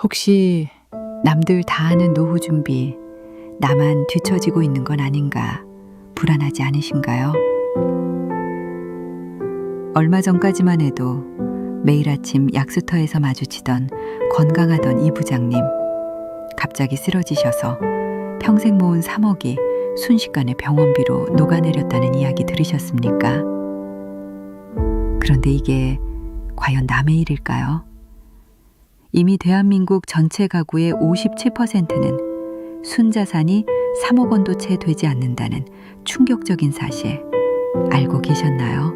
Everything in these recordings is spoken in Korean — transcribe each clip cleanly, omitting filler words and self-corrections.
혹시 남들 다 하는 노후 준비, 나만 뒤처지고 있는 건 아닌가 불안하지 않으신가요? 얼마 전까지만 해도 매일 아침 약수터에서 마주치던 건강하던 이 부장님, 갑자기 쓰러지셔서 평생 모은 3억이 순식간에 병원비로 녹아내렸다는 이야기 들으셨습니까? 그런데 이게 과연 남의 일일까요? 이미 대한민국 전체 가구의 57%는 순자산이 3억 원도 채 되지 않는다는 충격적인 사실 알고 계셨나요?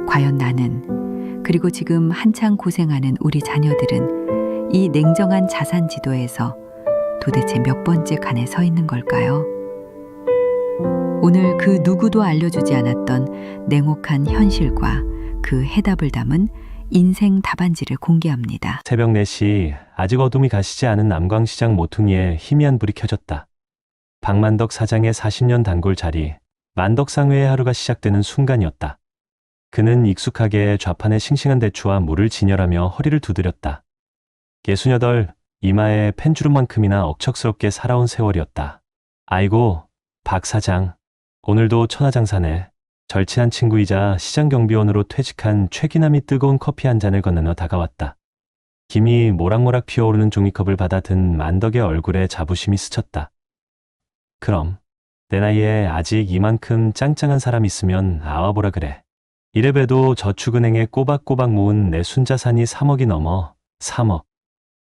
과연 나는, 그리고 지금 한창 고생하는 우리 자녀들은 이 냉정한 자산 지도에서 도대체 몇 번째 칸에 서 있는 걸까요? 오늘 그 누구도 알려주지 않았던 냉혹한 현실과 그 해답을 담은 인생 답안지를 공개합니다. 새벽 4시 아직 어둠이 가시지 않은 남광시장 모퉁이에 희미한 불이 켜졌다. 박만덕 사장의 40년 단골 자리, 만덕상회의 하루가 시작되는 순간이었다. 그는 익숙하게 좌판에 싱싱한 대추와 물을 진열하며 허리를 두드렸다. 68, 이마에 펜주름만큼이나 억척스럽게 살아온 세월이었다. 아이고, 박 사장, 오늘도 천하장사네. 절친한 친구이자 시장경비원으로 퇴직한 최기남이 뜨거운 커피 한 잔을 건네며 다가왔다. 김이 모락모락 피어오르는 종이컵을 받아 든 만덕의 얼굴에 자부심이 스쳤다. 그럼 내 나이에 아직 이만큼 짱짱한 사람 있으면 아와보라 그래. 이래봬도 저축은행에 꼬박꼬박 모은 내 순자산이 3억이 넘어. 3억.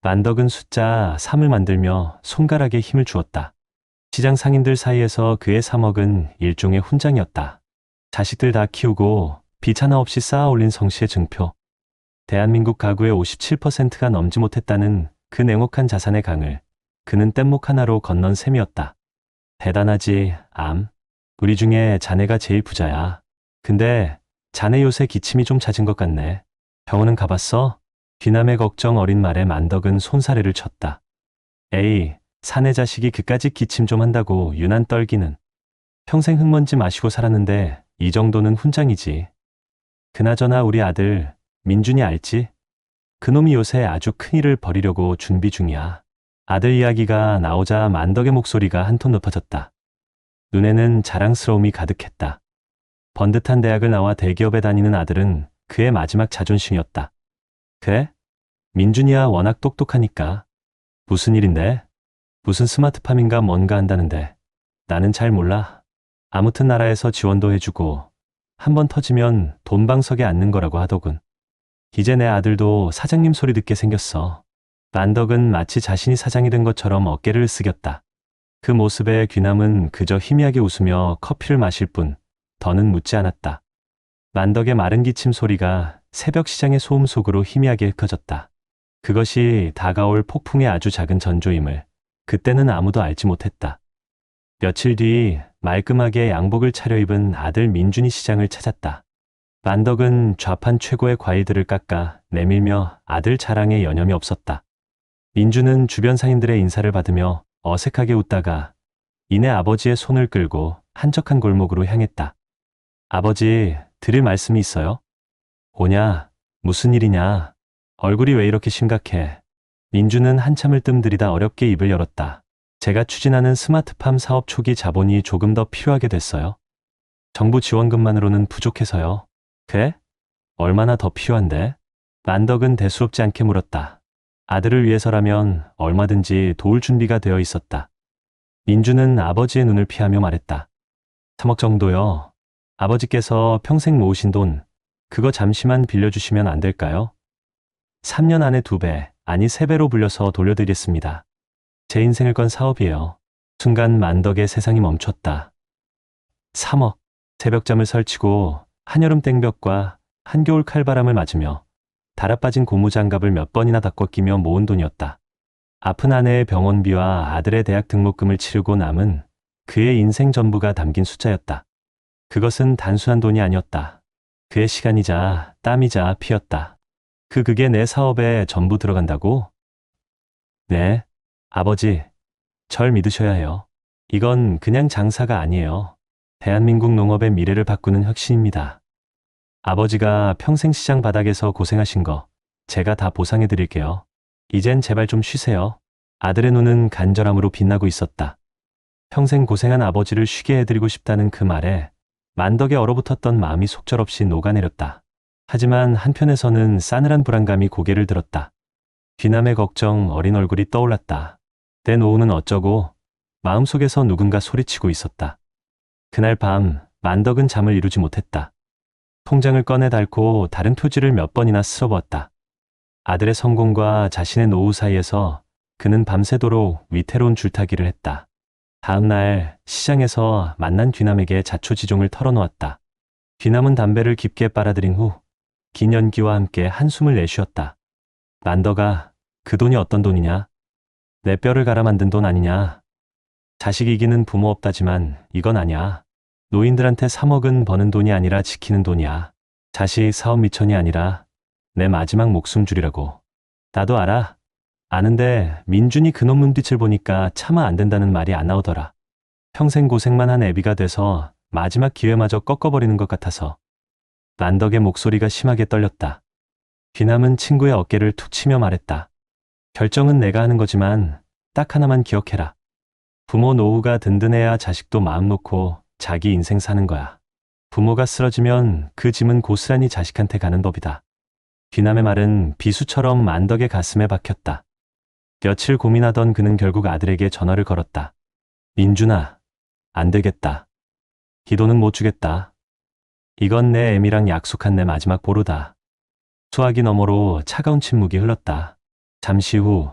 만덕은 숫자 3을 만들며 손가락에 힘을 주었다. 시장 상인들 사이에서 그의 3억은 일종의 훈장이었다. 자식들 다 키우고 빚 하나 없이 쌓아 올린 성씨의 증표. 대한민국 가구의 57%가 넘지 못했다는 그 냉혹한 자산의 강을 그는 뗏목 하나로 건넌 셈이었다. 대단하지, 암. 우리 중에 자네가 제일 부자야. 근데 자네 요새 기침이 좀 잦은 것 같네. 병원은 가봤어? 귀남의 걱정 어린 말에 만덕은 손사래를 쳤다. 에이, 사내 자식이 그까짓 기침 좀 한다고 유난 떨기는. 평생 흙먼지 마시고 살았는데 이 정도는 훈장이지. 그나저나 우리 아들 민준이 알지? 그놈이 요새 아주 큰일을 벌이려고 준비 중이야. 아들 이야기가 나오자 만덕의 목소리가 한 톤 높아졌다. 눈에는 자랑스러움이 가득했다. 번듯한 대학을 나와 대기업에 다니는 아들은 그의 마지막 자존심이었다. 그래? 민준이야 워낙 똑똑하니까. 무슨 일인데? 무슨 스마트팜인가 뭔가 한다는데. 나는 잘 몰라. 아무튼 나라에서 지원도 해주고 한번 터지면 돈방석에 앉는 거라고 하더군. 이제 내 아들도 사장님 소리 듣게 생겼어. 만덕은 마치 자신이 사장이 된 것처럼 어깨를 으쓱였다. 그 모습에 귀남은 그저 희미하게 웃으며 커피를 마실 뿐 더는 묻지 않았다. 만덕의 마른 기침 소리가 새벽 시장의 소음 속으로 희미하게 흩어졌다. 그것이 다가올 폭풍의 아주 작은 전조임을 그때는 아무도 알지 못했다. 며칠 뒤 말끔하게 양복을 차려입은 아들 민준이 시장을 찾았다. 만덕은 좌판 최고의 과일들을 깎아 내밀며 아들 자랑에 여념이 없었다. 민준은 주변 상인들의 인사를 받으며 어색하게 웃다가 이내 아버지의 손을 끌고 한적한 골목으로 향했다. 아버지, 드릴 말씀이 있어요? 오냐, 무슨 일이냐, 얼굴이 왜 이렇게 심각해. 민준은 한참을 뜸들이다 어렵게 입을 열었다. 제가 추진하는 스마트팜 사업 초기 자본이 조금 더 필요하게 됐어요. 정부 지원금만으로는 부족해서요. 그래? 얼마나 더 필요한데? 만덕은 대수롭지 않게 물었다. 아들을 위해서라면 얼마든지 도울 준비가 되어 있었다. 민준은 아버지의 눈을 피하며 말했다. 3억 정도요. 아버지께서 평생 모으신 돈, 그거 잠시만 빌려주시면 안 될까요? 3년 안에 2배, 아니 3배로 불려서 돌려드리겠습니다. 제 인생을 건 사업이에요. 순간 만덕의 세상이 멈췄다. 3억. 새벽잠을 설치고 한여름 땡볕과 한겨울 칼바람을 맞으며 달아빠진 고무장갑을 몇 번이나 닦고 끼며 모은 돈이었다. 아픈 아내의 병원비와 아들의 대학 등록금을 치르고 남은 그의 인생 전부가 담긴 숫자였다. 그것은 단순한 돈이 아니었다. 그의 시간이자 땀이자 피였다. 그게 내 사업에 전부 들어간다고? 네, 아버지, 절 믿으셔야 해요. 이건 그냥 장사가 아니에요. 대한민국 농업의 미래를 바꾸는 혁신입니다. 아버지가 평생 시장 바닥에서 고생하신 거 제가 다 보상해 드릴게요. 이젠 제발 좀 쉬세요. 아들의 눈은 간절함으로 빛나고 있었다. 평생 고생한 아버지를 쉬게 해드리고 싶다는 그 말에 만덕에 얼어붙었던 마음이 속절없이 녹아내렸다. 하지만 한편에서는 싸늘한 불안감이 고개를 들었다. 귀남의 걱정, 어린 얼굴이 떠올랐다. 내 노후는 어쩌고 마음속에서 누군가 소리치고 있었다. 그날 밤 만덕은 잠을 이루지 못했다. 통장을 꺼내 닳고 다른 표지를 몇 번이나 쓸어보았다. 아들의 성공과 자신의 노후 사이에서 그는 밤새도록 위태로운 줄타기를 했다. 다음 날 시장에서 만난 귀남에게 자초지종을 털어놓았다. 귀남은 담배를 깊게 빨아들인 후 긴 연기와 함께 한숨을 내쉬었다. 만덕아, 그 돈이 어떤 돈이냐? 내 뼈를 갈아 만든 돈 아니냐? 자식 이기는 부모 없다지만 이건 아니야. 노인들한테 3억은 버는 돈이 아니라 지키는 돈이야. 자식 사업 미천이 아니라 내 마지막 목숨줄이라고. 나도 알아. 아는데 민준이 그놈 눈빛을 보니까 차마 안 된다는 말이 안 나오더라. 평생 고생만 한 애비가 돼서 마지막 기회마저 꺾어버리는 것 같아서. 만덕의 목소리가 심하게 떨렸다. 귀남은 친구의 어깨를 툭 치며 말했다. 결정은 내가 하는 거지만 딱 하나만 기억해라. 부모 노후가 든든해야 자식도 마음 놓고 자기 인생 사는 거야. 부모가 쓰러지면 그 짐은 고스란히 자식한테 가는 법이다. 귀남의 말은 비수처럼 만덕의 가슴에 박혔다. 며칠 고민하던 그는 결국 아들에게 전화를 걸었다. 민준아, 안 되겠다. 이 돈은 못 주겠다. 이건 내 애미랑 약속한 내 마지막 보루다. 수화기 너머로 차가운 침묵이 흘렀다. 잠시 후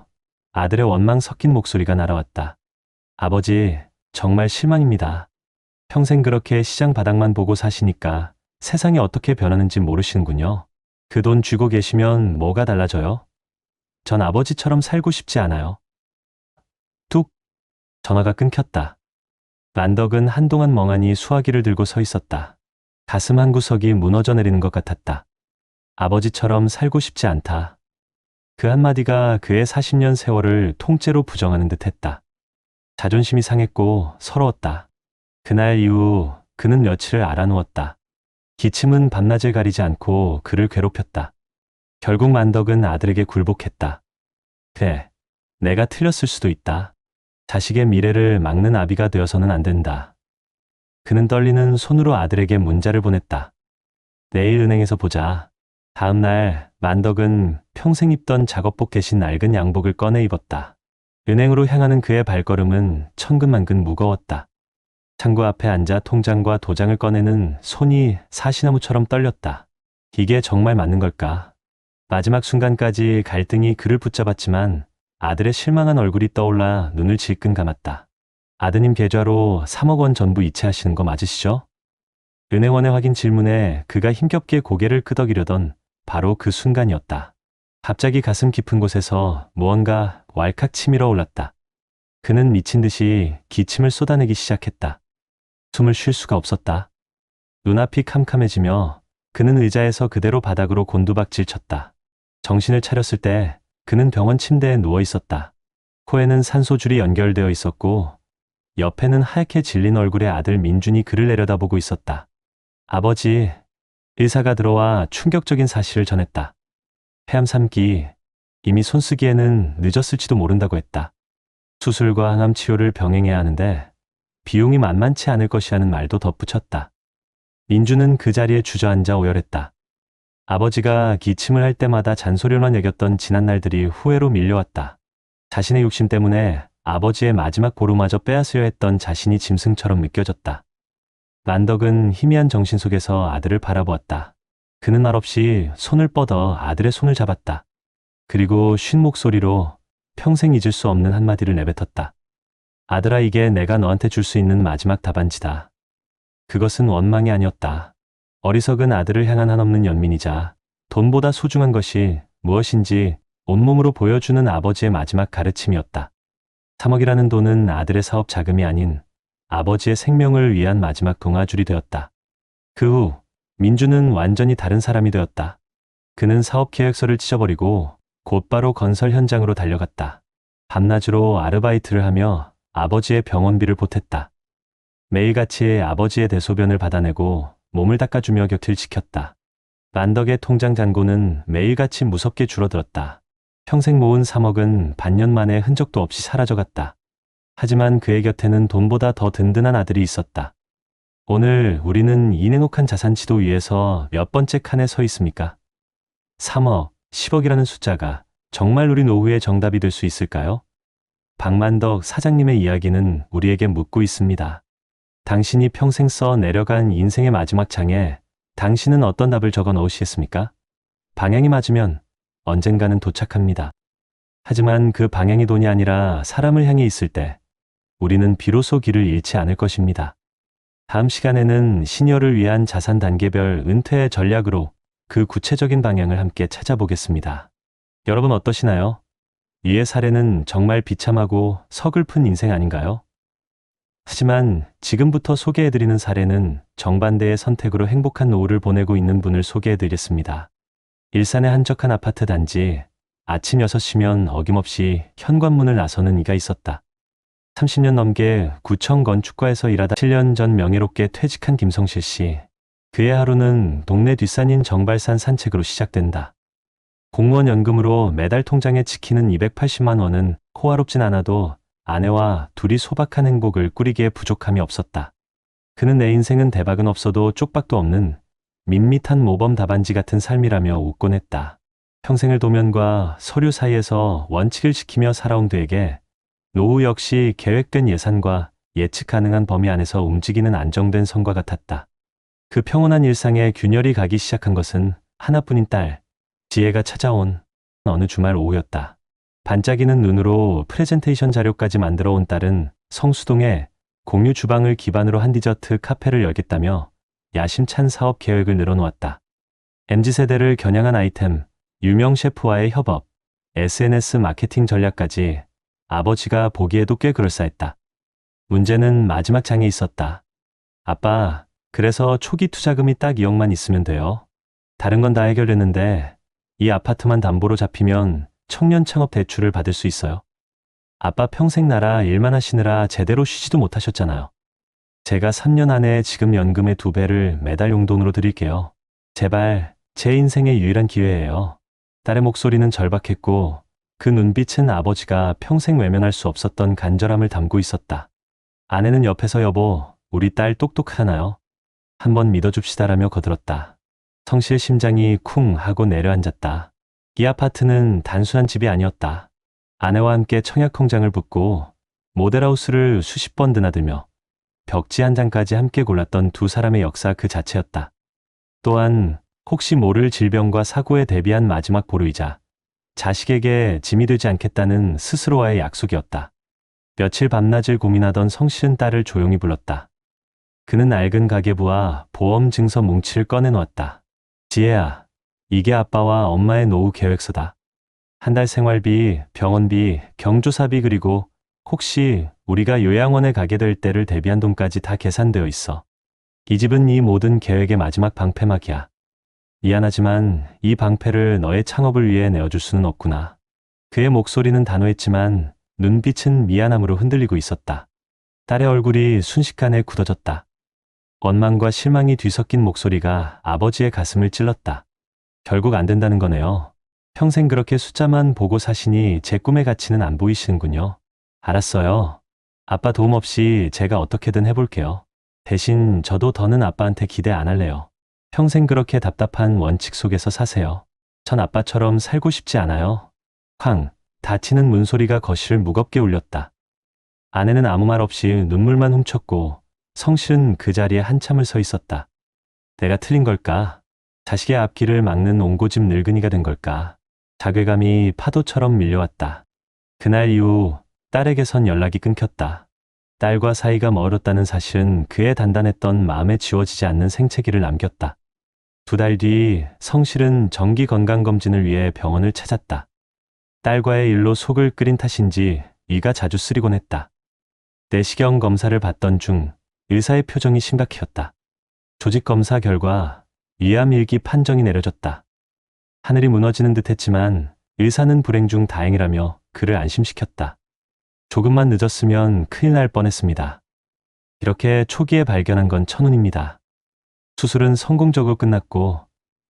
아들의 원망 섞인 목소리가 날아왔다. 아버지, 정말 실망입니다. 평생 그렇게 시장 바닥만 보고 사시니까 세상이 어떻게 변하는지 모르시는군요. 그 돈 쥐고 계시면 뭐가 달라져요? 전 아버지처럼 살고 싶지 않아요. 뚝! 전화가 끊겼다. 만덕은 한동안 멍하니 수화기를 들고 서 있었다. 가슴 한구석이 무너져 내리는 것 같았다. 아버지처럼 살고 싶지 않다. 그 한마디가 그의 40년 세월을 통째로 부정하는 듯 했다. 자존심이 상했고 서러웠다. 그날 이후 그는 며칠을 알아누웠다. 기침은 밤낮을 가리지 않고 그를 괴롭혔다. 결국 만덕은 아들에게 굴복했다. 그래, 내가 틀렸을 수도 있다. 자식의 미래를 막는 아비가 되어서는 안 된다. 그는 떨리는 손으로 아들에게 문자를 보냈다. 내일 은행에서 보자. 다음 날 만덕은 평생 입던 작업복 대신 낡은 양복을 꺼내 입었다. 은행으로 향하는 그의 발걸음은 천근만근 무거웠다. 창구 앞에 앉아 통장과 도장을 꺼내는 손이 사시나무처럼 떨렸다. 이게 정말 맞는 걸까? 마지막 순간까지 갈등이 그를 붙잡았지만 아들의 실망한 얼굴이 떠올라 눈을 질끈 감았다. 아드님 계좌로 3억 원 전부 이체하시는 거 맞으시죠? 은행원의 확인 질문에 그가 힘겹게 고개를 끄덕이려던 바로 그 순간이었다. 갑자기 가슴 깊은 곳에서 무언가 왈칵 치밀어 올랐다. 그는 미친 듯이 기침을 쏟아내기 시작했다. 숨을 쉴 수가 없었다. 눈앞이 캄캄해지며 그는 의자에서 그대로 바닥으로 곤두박질 쳤다. 정신을 차렸을 때 그는 병원 침대에 누워 있었다. 코에는 산소줄이 연결되어 있었고 옆에는 하얗게 질린 얼굴의 아들 민준이 그를 내려다보고 있었다. 아버지, 의사가 들어와 충격적인 사실을 전했다. 폐암 3기, 이미 손쓰기에는 늦었을지도 모른다고 했다. 수술과 항암 치료를 병행해야 하는데 비용이 만만치 않을 것이라는 말도 덧붙였다. 민준은 그 자리에 주저앉아 오열했다. 아버지가 기침을 할 때마다 잔소리만 여겼던 지난 날들이 후회로 밀려왔다. 자신의 욕심 때문에 아버지의 마지막 보루마저 빼앗으려 했던 자신이 짐승처럼 느껴졌다. 만덕은 희미한 정신 속에서 아들을 바라보았다. 그는 말없이 손을 뻗어 아들의 손을 잡았다. 그리고 쉰 목소리로 평생 잊을 수 없는 한마디를 내뱉었다. 아들아, 이게 내가 너한테 줄 수 있는 마지막 답안지다. 그것은 원망이 아니었다. 어리석은 아들을 향한 한없는 연민이자 돈보다 소중한 것이 무엇인지 온몸으로 보여주는 아버지의 마지막 가르침이었다. 3억이라는 돈은 아들의 사업 자금이 아닌 아버지의 생명을 위한 마지막 동아줄이 되었다. 그 후 민주는 완전히 다른 사람이 되었다. 그는 사업 계획서를 찢어버리고 곧바로 건설 현장으로 달려갔다. 밤낮으로 아르바이트를 하며 아버지의 병원비를 보탰다. 매일같이 아버지의 대소변을 받아내고 몸을 닦아주며 곁을 지켰다. 만덕의 통장 잔고는 매일같이 무섭게 줄어들었다. 평생 모은 3억은 반년 만에 흔적도 없이 사라져갔다. 하지만 그의 곁에는 돈보다 더 든든한 아들이 있었다. 오늘 우리는 이 냉혹한 자산 지도 위에서 몇 번째 칸에 서 있습니까? 3억, 10억이라는 숫자가 정말 우리 노후의 정답이 될 수 있을까요? 박만덕 사장님의 이야기는 우리에게 묻고 있습니다. 당신이 평생 써 내려간 인생의 마지막 장에 당신은 어떤 답을 적어 넣으시겠습니까? 방향이 맞으면 언젠가는 도착합니다. 하지만 그 방향이 돈이 아니라 사람을 향해 있을 때 우리는 비로소 길을 잃지 않을 것입니다. 다음 시간에는 시니어를 위한 자산 단계별 은퇴 전략으로 그 구체적인 방향을 함께 찾아보겠습니다. 여러분 어떠시나요? 이의 사례는 정말 비참하고 서글픈 인생 아닌가요? 하지만 지금부터 소개해드리는 사례는 정반대의 선택으로 행복한 노후를 보내고 있는 분을 소개해드리겠습니다. 일산의 한적한 아파트 단지, 아침 6시면 어김없이 현관문을 나서는 이가 있었다. 30년 넘게 구청 건축과에서 일하다 7년 전 명예롭게 퇴직한 김성실 씨. 그의 하루는 동네 뒷산인 정발산 산책으로 시작된다. 공무원 연금으로 매달 통장에 찍히는 280만 원은 호화롭진 않아도 아내와 둘이 소박한 행복을 꾸리기에 부족함이 없었다. 그는 내 인생은 대박은 없어도 쪽박도 없는 밋밋한 모범 답안지 같은 삶이라며 웃곤 했다. 평생을 도면과 서류 사이에서 원칙을 지키며 살아온 그에게 노후 역시 계획된 예산과 예측 가능한 범위 안에서 움직이는 안정된 선과 같았다. 그 평온한 일상에 균열이 가기 시작한 것은 하나뿐인 딸, 지혜가 찾아온 어느 주말 오후였다. 반짝이는 눈으로 프레젠테이션 자료까지 만들어 온 딸은 성수동에 공유 주방을 기반으로 한 디저트 카페를 열겠다며 야심찬 사업 계획을 늘어놓았다. MZ세대를 겨냥한 아이템, 유명 셰프와의 협업, SNS 마케팅 전략까지 아버지가 보기에도 꽤 그럴싸했다. 문제는 마지막 장에 있었다. 아빠, 그래서 초기 투자금이 딱 2억만 있으면 돼요. 다른 건 다 해결했는데 이 아파트만 담보로 잡히면 청년 창업 대출을 받을 수 있어요. 아빠 평생 나라 일만 하시느라 제대로 쉬지도 못하셨잖아요. 제가 3년 안에 지금 연금의 2배를 매달 용돈으로 드릴게요. 제발 제 인생의 유일한 기회예요. 딸의 목소리는 절박했고 그 눈빛은 아버지가 평생 외면할 수 없었던 간절함을 담고 있었다. 아내는 옆에서 여보, 우리 딸 똑똑하잖아요. 한번 믿어줍시다라며 거들었다. 성실 심장이 쿵 하고 내려앉았다. 이 아파트는 단순한 집이 아니었다. 아내와 함께 청약 통장을 붓고 모델하우스를 수십 번 드나들며 벽지 한 장까지 함께 골랐던 두 사람의 역사 그 자체였다. 또한 혹시 모를 질병과 사고에 대비한 마지막 보루이자 자식에게 짐이 되지 않겠다는 스스로와의 약속이었다. 며칠 밤낮을 고민하던 성실은 딸을 조용히 불렀다. 그는 낡은 가계부와 보험 증서 뭉치를 꺼내놓았다. 지혜야, 이게 아빠와 엄마의 노후 계획서다. 한 달 생활비, 병원비, 경조사비 그리고 혹시 우리가 요양원에 가게 될 때를 대비한 돈까지 다 계산되어 있어. 이 집은 이 모든 계획의 마지막 방패막이야. 미안하지만 이 방패를 너의 창업을 위해 내어줄 수는 없구나. 그의 목소리는 단호했지만 눈빛은 미안함으로 흔들리고 있었다. 딸의 얼굴이 순식간에 굳어졌다. 원망과 실망이 뒤섞인 목소리가 아버지의 가슴을 찔렀다. 결국 안 된다는 거네요. 평생 그렇게 숫자만 보고 사시니 제 꿈의 가치는 안 보이시는군요. 알았어요. 아빠 도움 없이 제가 어떻게든 해볼게요. 대신 저도 더는 아빠한테 기대 안 할래요. 평생 그렇게 답답한 원칙 속에서 사세요. 전 아빠처럼 살고 싶지 않아요. 쾅, 닫히는 문소리가 거실을 무겁게 울렸다. 아내는 아무 말 없이 눈물만 훔쳤고 성실은 그 자리에 한참을 서 있었다. 내가 틀린 걸까? 자식의 앞길을 막는 옹고집 늙은이가 된 걸까? 자괴감이 파도처럼 밀려왔다. 그날 이후 딸에게선 연락이 끊겼다. 딸과 사이가 멀었다는 사실은 그의 단단했던 마음에 지워지지 않는 생채기를 남겼다. 2달 뒤 성실은 정기 건강검진을 위해 병원을 찾았다. 딸과의 일로 속을 끓인 탓인지 위가 자주 쓰리곤 했다. 내시경 검사를 받던 중 의사의 표정이 심각해졌다. 조직 검사 결과 위암일기 판정이 내려졌다. 하늘이 무너지는 듯했지만 의사는 불행 중 다행이라며 그를 안심시켰다. 조금만 늦었으면 큰일 날 뻔했습니다. 이렇게 초기에 발견한 건 천운입니다. 수술은 성공적으로 끝났고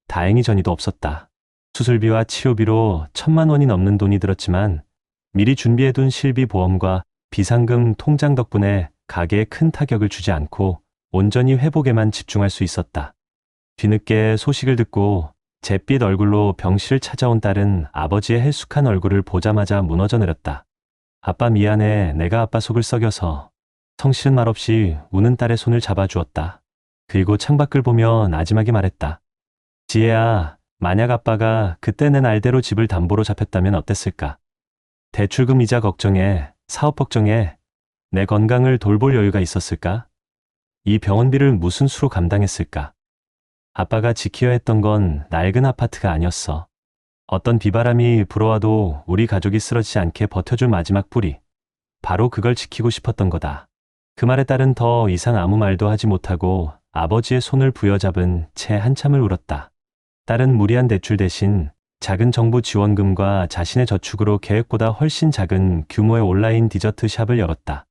다행히 전이도 없었다. 수술비와 치료비로 1,000만 원이 넘는 돈이 들었지만 미리 준비해둔 실비보험과 비상금 통장 덕분에 가게에 큰 타격을 주지 않고 온전히 회복에만 집중할 수 있었다. 뒤늦게 소식을 듣고 잿빛 얼굴로 병실을 찾아온 딸은 아버지의 헬쑥한 얼굴을 보자마자 무너져 내렸다. 아빠 미안해. 내가 아빠 속을 썩여서. 성실은 말없이 우는 딸의 손을 잡아주었다. 그리고 창밖을 보며 나지막이 말했다. 지혜야, 만약 아빠가 그때 내 날대로 집을 담보로 잡혔다면 어땠을까? 대출금 이자 걱정에, 사업 걱정에 내 건강을 돌볼 여유가 있었을까? 이 병원비를 무슨 수로 감당했을까? 아빠가 지켜야 했던 건 낡은 아파트가 아니었어. 어떤 비바람이 불어와도 우리 가족이 쓰러지지 않게 버텨줄 마지막 뿌리. 바로 그걸 지키고 싶었던 거다. 그 말에 딸은 더 이상 아무 말도 하지 못하고 아버지의 손을 부여잡은 채 한참을 울었다. 딸은 무리한 대출 대신 작은 정부 지원금과 자신의 저축으로 계획보다 훨씬 작은 규모의 온라인 디저트 샵을 열었다.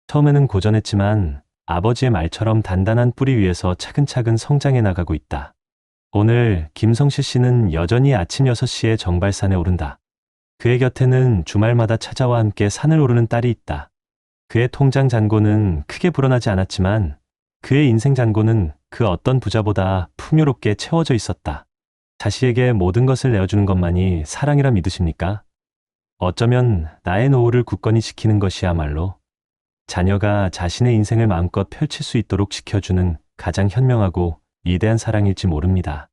처음에는 고전했지만 아버지의 말처럼 단단한 뿌리 위에서 차근차근 성장해 나가고 있다. 오늘 김성실 씨는 여전히 아침 6시에 정발산에 오른다. 그의 곁에는 주말마다 찾아와 함께 산을 오르는 딸이 있다. 그의 통장 잔고는 크게 불어나지 않았지만 그의 인생 잔고는 그 어떤 부자보다 풍요롭게 채워져 있었다. 자식에게 모든 것을 내어주는 것만이 사랑이라 믿으십니까? 어쩌면 나의 노후를 굳건히 지키는 것이야말로 자녀가 자신의 인생을 마음껏 펼칠 수 있도록 지켜주는 가장 현명하고 위대한 사랑일지 모릅니다.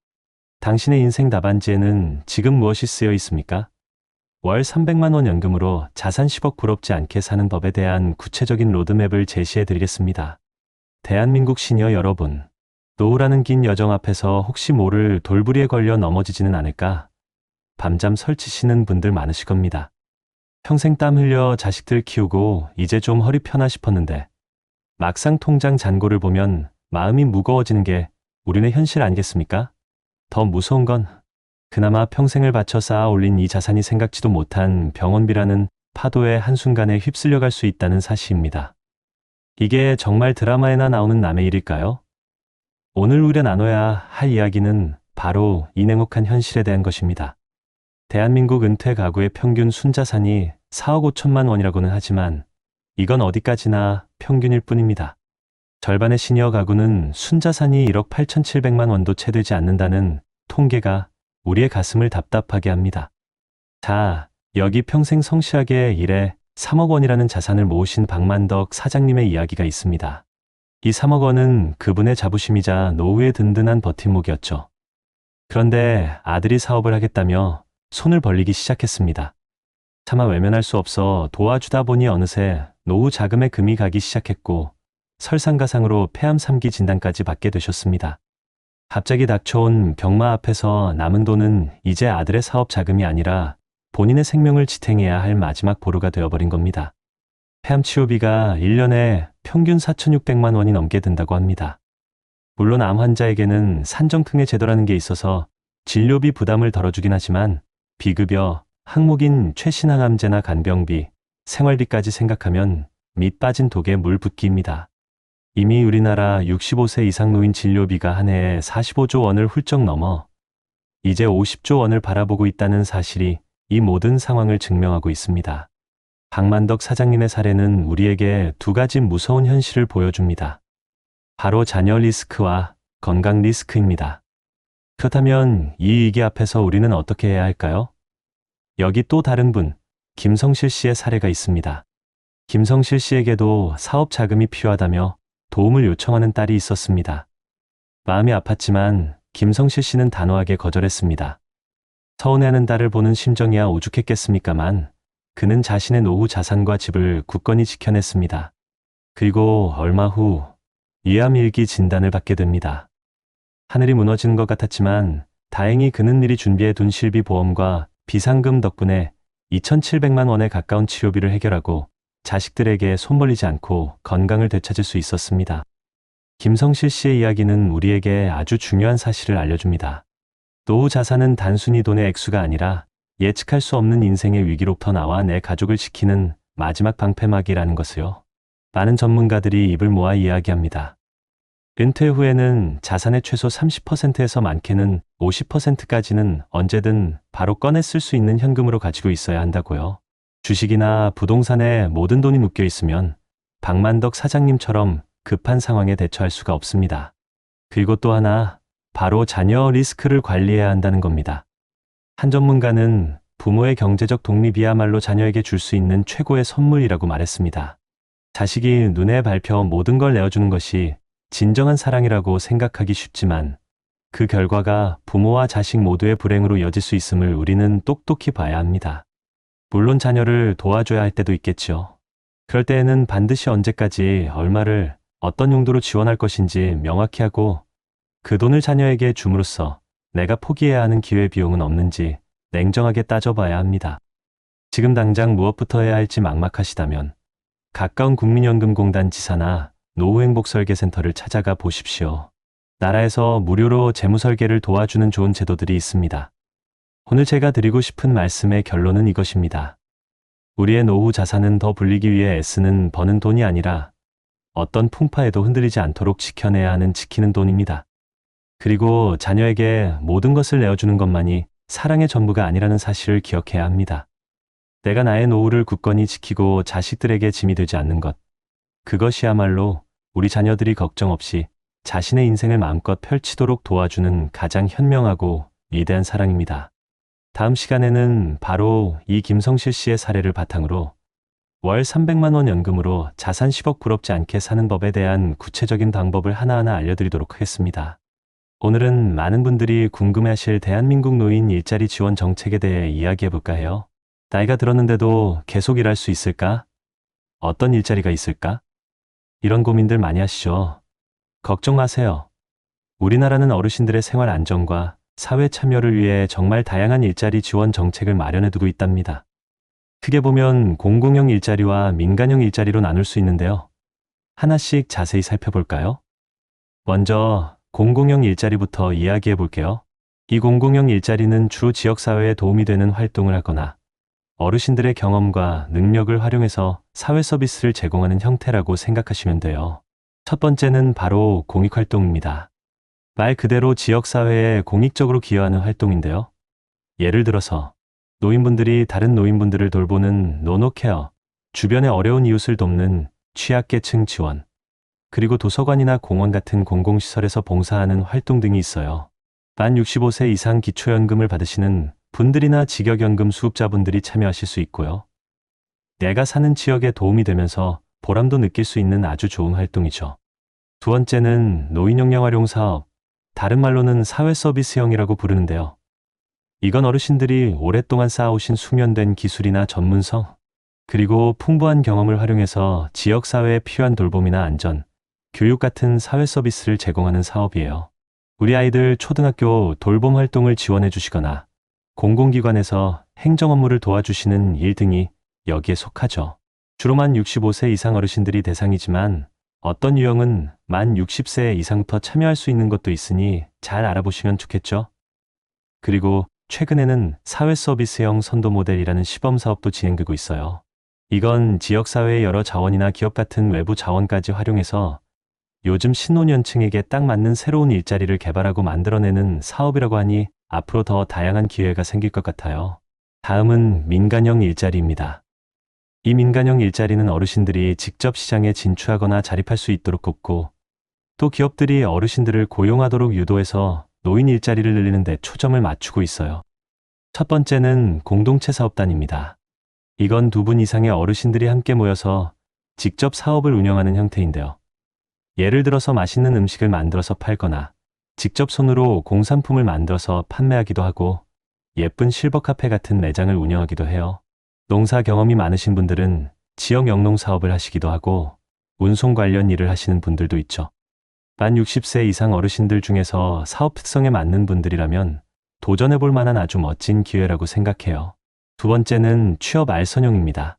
당신의 인생 답안지에는 지금 무엇이 쓰여 있습니까? 월 300만 원 연금으로 자산 10억 부럽지 않게 사는 법에 대한 구체적인 로드맵을 제시해 드리겠습니다. 대한민국 시니어 여러분, 노후라는 긴 여정 앞에서 혹시 모를 돌부리에 걸려 넘어지지는 않을까? 밤잠 설치시는 분들 많으실 겁니다. 평생 땀 흘려 자식들 키우고 이제 좀 허리 펴나 싶었는데 막상 통장 잔고를 보면 마음이 무거워지는 게 우리네 현실 아니겠습니까? 더 무서운 건 그나마 평생을 바쳐 쌓아 올린 이 자산이 생각지도 못한 병원비라는 파도의 한순간에 휩쓸려갈 수 있다는 사실입니다. 이게 정말 드라마에나 나오는 남의 일일까요? 오늘 우리가 나눠야 할 이야기는 바로 이 냉혹한 현실에 대한 것입니다. 대한민국 은퇴 가구의 평균 순자산이 4억 5천만 원이라고는 하지만 이건 어디까지나 평균일 뿐입니다. 절반의 시니어 가구는 순자산이 1억 8,700만 원도 채 되지 않는다는 통계가 우리의 가슴을 답답하게 합니다. 자, 여기 평생 성실하게 일해 3억 원이라는 자산을 모으신 박만덕 사장님의 이야기가 있습니다. 이 3억 원은 그분의 자부심이자 노후의 든든한 버팀목이었죠. 그런데 아들이 사업을 하겠다며 손을 벌리기 시작했습니다. 차마 외면할 수 없어 도와주다 보니 어느새 노후 자금에 금이 가기 시작했고 설상가상으로 폐암 3기 진단까지 받게 되셨습니다. 갑자기 닥쳐온 병마 앞에서 남은 돈은 이제 아들의 사업 자금이 아니라 본인의 생명을 지탱해야 할 마지막 보루가 되어버린 겁니다. 폐암 치료비가 1년에 평균 4,600만 원이 넘게 든다고 합니다. 물론 암 환자에게는 산정특례 제도라는 게 있어서 진료비 부담을 덜어주긴 하지만 비급여, 항목인 최신항암제나 간병비, 생활비까지 생각하면 밑 빠진 독에 물 붓기입니다. 이미 우리나라 65세 이상 노인 진료비가 한 해에 45조 원을 훌쩍 넘어 이제 50조 원을 바라보고 있다는 사실이 이 모든 상황을 증명하고 있습니다. 박만덕 사장님의 사례는 우리에게 두 가지 무서운 현실을 보여줍니다. 바로 자녀 리스크와 건강 리스크입니다. 그렇다면 이 위기 앞에서 우리는 어떻게 해야 할까요? 여기 또 다른 분, 김성실 씨의 사례가 있습니다. 김성실 씨에게도 사업 자금이 필요하다며 도움을 요청하는 딸이 있었습니다. 마음이 아팠지만 김성실 씨는 단호하게 거절했습니다. 서운해하는 딸을 보는 심정이야 오죽했겠습니까만 그는 자신의 노후 자산과 집을 굳건히 지켜냈습니다. 그리고 얼마 후 위암 1기 진단을 받게 됩니다. 하늘이 무너지는 것 같았지만 다행히 그는 미리 준비해 둔 실비보험과 비상금 덕분에 2,700만 원에 가까운 치료비를 해결하고 자식들에게 손 벌리지 않고 건강을 되찾을 수 있었습니다. 김성실 씨의 이야기는 우리에게 아주 중요한 사실을 알려줍니다. 노후 자산은 단순히 돈의 액수가 아니라 예측할 수 없는 인생의 위기로부터 나와 내 가족을 지키는 마지막 방패막이라는 것을요. 많은 전문가들이 입을 모아 이야기합니다. 은퇴 후에는 자산의 최소 30%에서 많게는 50%까지는 언제든 바로 꺼내 쓸 수 있는 현금으로 가지고 있어야 한다고요. 주식이나 부동산에 모든 돈이 묶여 있으면 박만덕 사장님처럼 급한 상황에 대처할 수가 없습니다. 그리고 또 하나, 바로 자녀 리스크를 관리해야 한다는 겁니다. 한 전문가는 부모의 경제적 독립이야말로 자녀에게 줄 수 있는 최고의 선물이라고 말했습니다. 자식이 눈에 밟혀 모든 걸 내어주는 것이 진정한 사랑이라고 생각하기 쉽지만 그 결과가 부모와 자식 모두의 불행으로 이어질 수 있음을 우리는 똑똑히 봐야 합니다. 물론 자녀를 도와줘야 할 때도 있겠죠. 그럴 때에는 반드시 언제까지 얼마를 어떤 용도로 지원할 것인지 명확히 하고 그 돈을 자녀에게 줌으로써 내가 포기해야 하는 기회비용은 없는지 냉정하게 따져봐야 합니다. 지금 당장 무엇부터 해야 할지 막막하시다면 가까운 국민연금공단 지사나 노후행복설계센터를 찾아가 보십시오. 나라에서 무료로 재무설계를 도와주는 좋은 제도들이 있습니다. 오늘 제가 드리고 싶은 말씀의 결론은 이것입니다. 우리의 노후 자산은 더 불리기 위해 애쓰는 버는 돈이 아니라 어떤 풍파에도 흔들리지 않도록 지켜내야 하는 지키는 돈입니다. 그리고 자녀에게 모든 것을 내어주는 것만이 사랑의 전부가 아니라는 사실을 기억해야 합니다. 내가 나의 노후를 굳건히 지키고 자식들에게 짐이 되지 않는 것. 그것이야말로 우리 자녀들이 걱정 없이 자신의 인생을 마음껏 펼치도록 도와주는 가장 현명하고 위대한 사랑입니다. 다음 시간에는 바로 이 김성실 씨의 사례를 바탕으로 월 300만 원 연금으로 자산 10억 부럽지 않게 사는 법에 대한 구체적인 방법을 하나하나 알려드리도록 하겠습니다. 오늘은 많은 분들이 궁금해하실 대한민국 노인 일자리 지원 정책에 대해 이야기해볼까 해요. 나이가 들었는데도 계속 일할 수 있을까? 어떤 일자리가 있을까? 이런 고민들 많이 하시죠? 걱정 마세요. 우리나라는 어르신들의 생활 안정과 사회 참여를 위해 정말 다양한 일자리 지원 정책을 마련해두고 있답니다. 크게 보면 공공형 일자리와 민간형 일자리로 나눌 수 있는데요. 하나씩 자세히 살펴볼까요? 먼저 공공형 일자리부터 이야기해 볼게요. 이 공공형 일자리는 주 지역사회에 도움이 되는 활동을 하거나 어르신들의 경험과 능력을 활용해서 사회 서비스를 제공하는 형태라고 생각하시면 돼요. 첫 번째는 바로 공익활동입니다. 말 그대로 지역사회에 공익적으로 기여하는 활동인데요. 예를 들어서 노인분들이 다른 노인분들을 돌보는 노노케어, 주변의 어려운 이웃을 돕는 취약계층 지원, 그리고 도서관이나 공원 같은 공공시설에서 봉사하는 활동 등이 있어요. 만 65세 이상 기초연금을 받으시는 분들이나 직역연금 수급자분들이 참여하실 수 있고요. 내가 사는 지역에 도움이 되면서 보람도 느낄 수 있는 아주 좋은 활동이죠. 두 번째는 노인역량활용 사업, 다른 말로는 사회서비스형이라고 부르는데요. 이건 어르신들이 오랫동안 쌓아오신 숙련된 기술이나 전문성, 그리고 풍부한 경험을 활용해서 지역사회에 필요한 돌봄이나 안전, 교육 같은 사회 서비스를 제공하는 사업이에요. 우리 아이들 초등학교 돌봄 활동을 지원해 주시거나 공공기관에서 행정 업무를 도와주시는 일 등이 여기에 속하죠. 주로 만 65세 이상 어르신들이 대상이지만 어떤 유형은 만 60세 이상부터 참여할 수 있는 것도 있으니 잘 알아보시면 좋겠죠. 그리고 최근에는 사회 서비스형 선도 모델이라는 시범 사업도 진행되고 있어요. 이건 지역사회의 여러 자원이나 기업 같은 외부 자원까지 활용해서 요즘 신노년층에게 딱 맞는 새로운 일자리를 개발하고 만들어내는 사업이라고 하니 앞으로 더 다양한 기회가 생길 것 같아요. 다음은 민간형 일자리입니다. 이 민간형 일자리는 어르신들이 직접 시장에 진출하거나 자립할 수 있도록 돕고 또 기업들이 어르신들을 고용하도록 유도해서 노인 일자리를 늘리는 데 초점을 맞추고 있어요. 첫 번째는 공동체 사업단입니다. 이건 2분 이상의 어르신들이 함께 모여서 직접 사업을 운영하는 형태인데요. 예를 들어서 맛있는 음식을 만들어서 팔거나 직접 손으로 공산품을 만들어서 판매하기도 하고 예쁜 실버 카페 같은 매장을 운영하기도 해요. 농사 경험이 많으신 분들은 지역 영농 사업을 하시기도 하고 운송 관련 일을 하시는 분들도 있죠. 만 60세 이상 어르신들 중에서 사업 특성에 맞는 분들이라면 도전해볼 만한 아주 멋진 기회라고 생각해요. 두 번째는 취업 알선형입니다.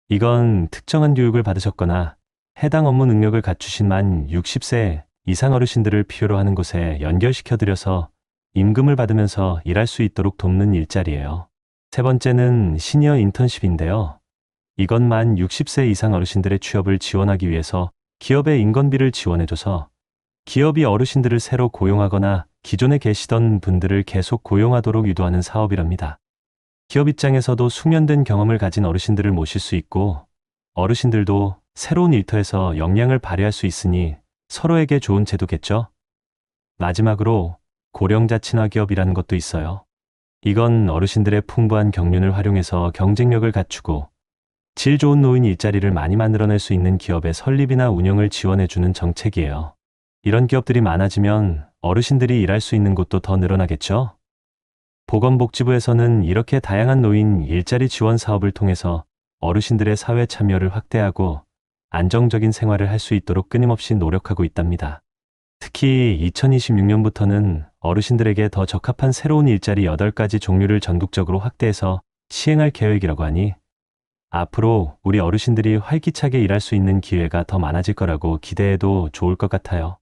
이건 특정한 교육을 받으셨거나 해당 업무 능력을 갖추신 만 60세 이상 어르신들을 필요로 하는 곳에 연결시켜드려서 임금을 받으면서 일할 수 있도록 돕는 일자리예요. 세 번째는 시니어 인턴십인데요. 이건 만 60세 이상 어르신들의 취업을 지원하기 위해서 기업의 인건비를 지원해줘서 기업이 어르신들을 새로 고용하거나 기존에 계시던 분들을 계속 고용하도록 유도하는 사업이랍니다. 기업 입장에서도 숙련된 경험을 가진 어르신들을 모실 수 있고 어르신들도 새로운 일터에서 역량을 발휘할 수 있으니 서로에게 좋은 제도겠죠? 마지막으로 고령자 친화 기업이라는 것도 있어요. 이건 어르신들의 풍부한 경륜을 활용해서 경쟁력을 갖추고 질 좋은 노인 일자리를 많이 만들어낼 수 있는 기업의 설립이나 운영을 지원해주는 정책이에요. 이런 기업들이 많아지면 어르신들이 일할 수 있는 곳도 더 늘어나겠죠? 보건복지부에서는 이렇게 다양한 노인 일자리 지원 사업을 통해서 어르신들의 사회 참여를 확대하고 안정적인 생활을 할 수 있도록 끊임없이 노력하고 있답니다. 특히 2026년부터는 어르신들에게 더 적합한 새로운 일자리 8가지 종류를 전국적으로 확대해서 시행할 계획이라고 하니 앞으로 우리 어르신들이 활기차게 일할 수 있는 기회가 더 많아질 거라고 기대해도 좋을 것 같아요.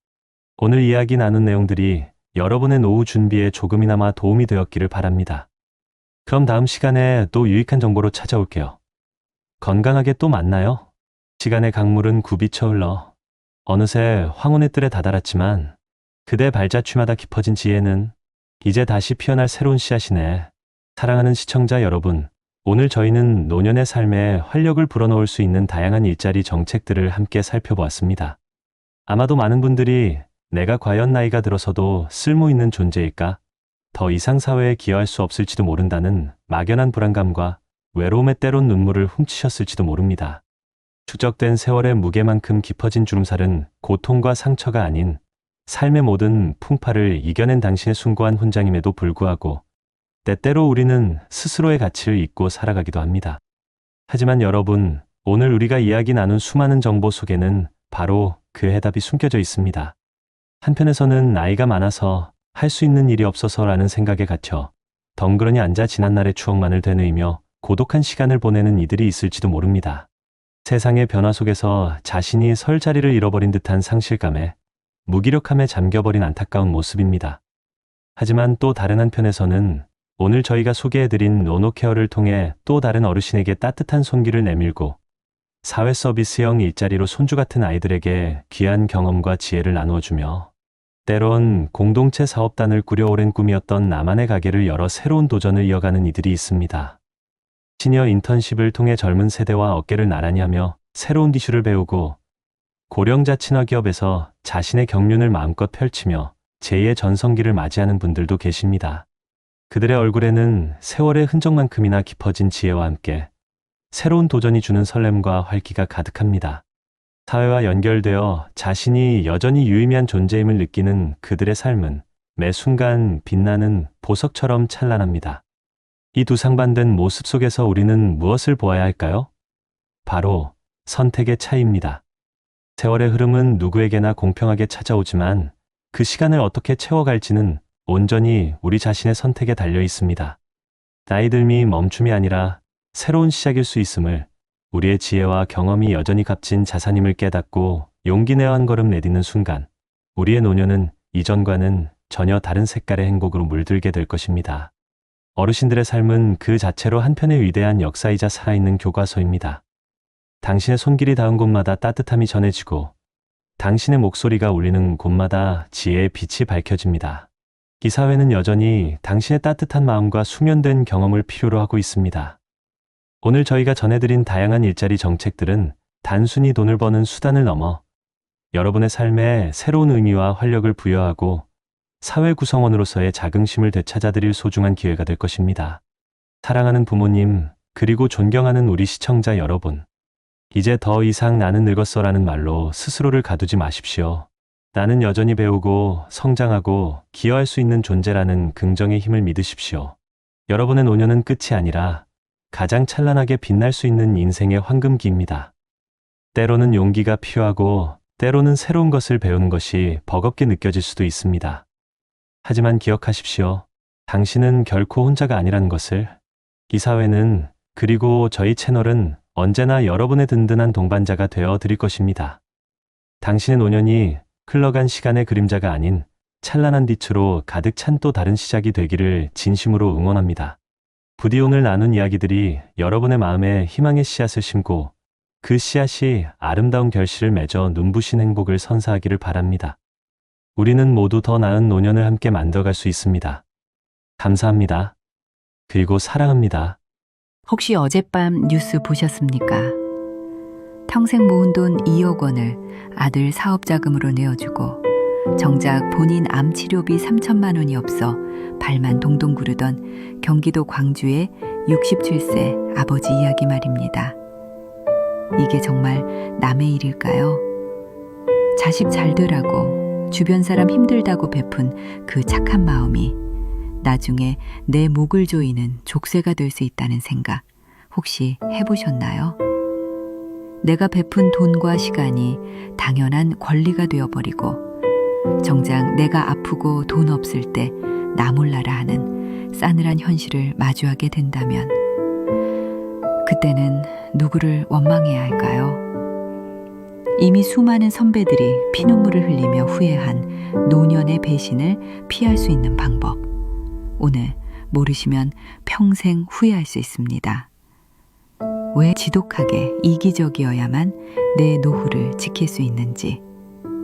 오늘 이야기 나눈 내용들이 여러분의 노후 준비에 조금이나마 도움이 되었기를 바랍니다. 그럼 다음 시간에 또 유익한 정보로 찾아올게요. 건강하게 또 만나요. 시간의 강물은 굽이쳐 흘러 어느새 황혼의 뜰에 다다랐지만 그대 발자취마다 깊어진 지혜는 이제 다시 피어날 새로운 씨앗이네. 사랑하는 시청자 여러분, 오늘 저희는 노년의 삶에 활력을 불어넣을 수 있는 다양한 일자리 정책들을 함께 살펴보았습니다. 아마도 많은 분들이 내가 과연 나이가 들어서도 쓸모 있는 존재일까? 더 이상 사회에 기여할 수 없을지도 모른다는 막연한 불안감과 외로움에 때론 눈물을 훔치셨을지도 모릅니다. 축적된 세월의 무게만큼 깊어진 주름살은 고통과 상처가 아닌 삶의 모든 풍파를 이겨낸 당신의 숭고한 훈장임에도 불구하고 때때로 우리는 스스로의 가치를 잊고 살아가기도 합니다. 하지만 여러분, 오늘 우리가 이야기 나눈 수많은 정보 속에는 바로 그 해답이 숨겨져 있습니다. 한편에서는 나이가 많아서 할 수 있는 일이 없어서라는 생각에 갇혀 덩그러니 앉아 지난날의 추억만을 되뇌이며 고독한 시간을 보내는 이들이 있을지도 모릅니다. 세상의 변화 속에서 자신이 설 자리를 잃어버린 듯한 상실감에 무기력함에 잠겨버린 안타까운 모습입니다. 하지만 또 다른 한편에서는 오늘 저희가 소개해드린 노노케어를 통해 또 다른 어르신에게 따뜻한 손길을 내밀고 사회 서비스형 일자리로 손주 같은 아이들에게 귀한 경험과 지혜를 나누어주며 때론 공동체 사업단을 꾸려 오랜 꿈이었던 나만의 가게를 열어 새로운 도전을 이어가는 이들이 있습니다. 시니어 인턴십을 통해 젊은 세대와 어깨를 나란히 하며 새로운 기술을 배우고 고령자 친화 기업에서 자신의 경륜을 마음껏 펼치며 제2의 전성기를 맞이하는 분들도 계십니다. 그들의 얼굴에는 세월의 흔적만큼이나 깊어진 지혜와 함께 새로운 도전이 주는 설렘과 활기가 가득합니다. 사회와 연결되어 자신이 여전히 유의미한 존재임을 느끼는 그들의 삶은 매 순간 빛나는 보석처럼 찬란합니다. 이 두 상반된 모습 속에서 우리는 무엇을 보아야 할까요? 바로 선택의 차이입니다. 세월의 흐름은 누구에게나 공평하게 찾아오지만 그 시간을 어떻게 채워갈지는 온전히 우리 자신의 선택에 달려 있습니다. 나이 듦이 멈춤이 아니라 새로운 시작일 수 있음을, 우리의 지혜와 경험이 여전히 값진 자산임을 깨닫고 용기 내어 한 걸음 내딛는 순간 우리의 노년은 이전과는 전혀 다른 색깔의 행복으로 물들게 될 것입니다. 어르신들의 삶은 그 자체로 한편의 위대한 역사이자 살아있는 교과서입니다. 당신의 손길이 닿은 곳마다 따뜻함이 전해지고 당신의 목소리가 울리는 곳마다 지혜의 빛이 밝혀집니다. 이 사회는 여전히 당신의 따뜻한 마음과 숙련된 경험을 필요로 하고 있습니다. 오늘 저희가 전해드린 다양한 일자리 정책들은 단순히 돈을 버는 수단을 넘어 여러분의 삶에 새로운 의미와 활력을 부여하고 사회 구성원으로서의 자긍심을 되찾아드릴 소중한 기회가 될 것입니다. 사랑하는 부모님, 그리고 존경하는 우리 시청자 여러분, 이제 더 이상 나는 늙었어라는 말로 스스로를 가두지 마십시오. 나는 여전히 배우고 성장하고 기여할 수 있는 존재라는 긍정의 힘을 믿으십시오. 여러분의 노년은 끝이 아니라 가장 찬란하게 빛날 수 있는 인생의 황금기입니다. 때로는 용기가 필요하고 때로는 새로운 것을 배우는 것이 버겁게 느껴질 수도 있습니다. 하지만 기억하십시오. 당신은 결코 혼자가 아니라는 것을. 이 사회는, 그리고 저희 채널은 언제나 여러분의 든든한 동반자가 되어 드릴 것입니다. 당신의 노년이 흘러간 시간의 그림자가 아닌 찬란한 빛으로 가득 찬 또 다른 시작이 되기를 진심으로 응원합니다. 부디 오늘 나눈 이야기들이 여러분의 마음에 희망의 씨앗을 심고 그 씨앗이 아름다운 결실을 맺어 눈부신 행복을 선사하기를 바랍니다. 우리는 모두 더 나은 노년을 함께 만들어갈 수 있습니다. 감사합니다. 그리고 사랑합니다. 혹시 어젯밤 뉴스 보셨습니까? 평생 모은 돈 2억 원을 아들 사업 자금으로 내어주고 정작 본인 암 치료비 3천만 원이 없어 발만 동동 구르던 경기도 광주의 67세 아버지 이야기 말입니다. 이게 정말 남의 일일까요? 자식 잘 되라고 주변 사람 힘들다고 베푼 그 착한 마음이 나중에 내 목을 조이는 족쇄가 될 수 있다는 생각 혹시 해보셨나요? 내가 베푼 돈과 시간이 당연한 권리가 되어버리고 정작 내가 아프고 돈 없을 때 나 몰라라 하는 싸늘한 현실을 마주하게 된다면 그때는 누구를 원망해야 할까요? 이미 수많은 선배들이 피눈물을 흘리며 후회한 노년의 배신을 피할 수 있는 방법. 오늘 모르시면 평생 후회할 수 있습니다. 왜 지독하게 이기적이어야만 내 노후를 지킬 수 있는지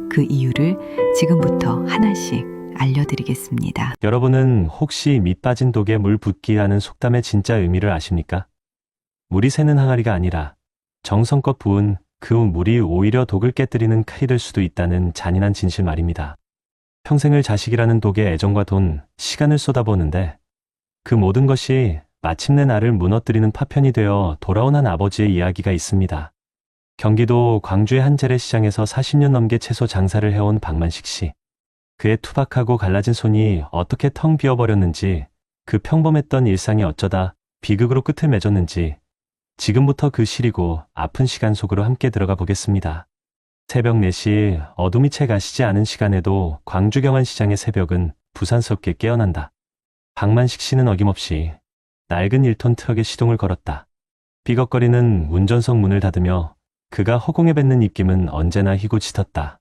그 이유를 지금부터 하나씩 알려드리겠습니다. 여러분은 혹시 밑 빠진 독에 물 붓기라는 속담의 진짜 의미를 아십니까? 물이 새는 항아리가 아니라 정성껏 부은 그 물이 오히려 독을 깨뜨리는 칼이 될 수도 있다는 잔인한 진실 말입니다. 평생을 자식이라는 독에 애정과 돈, 시간을 쏟아부었는데 그 모든 것이 마침내 나를 무너뜨리는 파편이 되어 돌아온 한 아버지의 이야기가 있습니다. 경기도 광주의 한 재래시장에서 40년 넘게 채소 장사를 해온 박만식 씨. 그의 투박하고 갈라진 손이 어떻게 텅 비어버렸는지, 그 평범했던 일상이 어쩌다 비극으로 끝을 맺었는지 지금부터 그 시리고 아픈 시간 속으로 함께 들어가 보겠습니다. 새벽 4시 어둠이 채 가시지 않은 시간에도 광주 경안시장의 새벽은 부산스럽게 깨어난다. 박만식 씨는 어김없이 낡은 1톤 트럭에 시동을 걸었다. 삐걱거리는 운전석 문을 닫으며 그가 허공에 뱉는 입김은 언제나 희고 짙었다.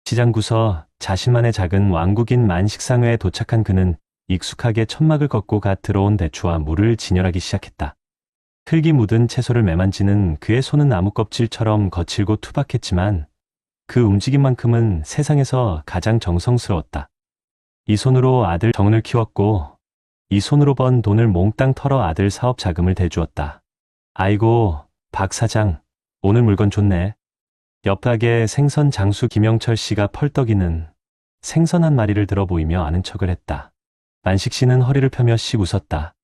시장 구서 자신만의 작은 왕국인 만식상회에 도착한 그는 익숙하게 천막을 걷고 갓 들어온 대추와 물을 진열하기 시작했다. 흙이 묻은 채소를 매만지는 그의 손은 나무 껍질처럼 거칠고 투박했지만 그 움직임만큼은 세상에서 가장 정성스러웠다. 이 손으로 아들 정은을 키웠고 이 손으로 번 돈을 몽땅 털어 아들 사업 자금을 대주었다. 아이고, 박 사장, 오늘 물건 좋네. 옆 가게 생선 장수 김영철 씨가 펄떡이는 생선 한 마리를 들어 보이며 아는 척을 했다. 만식 씨는 허리를 펴며 씩 웃었다.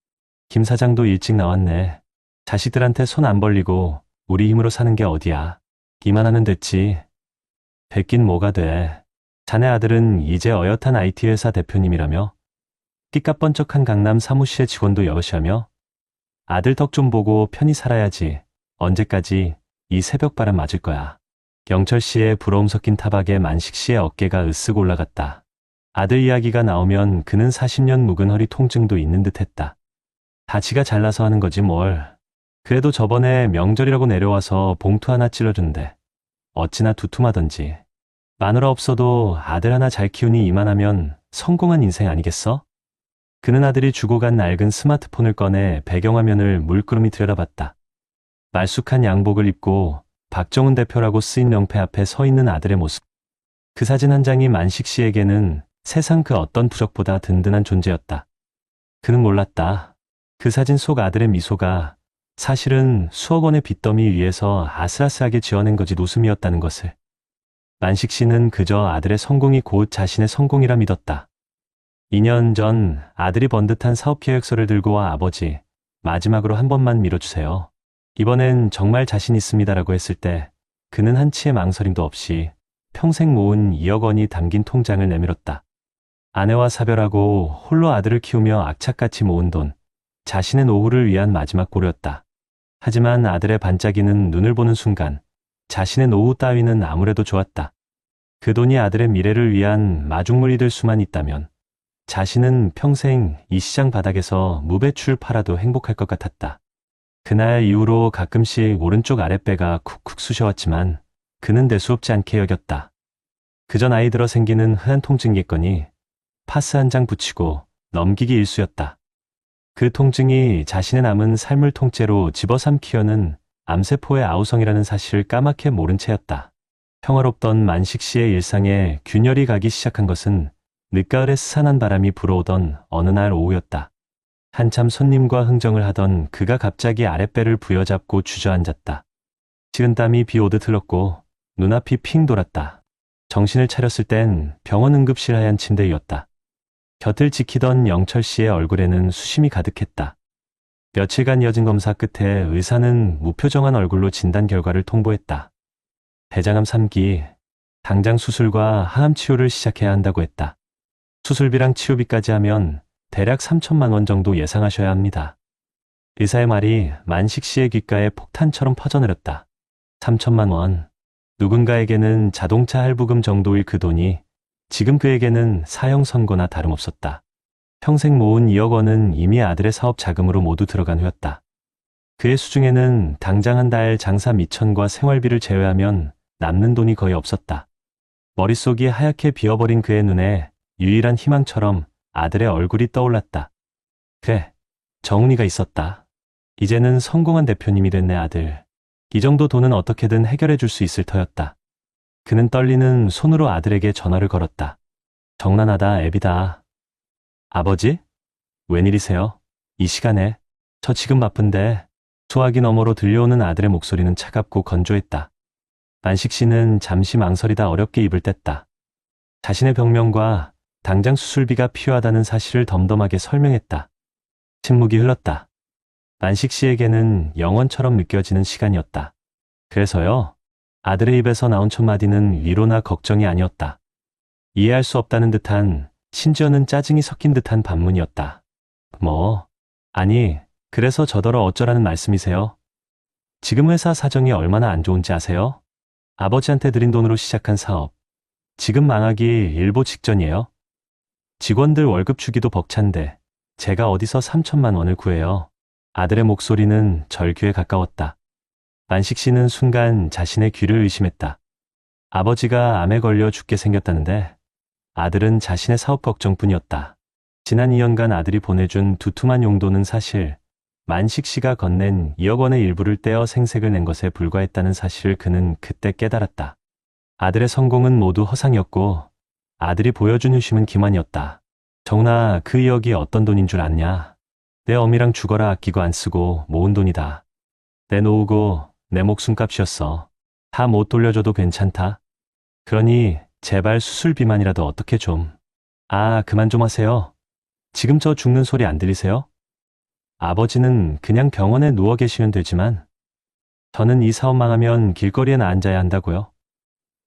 김 사장도 일찍 나왔네. 자식들한테 손 안 벌리고 우리 힘으로 사는 게 어디야. 이만하면 됐지. 됐긴 뭐가 돼. 자네 아들은 이제 어엿한 IT 회사 대표님이라며? 띠까뻔쩍한 강남 사무실의 직원도 여럿이라며? 아들 덕 좀 보고 편히 살아야지. 언제까지 이 새벽바람 맞을 거야. 영철 씨의 부러움 섞인 타박에 만식 씨의 어깨가 으쓱 올라갔다. 아들 이야기가 나오면 그는 40년 묵은 허리 통증도 있는 듯 했다. 다 지가 잘나서 하는 거지 뭘. 그래도 저번에 명절이라고 내려와서 봉투 하나 찔러준대. 어찌나 두툼하던지. 마누라 없어도 아들 하나 잘 키우니 이만하면 성공한 인생 아니겠어? 그는 아들이 주고 간 낡은 스마트폰을 꺼내 배경화면을 물끄러미 들여다봤다. 말쑥한 양복을 입고 박정훈 대표라고 쓰인 명패 앞에 서 있는 아들의 모습. 그 사진 한 장이 만식 씨에게는 세상 그 어떤 부적보다 든든한 존재였다. 그는 몰랐다. 그 사진 속 아들의 미소가 사실은 수억 원의 빚더미 위에서 아슬아슬하게 지어낸 거짓 웃음이었다는 것을. 만식 씨는 그저 아들의 성공이 곧 자신의 성공이라 믿었다. 2년 전 아들이 번듯한 사업계획서를 들고 와 아버지, 마지막으로 한 번만 밀어주세요. 이번엔 정말 자신 있습니다라고 했을 때 그는 한치의 망설임도 없이 평생 모은 2억 원이 담긴 통장을 내밀었다. 아내와 사별하고 홀로 아들을 키우며 악착같이 모은 돈, 자신의 노후를 위한 마지막 고려였다. 하지만 아들의 반짝이는 눈을 보는 순간 자신의 노후 따위는 아무래도 좋았다. 그 돈이 아들의 미래를 위한 마중물이 될 수만 있다면 자신은 평생 이 시장 바닥에서 무배출 팔아도 행복할 것 같았다. 그날 이후로 가끔씩 오른쪽 아랫배가 쿡쿡 쑤셔왔지만 그는 대수롭지 않게 여겼다. 그저 나이 들어 생기는 흔한 통증이겠거니 파스 한 장 붙이고 넘기기 일쑤였다. 그 통증이 자신의 남은 삶을 통째로 집어삼키려는 암세포의 아우성이라는 사실을 까맣게 모른 채였다. 평화롭던 만식 씨의 일상에 균열이 가기 시작한 것은 늦가을에 스산한 바람이 불어오던 어느 날 오후였다. 한참 손님과 흥정을 하던 그가 갑자기 아랫배를 부여잡고 주저앉았다. 식은땀이 비 오듯 흘렀고 눈앞이 핑 돌았다. 정신을 차렸을 땐 병원 응급실 하얀 침대였다. 곁을 지키던 영철 씨의 얼굴에는 수심이 가득했다. 며칠간 이어진 검사 끝에 의사는 무표정한 얼굴로 진단 결과를 통보했다. 대장암 3기, 당장 수술과 항암 치료를 시작해야 한다고 했다. 수술비랑 치료비까지 하면 대략 3천만 원 정도 예상하셔야 합니다. 의사의 말이 만식 씨의 귓가에 폭탄처럼 퍼져내렸다. 3천만 원. 누군가에게는 자동차 할부금 정도일 그 돈이 지금 그에게는 사형 선고나 다름없었다. 평생 모은 2억 원은 이미 아들의 사업 자금으로 모두 들어간 후였다. 그의 수중에는 당장 한 달 장사 미천과 생활비를 제외하면 남는 돈이 거의 없었다. 머릿속이 하얗게 비어버린 그의 눈에 유일한 희망처럼 아들의 얼굴이 떠올랐다. 그래, 정훈이가 있었다. 이제는 성공한 대표님이 된 내 아들. 이 정도 돈은 어떻게든 해결해 줄 수 있을 터였다. 그는 떨리는 손으로 아들에게 전화를 걸었다. 정난하다, 애비다. 아버지? 웬일이세요? 이 시간에? 저 지금 바쁜데. 소화기 너머로 들려오는 아들의 목소리는 차갑고 건조했다. 만식 씨는 잠시 망설이다 어렵게 입을 뗐다. 자신의 병명과 당장 수술비가 필요하다는 사실을 덤덤하게 설명했다. 침묵이 흘렀다. 만식 씨에게는 영원처럼 느껴지는 시간이었다. 그래서요? 아들의 입에서 나온 첫 마디는 위로나 걱정이 아니었다. 이해할 수 없다는 듯한, 심지어는 짜증이 섞인 듯한 반문이었다. 아니, 그래서 저더러 어쩌라는 말씀이세요? 지금 회사 사정이 얼마나 안 좋은지 아세요? 아버지한테 드린 돈으로 시작한 사업. 지금 망하기 일보 직전이에요. 직원들 월급 주기도 벅찬데 제가 어디서 3천만 원을 구해요. 아들의 목소리는 절규에 가까웠다. 만식 씨는 순간 자신의 귀를 의심했다. 아버지가 암에 걸려 죽게 생겼다는데 아들은 자신의 사업 걱정뿐이었다. 지난 2년간 아들이 보내준 두툼한 용도는 사실 만식 씨가 건넨 2억 원의 일부를 떼어 생색을 낸 것에 불과했다는 사실을 그는 그때 깨달았다. 아들의 성공은 모두 허상이었고 아들이 보여준 효심은 기만이었다. 정훈아, 그 2억이 어떤 돈인 줄 아냐? 내 어미랑 죽어라 아끼고 안 쓰고 모은 돈이다. 내 노후고 내 목숨값이었어. 다 못 돌려줘도 괜찮다. 그러니 제발 수술비만이라도 어떻게 좀. 그만 좀 하세요. 지금 저 죽는 소리 안 들리세요? 아버지는 그냥 병원에 누워 계시면 되지만 저는 이 사업 망하면 길거리에 앉아야 한다고요.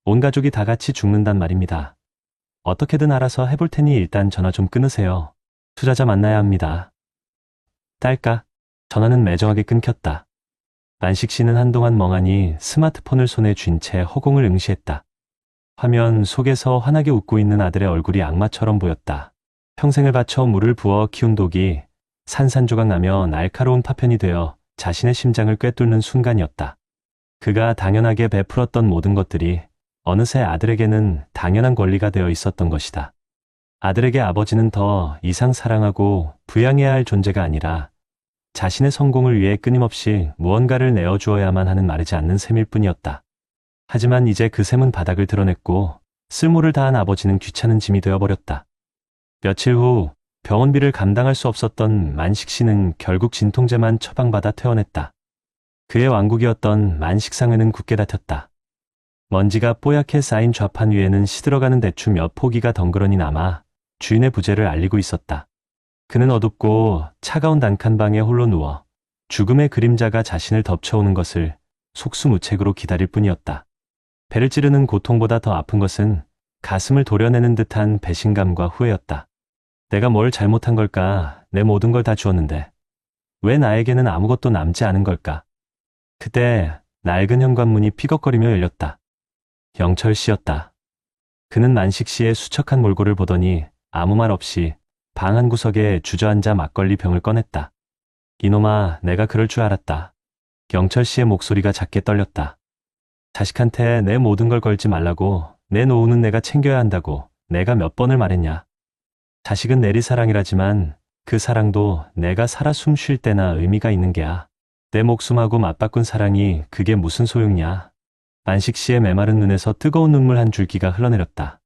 온 가족이 다 같이 죽는단 말입니다. 어떻게든 알아서 해볼 테니 일단 전화 좀 끊으세요. 투자자 만나야 합니다. 딸까? 전화는 매정하게 끊겼다. 만식 씨는 한동안 멍하니 스마트폰을 손에 쥔 채 허공을 응시했다. 화면 속에서 환하게 웃고 있는 아들의 얼굴이 악마처럼 보였다. 평생을 바쳐 물을 부어 키운 독이 산산조각 나며 날카로운 파편이 되어 자신의 심장을 꿰뚫는 순간이었다. 그가 당연하게 베풀었던 모든 것들이 어느새 아들에게는 당연한 권리가 되어 있었던 것이다. 아들에게 아버지는 더 이상 사랑하고 부양해야 할 존재가 아니라 자신의 성공을 위해 끊임없이 무언가를 내어주어야만 하는 마르지 않는 셈일 뿐이었다. 하지만 이제 그 셈은 바닥을 드러냈고 쓸모를 다한 아버지는 귀찮은 짐이 되어버렸다. 며칠 후 병원비를 감당할 수 없었던 만식 씨는 결국 진통제만 처방받아 퇴원했다. 그의 왕국이었던 만식상회는 굳게 닫혔다. 먼지가 뽀얗게 쌓인 좌판 위에는 시들어가는 대추 몇 포기가 덩그러니 남아 주인의 부재를 알리고 있었다. 그는 어둡고 차가운 단칸방에 홀로 누워 죽음의 그림자가 자신을 덮쳐오는 것을 속수무책으로 기다릴 뿐이었다. 배를 찌르는 고통보다 더 아픈 것은 가슴을 도려내는 듯한 배신감과 후회였다. 내가 뭘 잘못한 걸까? 내 모든 걸 다 주었는데 왜 나에게는 아무것도 남지 않은 걸까? 그때 낡은 현관문이 삐걱거리며 열렸다. 영철 씨였다. 그는 만식 씨의 수척한 몰골을 보더니 아무 말 없이 방 한 구석에 주저앉아 막걸리 병을 꺼냈다. 이놈아, 내가 그럴 줄 알았다. 영철 씨의 목소리가 작게 떨렸다. 자식한테 내 모든 걸 걸지 말라고, 내 노후는 내가 챙겨야 한다고 내가 몇 번을 말했냐. 자식은 내리사랑이라지만 그 사랑도 내가 살아 숨 쉴 때나 의미가 있는 게야. 내 목숨하고 맞바꾼 사랑이 그게 무슨 소용이야. 만식 씨의 메마른 눈에서 뜨거운 눈물 한 줄기가 흘러내렸다.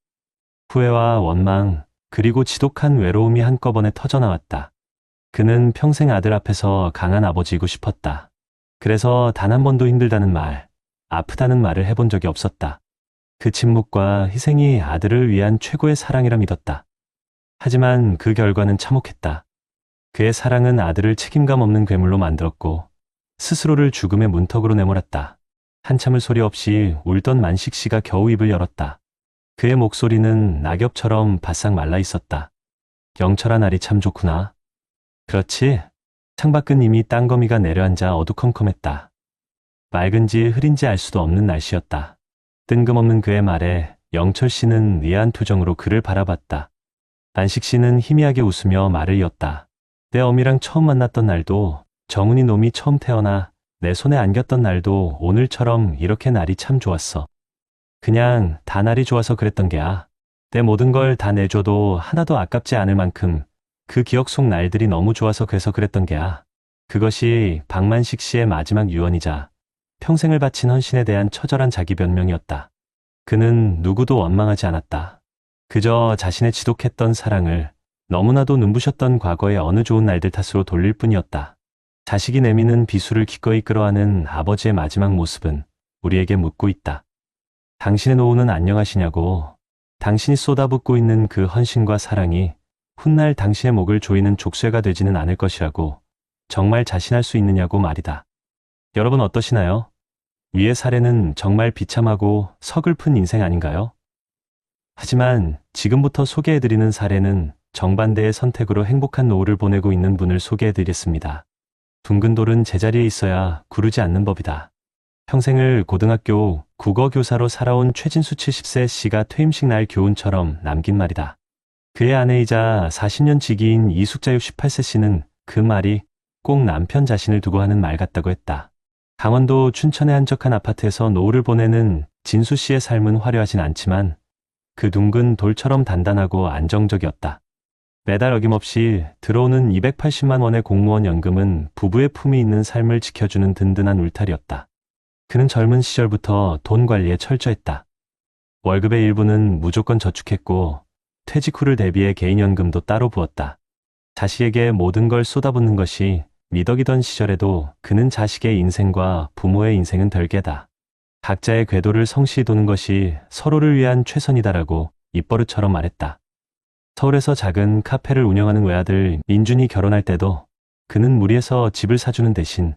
후회와 원망, 그리고 지독한 외로움이 한꺼번에 터져나왔다. 그는 평생 아들 앞에서 강한 아버지이고 싶었다. 그래서 단 한 번도 힘들다는 말, 아프다는 말을 해본 적이 없었다. 그 침묵과 희생이 아들을 위한 최고의 사랑이라 믿었다. 하지만 그 결과는 참혹했다. 그의 사랑은 아들을 책임감 없는 괴물로 만들었고 스스로를 죽음의 문턱으로 내몰았다. 한참을 소리 없이 울던 만식 씨가 겨우 입을 열었다. 그의 목소리는 낙엽처럼 바싹 말라 있었다. 영철아, 날이 참 좋구나. 그렇지? 창밖은 이미 땅거미가 내려앉아 어두컴컴했다. 맑은지 흐린지 알 수도 없는 날씨였다. 뜬금없는 그의 말에 영철 씨는 의아한 표정으로 그를 바라봤다. 만식 씨는 희미하게 웃으며 말을 이었다. 내 어미랑 처음 만났던 날도, 정은이 놈이 처음 태어나 내 손에 안겼던 날도 오늘처럼 이렇게 날이 참 좋았어. 그냥 다 날이 좋아서 그랬던 게야. 내 모든 걸 다 내줘도 하나도 아깝지 않을 만큼 그 기억 속 날들이 너무 좋아서 그래서 그랬던 게야. 그것이 박만식 씨의 마지막 유언이자 평생을 바친 헌신에 대한 처절한 자기 변명이었다. 그는 누구도 원망하지 않았다. 그저 자신의 지독했던 사랑을 너무나도 눈부셨던 과거의 어느 좋은 날들 탓으로 돌릴 뿐이었다. 자식이 내미는 비수를 기꺼이 끌어안은 아버지의 마지막 모습은 우리에게 묻고 있다. 당신의 노후는 안녕하시냐고. 당신이 쏟아붓고 있는 그 헌신과 사랑이 훗날 당신의 목을 조이는 족쇄가 되지는 않을 것이라고 정말 자신할 수 있느냐고 말이다. 여러분 어떠시나요? 위의 사례는 정말 비참하고 서글픈 인생 아닌가요? 하지만 지금부터 소개해드리는 사례는 정반대의 선택으로 행복한 노후를 보내고 있는 분을 소개해드리겠습니다. 둥근 돌은 제자리에 있어야 구르지 않는 법이다. 평생을 고등학교 국어교사로 살아온 최진수 70세 씨가 퇴임식 날 교훈처럼 남긴 말이다. 그의 아내이자 40년 지기인 이숙자 68세 씨는 그 말이 꼭 남편 자신을 두고 하는 말 같다고 했다. 강원도 춘천의 한적한 아파트에서 노후를 보내는 진수 씨의 삶은 화려하진 않지만 그 둥근 돌처럼 단단하고 안정적이었다. 매달 어김없이 들어오는 280만 원의 공무원 연금은 부부의 품이 있는 삶을 지켜주는 든든한 울타리였다. 그는 젊은 시절부터 돈 관리에 철저했다. 월급의 일부는 무조건 저축했고 퇴직 후를 대비해 개인연금도 따로 부었다. 자식에게 모든 걸 쏟아붓는 것이 미덕이던 시절에도 그는 자식의 인생과 부모의 인생은 별개다. 각자의 궤도를 성실히 도는 것이 서로를 위한 최선이다라고 입버릇처럼 말했다. 서울에서 작은 카페를 운영하는 외아들 민준이 결혼할 때도 그는 무리해서 집을 사주는 대신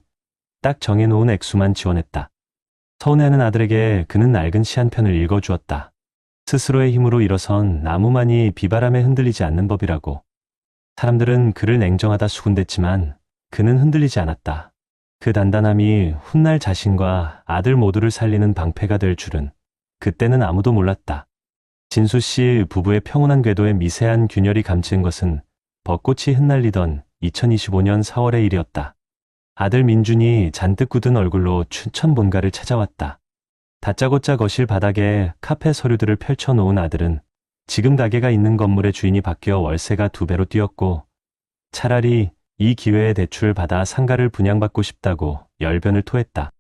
딱 정해놓은 액수만 지원했다. 서운해하는 아들에게 그는 낡은 시 한 편을 읽어주었다. 스스로의 힘으로 일어선 나무만이 비바람에 흔들리지 않는 법이라고. 사람들은 그를 냉정하다 수군댔지만 그는 흔들리지 않았다. 그 단단함이 훗날 자신과 아들 모두를 살리는 방패가 될 줄은 그때는 아무도 몰랐다. 진수 씨 부부의 평온한 궤도에 미세한 균열이 감춘 것은 벚꽃이 흩날리던 2025년 4월의 일이었다. 아들 민준이 잔뜩 굳은 얼굴로 춘천 본가를 찾아왔다. 다짜고짜 거실 바닥에 카페 서류들을 펼쳐놓은 아들은 지금 가게가 있는 건물의 주인이 바뀌어 월세가 2배로 뛰었고 차라리 이 기회에 대출을 받아 상가를 분양받고 싶다고 열변을 토했다.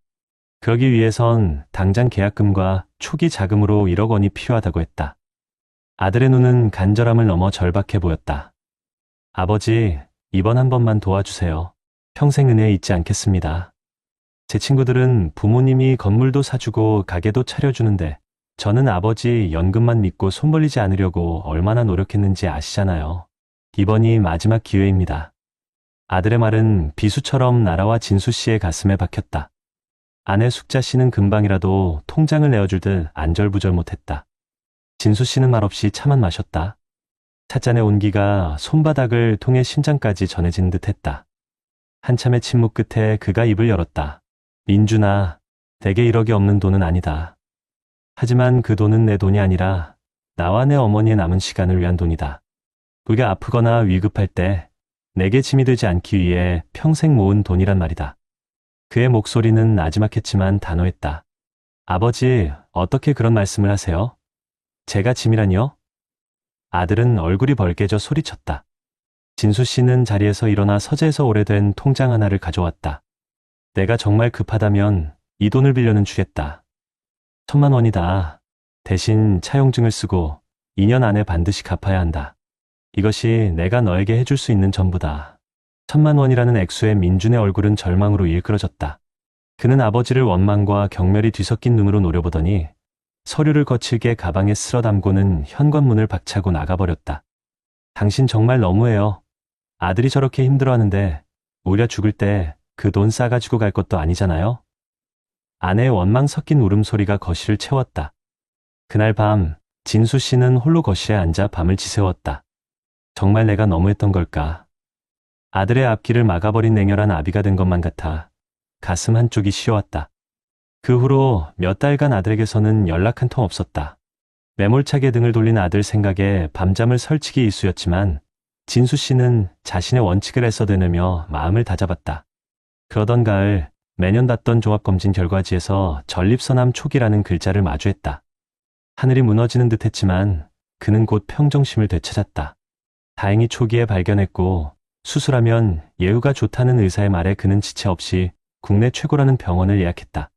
그러기 위해선 당장 계약금과 초기 자금으로 1억 원이 필요하다고 했다. 아들의 눈은 간절함을 넘어 절박해 보였다. 아버지, 이번 한 번만 도와주세요. 평생 은혜 잊지 않겠습니다. 제 친구들은 부모님이 건물도 사주고 가게도 차려주는데 저는 아버지 연금만 믿고 손 벌리지 않으려고 얼마나 노력했는지 아시잖아요. 이번이 마지막 기회입니다. 아들의 말은 비수처럼 날아와 진수 씨의 가슴에 박혔다. 아내 숙자 씨는 금방이라도 통장을 내어줄 듯 안절부절 못했다. 진수 씨는 말없이 차만 마셨다. 찻잔의 온기가 손바닥을 통해 심장까지 전해진 듯했다. 한참의 침묵 끝에 그가 입을 열었다. 민준아, 내게 1억이 없는 돈은 아니다. 하지만 그 돈은 내 돈이 아니라 나와 내 어머니의 남은 시간을 위한 돈이다. 우리가 아프거나 위급할 때 내게 짐이 되지 않기 위해 평생 모은 돈이란 말이다. 그의 목소리는 나지막했지만 단호했다. 아버지, 어떻게 그런 말씀을 하세요? 제가 짐이라니요? 아들은 얼굴이 벌개져 소리쳤다. 진수 씨는 자리에서 일어나 서재에서 오래된 통장 하나를 가져왔다. 내가 정말 급하다면 이 돈을 빌려는 주겠다. 1,000만 원이다. 대신 차용증을 쓰고 2년 안에 반드시 갚아야 한다. 이것이 내가 너에게 해줄 수 있는 전부다. 1,000만 원이라는 액수에 민준의 얼굴은 절망으로 일그러졌다. 그는 아버지를 원망과 경멸이 뒤섞인 눈으로 노려보더니 서류를 거칠게 가방에 쓸어 담고는 현관문을 박차고 나가버렸다. 당신 정말 너무해요. 아들이 저렇게 힘들어하는데 오히려 죽을 때 그 돈 싸가지고 갈 것도 아니잖아요? 아내의 원망 섞인 울음소리가 거실을 채웠다. 그날 밤 진수 씨는 홀로 거실에 앉아 밤을 지새웠다. 정말 내가 너무했던 걸까? 아들의 앞길을 막아버린 냉혈한 아비가 된 것만 같아 가슴 한쪽이 시려왔다. 그 후로 몇 달간 아들에게서는 연락 한 통 없었다. 매몰차게 등을 돌린 아들 생각에 밤잠을 설치기 일쑤였지만 진수 씨는 자신의 원칙을 애써대내며 마음을 다잡았다. 그러던 가을 매년 받던 종합검진 결과지에서 전립선암 초기라는 글자를 마주했다. 하늘이 무너지는 듯했지만 그는 곧 평정심을 되찾았다. 다행히 초기에 발견했고 수술하면 예후가 좋다는 의사의 말에 그는 지체 없이 국내 최고라는 병원을 예약했다.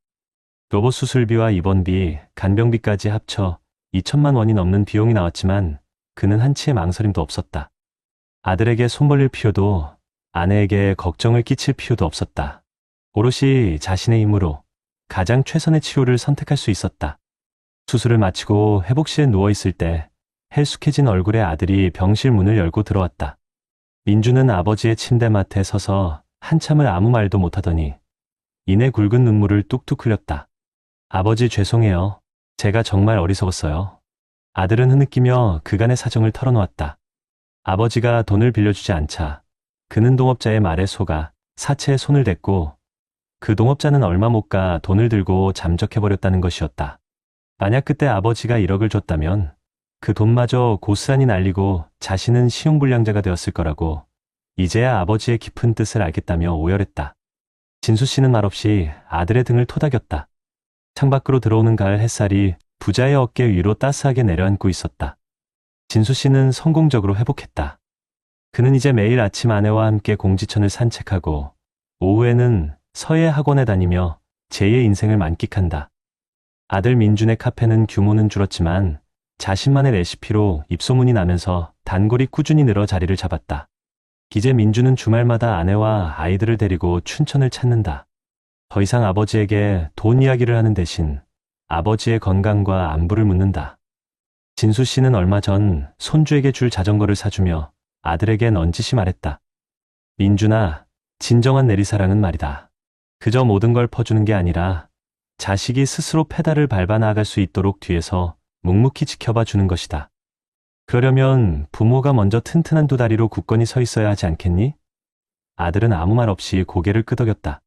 로봇 수술비와 입원비, 간병비까지 합쳐 2,000만 원이 넘는 비용이 나왔지만 그는 한치의 망설임도 없었다. 아들에게 손 벌릴 필요도 아내에게 걱정을 끼칠 필요도 없었다. 오롯이 자신의 힘으로 가장 최선의 치료를 선택할 수 있었다. 수술을 마치고 회복실에 누워있을 때 헬쑥해진 얼굴의 아들이 병실 문을 열고 들어왔다. 민주는 아버지의 침대맡에 서서 한참을 아무 말도 못하더니 이내 굵은 눈물을 뚝뚝 흘렸다. 아버지 죄송해요. 제가 정말 어리석었어요. 아들은 흐느끼며 그간의 사정을 털어놓았다. 아버지가 돈을 빌려주지 않자 그는 동업자의 말에 속아 사채에 손을 댔고 그 동업자는 얼마 못 가 돈을 들고 잠적해버렸다는 것이었다. 만약 그때 아버지가 1억을 줬다면 그 돈마저 고스란히 날리고 자신은 신용불량자가 되었을 거라고 이제야 아버지의 깊은 뜻을 알겠다며 오열했다. 진수 씨는 말없이 아들의 등을 토닥였다. 창밖으로 들어오는 가을 햇살이 부자의 어깨 위로 따스하게 내려앉고 있었다. 진수 씨는 성공적으로 회복했다. 그는 이제 매일 아침 아내와 함께 공지천을 산책하고 오후에는 서예 학원에 다니며 제2의 인생을 만끽한다. 아들 민준의 카페는 규모는 줄었지만 자신만의 레시피로 입소문이 나면서 단골이 꾸준히 늘어 자리를 잡았다. 이제 민준은 주말마다 아내와 아이들을 데리고 춘천을 찾는다. 더 이상 아버지에게 돈 이야기를 하는 대신 아버지의 건강과 안부를 묻는다. 진수 씨는 얼마 전 손주에게 줄 자전거를 사주며 아들에게 넌지시 말했다. 민준아, 진정한 내리사랑은 말이다. 그저 모든 걸 퍼주는 게 아니라 자식이 스스로 페달을 밟아 나아갈 수 있도록 뒤에서 묵묵히 지켜봐 주는 것이다. 그러려면 부모가 먼저 튼튼한 두 다리로 굳건히 서 있어야 하지 않겠니? 아들은 아무 말 없이 고개를 끄덕였다.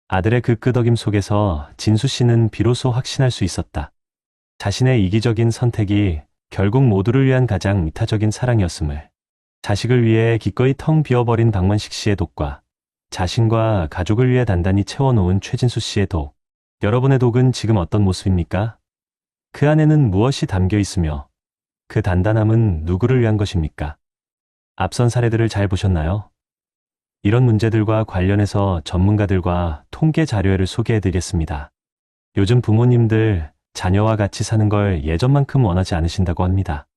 아들의 그 끄덕임 속에서 진수 씨는 비로소 확신할 수 있었다. 자신의 이기적인 선택이 결국 모두를 위한 가장 이타적인 사랑이었음을. 자식을 위해 기꺼이 텅 비어버린 박만식 씨의 독과 자신과 가족을 위해 단단히 채워놓은 최진수 씨의 독. 여러분의 독은 지금 어떤 모습입니까? 그 안에는 무엇이 담겨 있으며 그 단단함은 누구를 위한 것입니까? 앞선 사례들을 잘 보셨나요? 이런 문제들과 관련해서 전문가들과 통계 자료를 소개해드리겠습니다. 요즘 부모님들 자녀와 같이 사는 걸 예전만큼 원하지 않으신다고 합니다.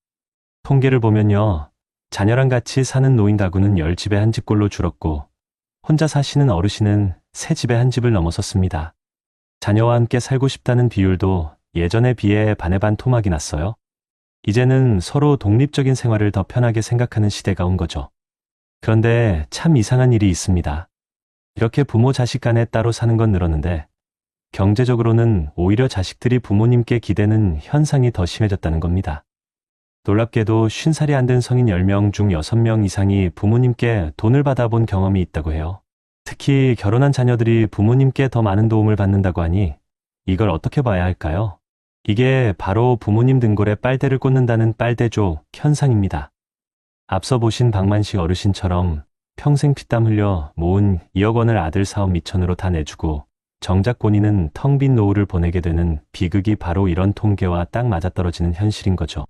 통계를 보면요. 자녀랑 같이 사는 노인 가구는 10집에 한 집꼴로 줄었고 혼자 사시는 어르신은 3집에 한 집을 넘어섰습니다. 자녀와 함께 살고 싶다는 비율도 예전에 비해 반의 반 토막이 났어요. 이제는 서로 독립적인 생활을 더 편하게 생각하는 시대가 온 거죠. 그런데 참 이상한 일이 있습니다. 이렇게 부모 자식 간에 따로 사는 건 늘었는데 경제적으로는 오히려 자식들이 부모님께 기대는 현상이 더 심해졌다는 겁니다. 놀랍게도 50살이 안 된 성인 10명 중 6명 이상이 부모님께 돈을 받아본 경험이 있다고 해요. 특히 결혼한 자녀들이 부모님께 더 많은 도움을 받는다고 하니 이걸 어떻게 봐야 할까요? 이게 바로 부모님 등골에 빨대를 꽂는다는 빨대족 현상입니다. 앞서 보신 박만식 어르신처럼 평생 피땀 흘려 모은 2억 원을 아들 사업 미천으로 다 내주고 정작 본인은 텅 빈 노후를 보내게 되는 비극이 바로 이런 통계와 딱 맞아떨어지는 현실인 거죠.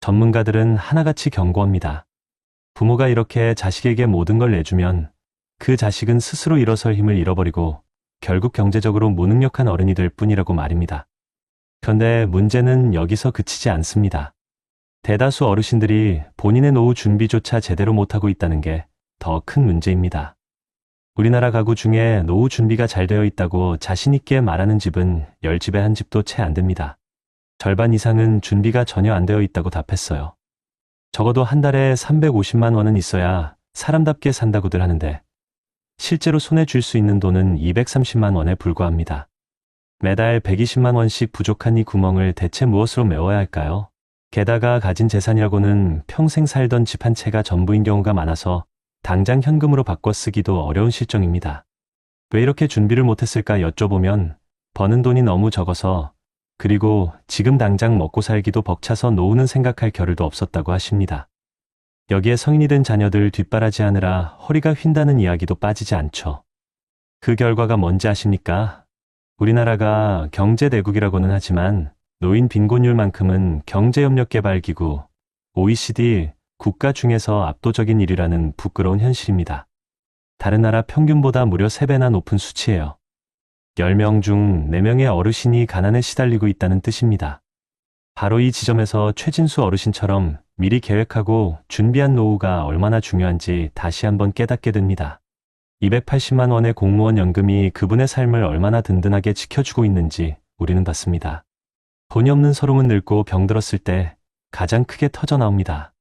전문가들은 하나같이 경고합니다. 부모가 이렇게 자식에게 모든 걸 내주면 그 자식은 스스로 일어설 힘을 잃어버리고 결국 경제적으로 무능력한 어른이 될 뿐이라고 말입니다. 그런데 문제는 여기서 그치지 않습니다. 대다수 어르신들이 본인의 노후 준비조차 제대로 못하고 있다는 게 더 큰 문제입니다. 우리나라 가구 중에 노후 준비가 잘 되어 있다고 자신 있게 말하는 집은 10집에 한 집도 채 안 됩니다. 절반 이상은 준비가 전혀 안 되어 있다고 답했어요. 적어도 한 달에 350만 원은 있어야 사람답게 산다고들 하는데 실제로 손에 쥘 수 있는 돈은 230만 원에 불과합니다. 매달 120만 원씩 부족한 이 구멍을 대체 무엇으로 메워야 할까요? 게다가 가진 재산이라고는 평생 살던 집 한 채가 전부인 경우가 많아서 당장 현금으로 바꿔 쓰기도 어려운 실정입니다. 왜 이렇게 준비를 못했을까 여쭤보면 버는 돈이 너무 적어서 그리고 지금 당장 먹고 살기도 벅차서 노후는 생각할 겨를도 없었다고 하십니다. 여기에 성인이 된 자녀들 뒷바라지하느라 허리가 휜다는 이야기도 빠지지 않죠. 그 결과가 뭔지 아십니까? 우리나라가 경제대국이라고는 하지만 노인 빈곤율만큼은 경제협력개발기구 OECD 국가 중에서 압도적인 1위라는 부끄러운 현실입니다. 다른 나라 평균보다 무려 3배나 높은 수치예요. 10명 중 4명의 어르신이 가난에 시달리고 있다는 뜻입니다. 바로 이 지점에서 최진수 어르신처럼 미리 계획하고 준비한 노후가 얼마나 중요한지 다시 한번 깨닫게 됩니다. 280만 원의 공무원 연금이 그분의 삶을 얼마나 든든하게 지켜주고 있는지 우리는 봤습니다. 돈이 없는 서름은 늙고 병들었을 때 가장 크게 터져 나옵니다.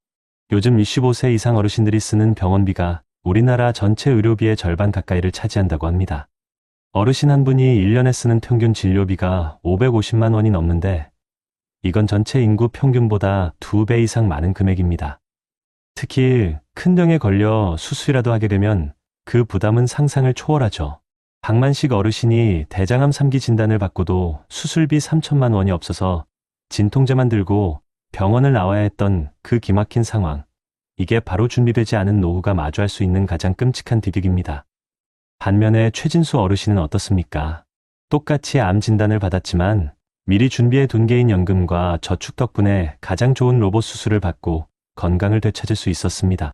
요즘 65세 이상 어르신들이 쓰는 병원비가 우리나라 전체 의료비의 절반 가까이를 차지한다고 합니다. 어르신 한 분이 1년에 쓰는 평균 진료비가 550만 원이 넘는데 이건 전체 인구 평균보다 2배 이상 많은 금액입니다. 특히 큰 병에 걸려 수술이라도 하게 되면 그 부담은 상상을 초월하죠. 박만식 어르신이 대장암 3기 진단을 받고도 수술비 3천만 원이 없어서 진통제만 들고 병원을 나와야 했던 그 기막힌 상황. 이게 바로 준비되지 않은 노후가 마주할 수 있는 가장 끔찍한 비극입니다. 반면에 최진수 어르신은 어떻습니까? 똑같이 암 진단을 받았지만 미리 준비해 둔 개인 연금과 저축 덕분에 가장 좋은 로봇 수술을 받고 건강을 되찾을 수 있었습니다.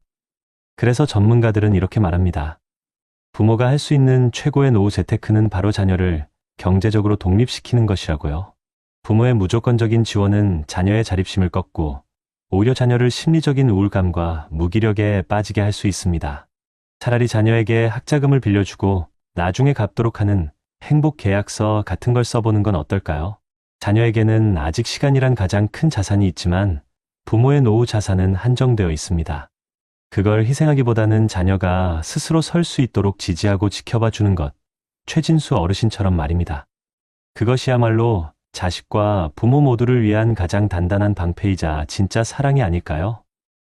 그래서 전문가들은 이렇게 말합니다. 부모가 할 수 있는 최고의 노후 재테크는 바로 자녀를 경제적으로 독립시키는 것이라고요. 부모의 무조건적인 지원은 자녀의 자립심을 꺾고 오히려 자녀를 심리적인 우울감과 무기력에 빠지게 할 수 있습니다. 차라리 자녀에게 학자금을 빌려주고 나중에 갚도록 하는 행복 계약서 같은 걸 써보는 건 어떨까요? 자녀에게는 아직 시간이란 가장 큰 자산이 있지만 부모의 노후 자산은 한정되어 있습니다. 그걸 희생하기보다는 자녀가 스스로 설 수 있도록 지지하고 지켜봐 주는 것. 최진수 어르신처럼 말입니다. 그것이야말로 자식과 부모 모두를 위한 가장 단단한 방패이자 진짜 사랑이 아닐까요?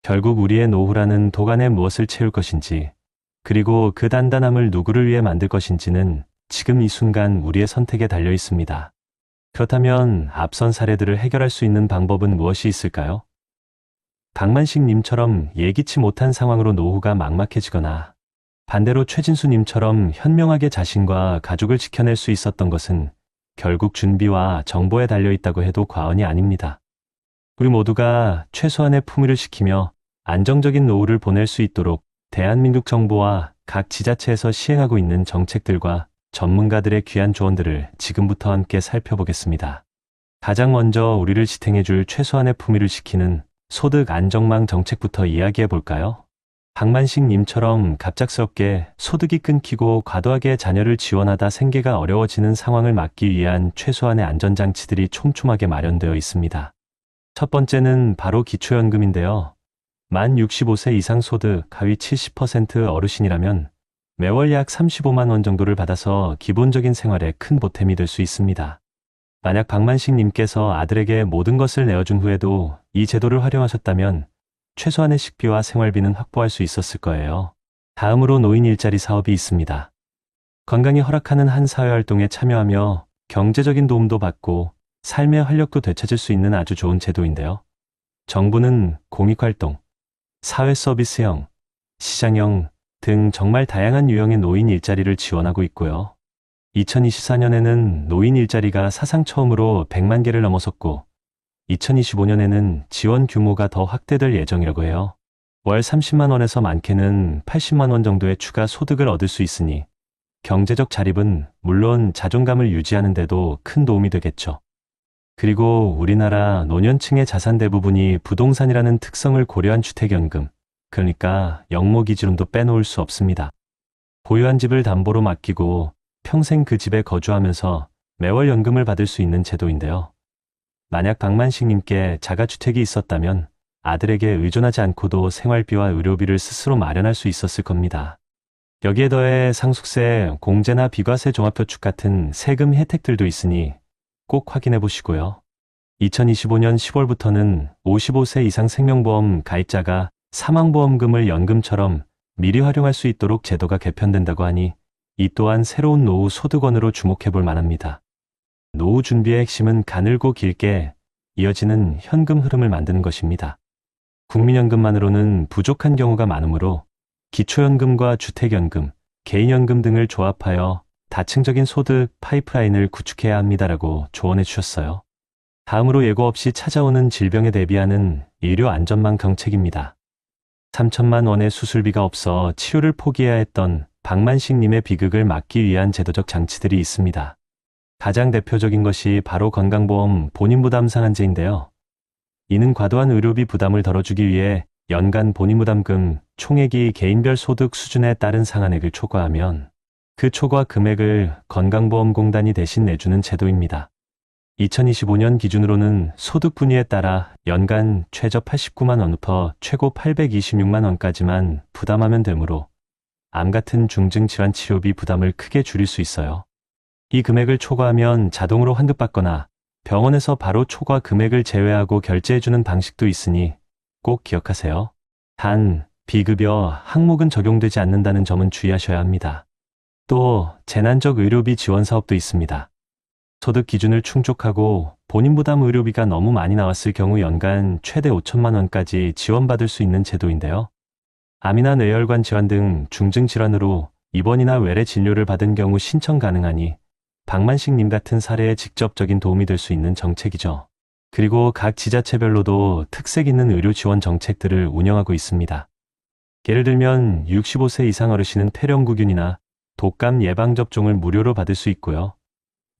결국 우리의 노후라는 도가니에 무엇을 채울 것인지, 그리고 그 단단함을 누구를 위해 만들 것인지는 지금 이 순간 우리의 선택에 달려 있습니다. 그렇다면 앞선 사례들을 해결할 수 있는 방법은 무엇이 있을까요? 박만식 님처럼 예기치 못한 상황으로 노후가 막막해지거나 반대로 최진수 님처럼 현명하게 자신과 가족을 지켜낼 수 있었던 것은 결국 준비와 정보에 달려 있다고 해도 과언이 아닙니다. 우리 모두가 최소한의 품위를 지키며 안정적인 노후를 보낼 수 있도록 대한민국 정부와 각 지자체에서 시행하고 있는 정책들과 전문가들의 귀한 조언들을 지금부터 함께 살펴보겠습니다. 가장 먼저 우리를 지탱해줄 최소한의 품위를 지키는 소득 안정망 정책부터 이야기해 볼까요? 박만식 님처럼 갑작스럽게 소득이 끊기고 과도하게 자녀를 지원하다 생계가 어려워지는 상황을 막기 위한 최소한의 안전장치들이 촘촘하게 마련되어 있습니다. 첫 번째는 바로 기초연금인데요. 만 65세 이상 소득 하위 70% 어르신이라면 매월 약 35만 원 정도를 받아서 기본적인 생활에 큰 보탬이 될 수 있습니다. 만약 박만식 님께서 아들에게 모든 것을 내어준 후에도 이 제도를 활용하셨다면 최소한의 식비와 생활비는 확보할 수 있었을 거예요. 다음으로 노인 일자리 사업이 있습니다. 건강이 허락하는 한 사회활동에 참여하며 경제적인 도움도 받고 삶의 활력도 되찾을 수 있는 아주 좋은 제도인데요. 정부는 공익활동, 사회서비스형, 시장형 등 정말 다양한 유형의 노인 일자리를 지원하고 있고요. 2024년에는 노인 일자리가 사상 처음으로 100만 개를 넘어섰고 2025년에는 지원 규모가 더 확대될 예정이라고 해요. 월 30만 원에서 많게는 80만 원 정도의 추가 소득을 얻을 수 있으니 경제적 자립은 물론 자존감을 유지하는 데도 큰 도움이 되겠죠. 그리고 우리나라 노년층의 자산 대부분이 부동산이라는 특성을 고려한 주택연금, 그러니까 영모기준도 빼놓을 수 없습니다. 보유한 집을 담보로 맡기고 평생 그 집에 거주하면서 매월 연금을 받을 수 있는 제도인데요. 만약 박만식님께 자가주택이 있었다면 아들에게 의존하지 않고도 생활비와 의료비를 스스로 마련할 수 있었을 겁니다. 여기에 더해 상속세, 공제나 비과세 종합표축 같은 세금 혜택들도 있으니 꼭 확인해 보시고요. 2025년 10월부터는 55세 이상 생명보험 가입자가 사망보험금을 연금처럼 미리 활용할 수 있도록 제도가 개편된다고 하니 이 또한 새로운 노후 소득원으로 주목해 볼 만합니다. 노후 준비의 핵심은 가늘고 길게 이어지는 현금 흐름을 만드는 것입니다. 국민연금만으로는 부족한 경우가 많으므로 기초연금과 주택연금, 개인연금 등을 조합하여 다층적인 소득 파이프라인을 구축해야 합니다라고 조언해 주셨어요. 다음으로 예고 없이 찾아오는 질병에 대비하는 의료안전망 정책입니다. 3천만 원의 수술비가 없어 치료를 포기해야 했던 박만식님의 비극을 막기 위한 제도적 장치들이 있습니다. 가장 대표적인 것이 바로 건강보험 본인부담 상한제인데요. 이는 과도한 의료비 부담을 덜어주기 위해 연간 본인부담금 총액이 개인별 소득 수준에 따른 상한액을 초과하면 그 초과 금액을 건강보험공단이 대신 내주는 제도입니다. 2025년 기준으로는 소득 분위에 따라 연간 최저 89만 원부터 최고 826만 원까지만 부담하면 되므로 암 같은 중증 질환 치료비 부담을 크게 줄일 수 있어요. 이 금액을 초과하면 자동으로 환급받거나 병원에서 바로 초과 금액을 제외하고 결제해주는 방식도 있으니 꼭 기억하세요. 단, 비급여 항목은 적용되지 않는다는 점은 주의하셔야 합니다. 또 재난적 의료비 지원 사업도 있습니다. 소득 기준을 충족하고 본인 부담 의료비가 너무 많이 나왔을 경우 연간 최대 5천만 원까지 지원받을 수 있는 제도인데요. 암이나 뇌혈관 질환 등 중증 질환으로 입원이나 외래 진료를 받은 경우 신청 가능하니 박만식님 같은 사례에 직접적인 도움이 될 수 있는 정책이죠. 그리고 각 지자체별로도 특색 있는 의료 지원 정책들을 운영하고 있습니다. 예를 들면 65세 이상 어르신은 폐렴구균이나 독감 예방접종을 무료로 받을 수 있고요.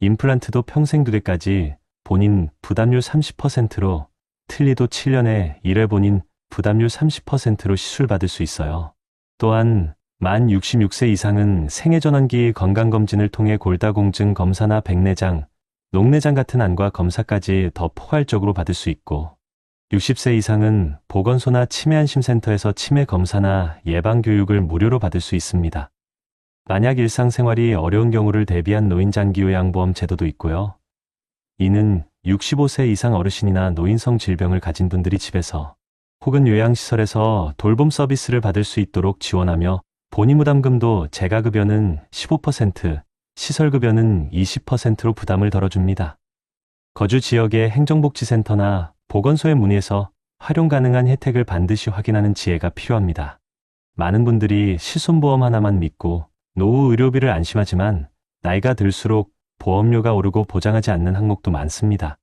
임플란트도 평생 2대까지 본인 부담률 30%로 틀니도 7년에 1회 본인 부담률 30%로 시술받을 수 있어요. 또한 만 66세 이상은 생애전환기 건강검진을 통해 골다공증 검사나 백내장, 녹내장 같은 안과 검사까지 더 포괄적으로 받을 수 있고 60세 이상은 보건소나 치매안심센터에서 치매 검사나 예방교육을 무료로 받을 수 있습니다. 만약 일상생활이 어려운 경우를 대비한 노인장기요양보험 제도도 있고요. 이는 65세 이상 어르신이나 노인성 질병을 가진 분들이 집에서 혹은 요양시설에서 돌봄 서비스를 받을 수 있도록 지원하며 본인부담금도 재가급여는 15%, 시설급여는 20%로 부담을 덜어줍니다. 거주 지역의 행정복지센터나 보건소에 문의해서 활용 가능한 혜택을 반드시 확인하는 지혜가 필요합니다. 많은 분들이 실손보험 하나만 믿고 노후 의료비를 안심하지만 나이가 들수록 보험료가 오르고 보장하지 않는 항목도 많습니다.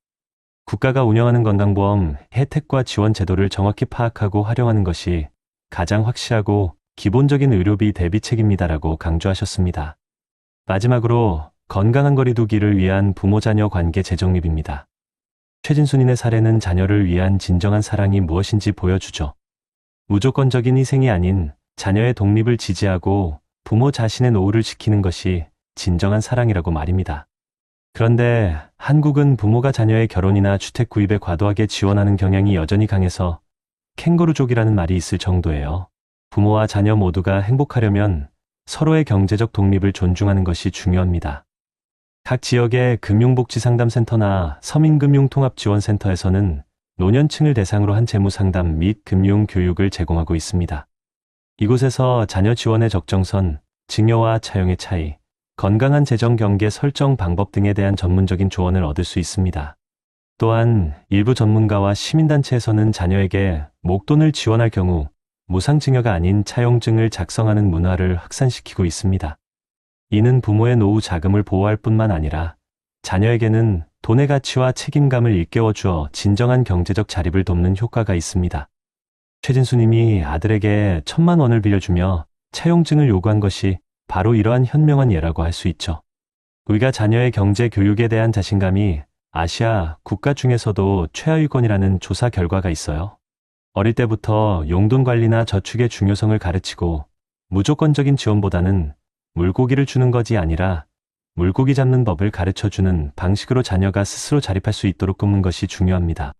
국가가 운영하는 건강보험 혜택과 지원 제도를 정확히 파악하고 활용하는 것이 가장 확실하고 기본적인 의료비 대비책입니다라고 강조하셨습니다. 마지막으로 건강한 거리 두기를 위한 부모-자녀 관계 재정립입니다. 최진순인의 사례는 자녀를 위한 진정한 사랑이 무엇인지 보여주죠. 무조건적인 희생이 아닌 자녀의 독립을 지지하고 부모 자신의 노후를 지키는 것이 진정한 사랑이라고 말입니다. 그런데 한국은 부모가 자녀의 결혼이나 주택 구입에 과도하게 지원하는 경향이 여전히 강해서 캥거루족이라는 말이 있을 정도예요. 부모와 자녀 모두가 행복하려면 서로의 경제적 독립을 존중하는 것이 중요합니다. 각 지역의 금융복지상담센터나 서민금융통합지원센터에서는 노년층을 대상으로 한 재무상담 및 금융교육을 제공하고 있습니다. 이곳에서 자녀 지원의 적정선, 증여와 차용의 차이, 건강한 재정 경계 설정 방법 등에 대한 전문적인 조언을 얻을 수 있습니다. 또한 일부 전문가와 시민단체에서는 자녀에게 목돈을 지원할 경우 무상증여가 아닌 차용증을 작성하는 문화를 확산시키고 있습니다. 이는 부모의 노후 자금을 보호할 뿐만 아니라 자녀에게는 돈의 가치와 책임감을 일깨워주어 진정한 경제적 자립을 돕는 효과가 있습니다. 최진수님이 아들에게 1,000만 원을 빌려주며 차용증을 요구한 것이 바로 이러한 현명한 예라고 할 수 있죠. 우리가 자녀의 경제 교육에 대한 자신감이 아시아 국가 중에서도 최하위권이라는 조사 결과가 있어요. 어릴 때부터 용돈 관리나 저축의 중요성을 가르치고 무조건적인 지원보다는 물고기를 주는 것이 아니라 물고기 잡는 법을 가르쳐주는 방식으로 자녀가 스스로 자립할 수 있도록 돕는 것이 중요합니다.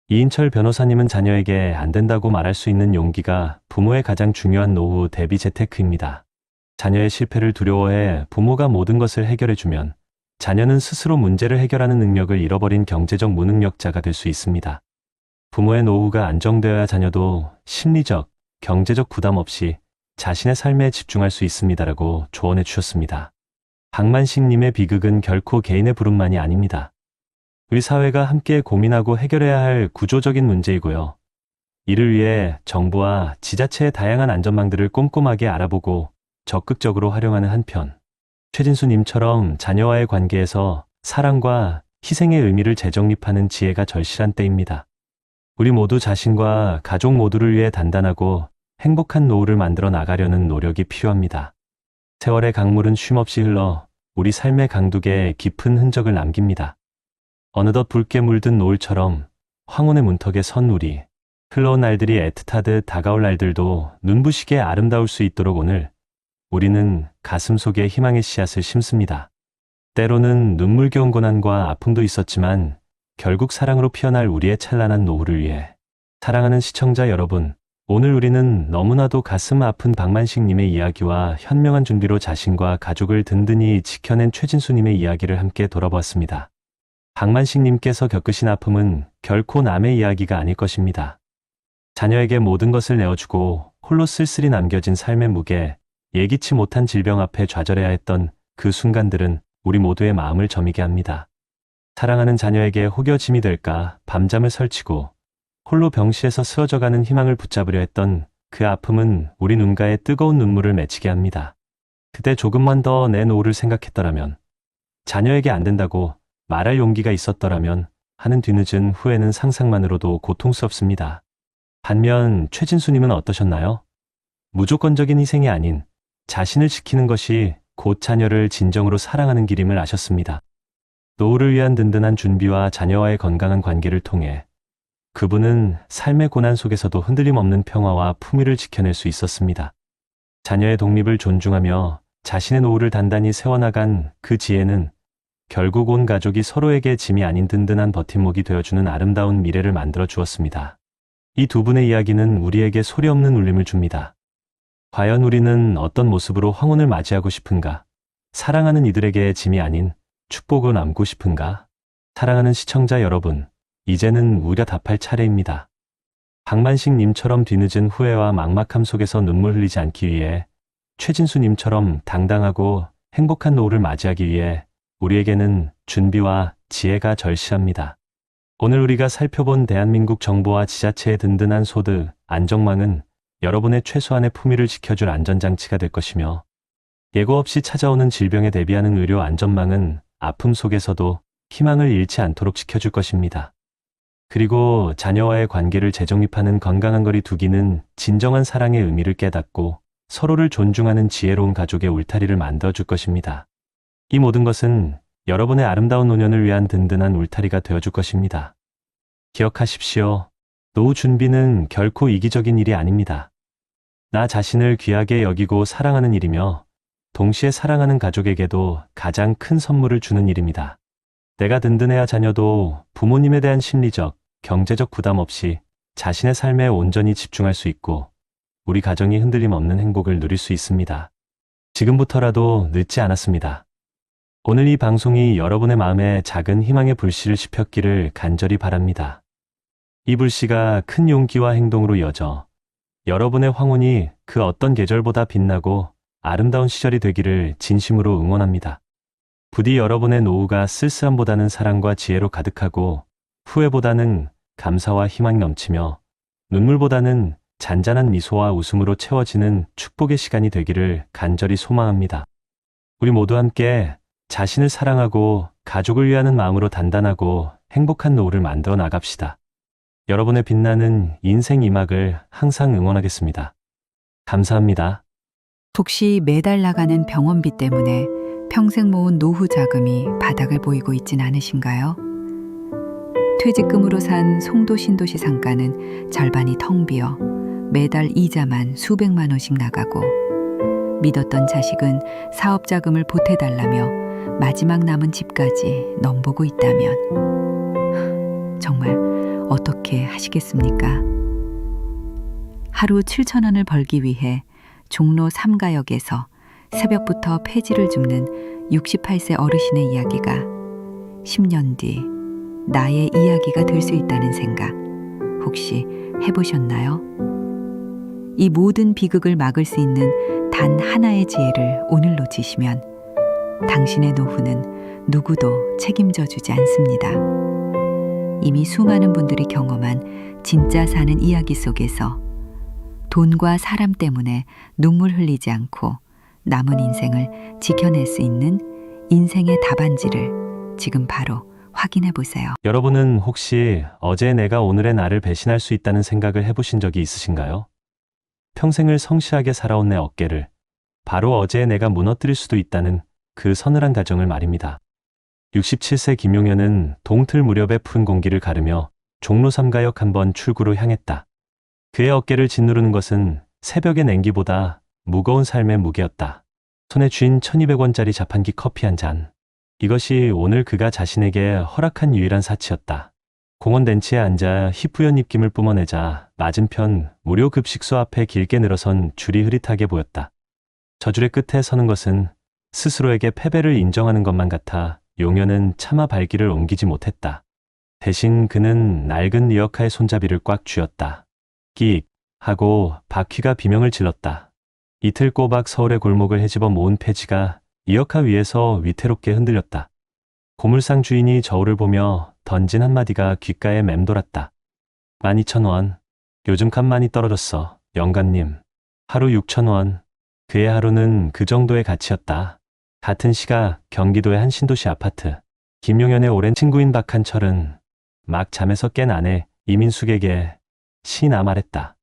이인철 변호사님은 자녀에게 안 된다고 말할 수 있는 용기가 부모의 가장 중요한 노후 대비 재테크입니다. 자녀의 실패를 두려워해 부모가 모든 것을 해결해주면 자녀는 스스로 문제를 해결하는 능력을 잃어버린 경제적 무능력자가 될 수 있습니다. 부모의 노후가 안정되어야 자녀도 심리적, 경제적 부담 없이 자신의 삶에 집중할 수 있습니다라고 조언해 주셨습니다. 박만식님의 비극은 결코 개인의 부름만이 아닙니다. 우리 사회가 함께 고민하고 해결해야 할 구조적인 문제이고요. 이를 위해 정부와 지자체의 다양한 안전망들을 꼼꼼하게 알아보고 적극적으로 활용하는 한편, 최진수님처럼 자녀와의 관계에서 사랑과 희생의 의미를 재정립하는 지혜가 절실한 때입니다. 우리 모두 자신과 가족 모두를 위해 단단하고 행복한 노후를 만들어 나가려는 노력이 필요합니다. 세월의 강물은 쉼없이 흘러 우리 삶의 강둑에 깊은 흔적을 남깁니다. 어느덧 붉게 물든 노을처럼 황혼의 문턱에 선 우리, 흘러온 날들이 애틋하듯 다가올 날들도 눈부시게 아름다울 수 있도록 오늘 우리는 가슴 속에 희망의 씨앗을 심습니다. 때로는 눈물겨운 고난과 아픔도 있었지만 결국 사랑으로 피어날 우리의 찬란한 노후를 위해. 사랑하는 시청자 여러분, 오늘 우리는 너무나도 가슴 아픈 박만식님의 이야기와 현명한 준비로 자신과 가족을 든든히 지켜낸 최진수님의 이야기를 함께 돌아보았습니다. 박만식님께서 겪으신 아픔은 결코 남의 이야기가 아닐 것입니다. 자녀에게 모든 것을 내어주고 홀로 쓸쓸히 남겨진 삶의 무게, 예기치 못한 질병 앞에 좌절해야 했던 그 순간들은 우리 모두의 마음을 저미게 합니다. 사랑하는 자녀에게 혹여짐이 될까 밤잠을 설치고 홀로 병실에서 쓰러져가는 희망을 붙잡으려 했던 그 아픔은 우리 눈가에 뜨거운 눈물을 맺히게 합니다. 그때 조금만 더 내 노후를 생각했더라면, 자녀에게 안 된다고 말할 용기가 있었더라면 하는 뒤늦은 후회는 상상만으로도 고통스럽습니다. 반면 최진수님은 어떠셨나요? 무조건적인 희생이 아닌 자신을 지키는 것이 곧 자녀를 진정으로 사랑하는 길임을 아셨습니다. 노후를 위한 든든한 준비와 자녀와의 건강한 관계를 통해 그분은 삶의 고난 속에서도 흔들림 없는 평화와 품위를 지켜낼 수 있었습니다. 자녀의 독립을 존중하며 자신의 노후를 단단히 세워나간 그 지혜는 결국 온 가족이 서로에게 짐이 아닌 든든한 버팀목이 되어주는 아름다운 미래를 만들어 주었습니다. 이 두 분의 이야기는 우리에게 소리 없는 울림을 줍니다. 과연 우리는 어떤 모습으로 황혼을 맞이하고 싶은가? 사랑하는 이들에게 짐이 아닌 축복을 남고 싶은가? 사랑하는 시청자 여러분, 이제는 우리가 답할 차례입니다. 박만식님처럼 뒤늦은 후회와 막막함 속에서 눈물 흘리지 않기 위해, 최진수님처럼 당당하고 행복한 노후를 맞이하기 위해 우리에게는 준비와 지혜가 절실합니다. 오늘 우리가 살펴본 대한민국 정부와 지자체의 든든한 소득, 안정망은 여러분의 최소한의 품위를 지켜줄 안전장치가 될 것이며, 예고 없이 찾아오는 질병에 대비하는 의료 안전망은 아픔 속에서도 희망을 잃지 않도록 지켜줄 것입니다. 그리고 자녀와의 관계를 재정립하는 건강한 거리 두기는 진정한 사랑의 의미를 깨닫고 서로를 존중하는 지혜로운 가족의 울타리를 만들어줄 것입니다. 이 모든 것은 여러분의 아름다운 노년을 위한 든든한 울타리가 되어줄 것입니다. 기억하십시오. 노후 준비는 결코 이기적인 일이 아닙니다. 나 자신을 귀하게 여기고 사랑하는 일이며 동시에 사랑하는 가족에게도 가장 큰 선물을 주는 일입니다. 내가 든든해야 자녀도 부모님에 대한 심리적, 경제적 부담 없이 자신의 삶에 온전히 집중할 수 있고 우리 가정이 흔들림 없는 행복을 누릴 수 있습니다. 지금부터라도 늦지 않았습니다. 오늘 이 방송이 여러분의 마음에 작은 희망의 불씨를 지폈기를 간절히 바랍니다. 이 불씨가 큰 용기와 행동으로 이어져 여러분의 황혼이 그 어떤 계절보다 빛나고 아름다운 시절이 되기를 진심으로 응원합니다. 부디 여러분의 노후가 쓸쓸함보다는 사랑과 지혜로 가득하고 후회보다는 감사와 희망이 넘치며 눈물보다는 잔잔한 미소와 웃음으로 채워지는 축복의 시간이 되기를 간절히 소망합니다. 우리 모두 함께 자신을 사랑하고 가족을 위하는 마음으로 단단하고 행복한 노후를 만들어 나갑시다. 여러분의 빛나는 인생 이막을 항상 응원하겠습니다. 감사합니다. 혹시 매달 나가는 병원비 때문에 평생 모은 노후 자금이 바닥을 보이고 있진 않으신가요? 퇴직금으로 산 송도 신도시 상가는 절반이 텅 비어 매달 이자만 수백만 원씩 나가고, 믿었던 자식은 사업 자금을 보태달라며 마지막 남은 집까지 넘보고 있다면 정말 어떻게 하시겠습니까? 하루 7,000원을 벌기 위해 종로 3가역에서 새벽부터 폐지를 줍는 68세 어르신의 이야기가 10년 뒤 나의 이야기가 될 수 있다는 생각 혹시 해보셨나요? 이 모든 비극을 막을 수 있는 단 하나의 지혜를 오늘 놓치시면 당신의 노후는 누구도 책임져 주지 않습니다. 이미 수많은 분들이 경험한 진짜 사는 이야기 속에서 돈과 사람 때문에 눈물 흘리지 않고 남은 인생을 지켜낼 수 있는 인생의 답안지를 지금 바로 확인해 보세요. 여러분은 혹시 어제 내가 오늘의 나를 배신할 수 있다는 생각을 해보신 적이 있으신가요? 평생을 성실하게 살아온 내 어깨를 바로 어제의 내가 무너뜨릴 수도 있다는 그 서늘한 가정을 말입니다. 67세 김용현은 동틀 무렵에 푸른 공기를 가르며 종로 3가역 한번 출구로 향했다. 그의 어깨를 짓누르는 것은 새벽의 냉기보다 무거운 삶의 무게였다. 손에 쥔 1,200원짜리 자판기 커피 한 잔. 이것이 오늘 그가 자신에게 허락한 유일한 사치였다. 공원 벤치에 앉아 희뿌연 입김을 뿜어내자 맞은편 무료 급식소 앞에 길게 늘어선 줄이 흐릿하게 보였다. 저 줄의 끝에 서는 것은 스스로에게 패배를 인정하는 것만 같아 용현은 차마 발길을 옮기지 못했다. 대신 그는 낡은 리어카의 손잡이를 꽉 쥐었다. 끼익 하고 바퀴가 비명을 질렀다. 이틀 꼬박 서울의 골목을 헤집어 모은 폐지가 리어카 위에서 위태롭게 흔들렸다. 고물상 주인이 저울을 보며 던진 한마디가 귓가에 맴돌았다. 12,000원. 요즘 값 많이 떨어졌어. 영감님. 하루 6,000원. 그의 하루는 그 정도의 가치였다. 같은 시각 경기도의 한 신도시 아파트. 김용현의 오랜 친구인 박한철은 막 잠에서 깬 아내 이민숙에게 시나 말했다.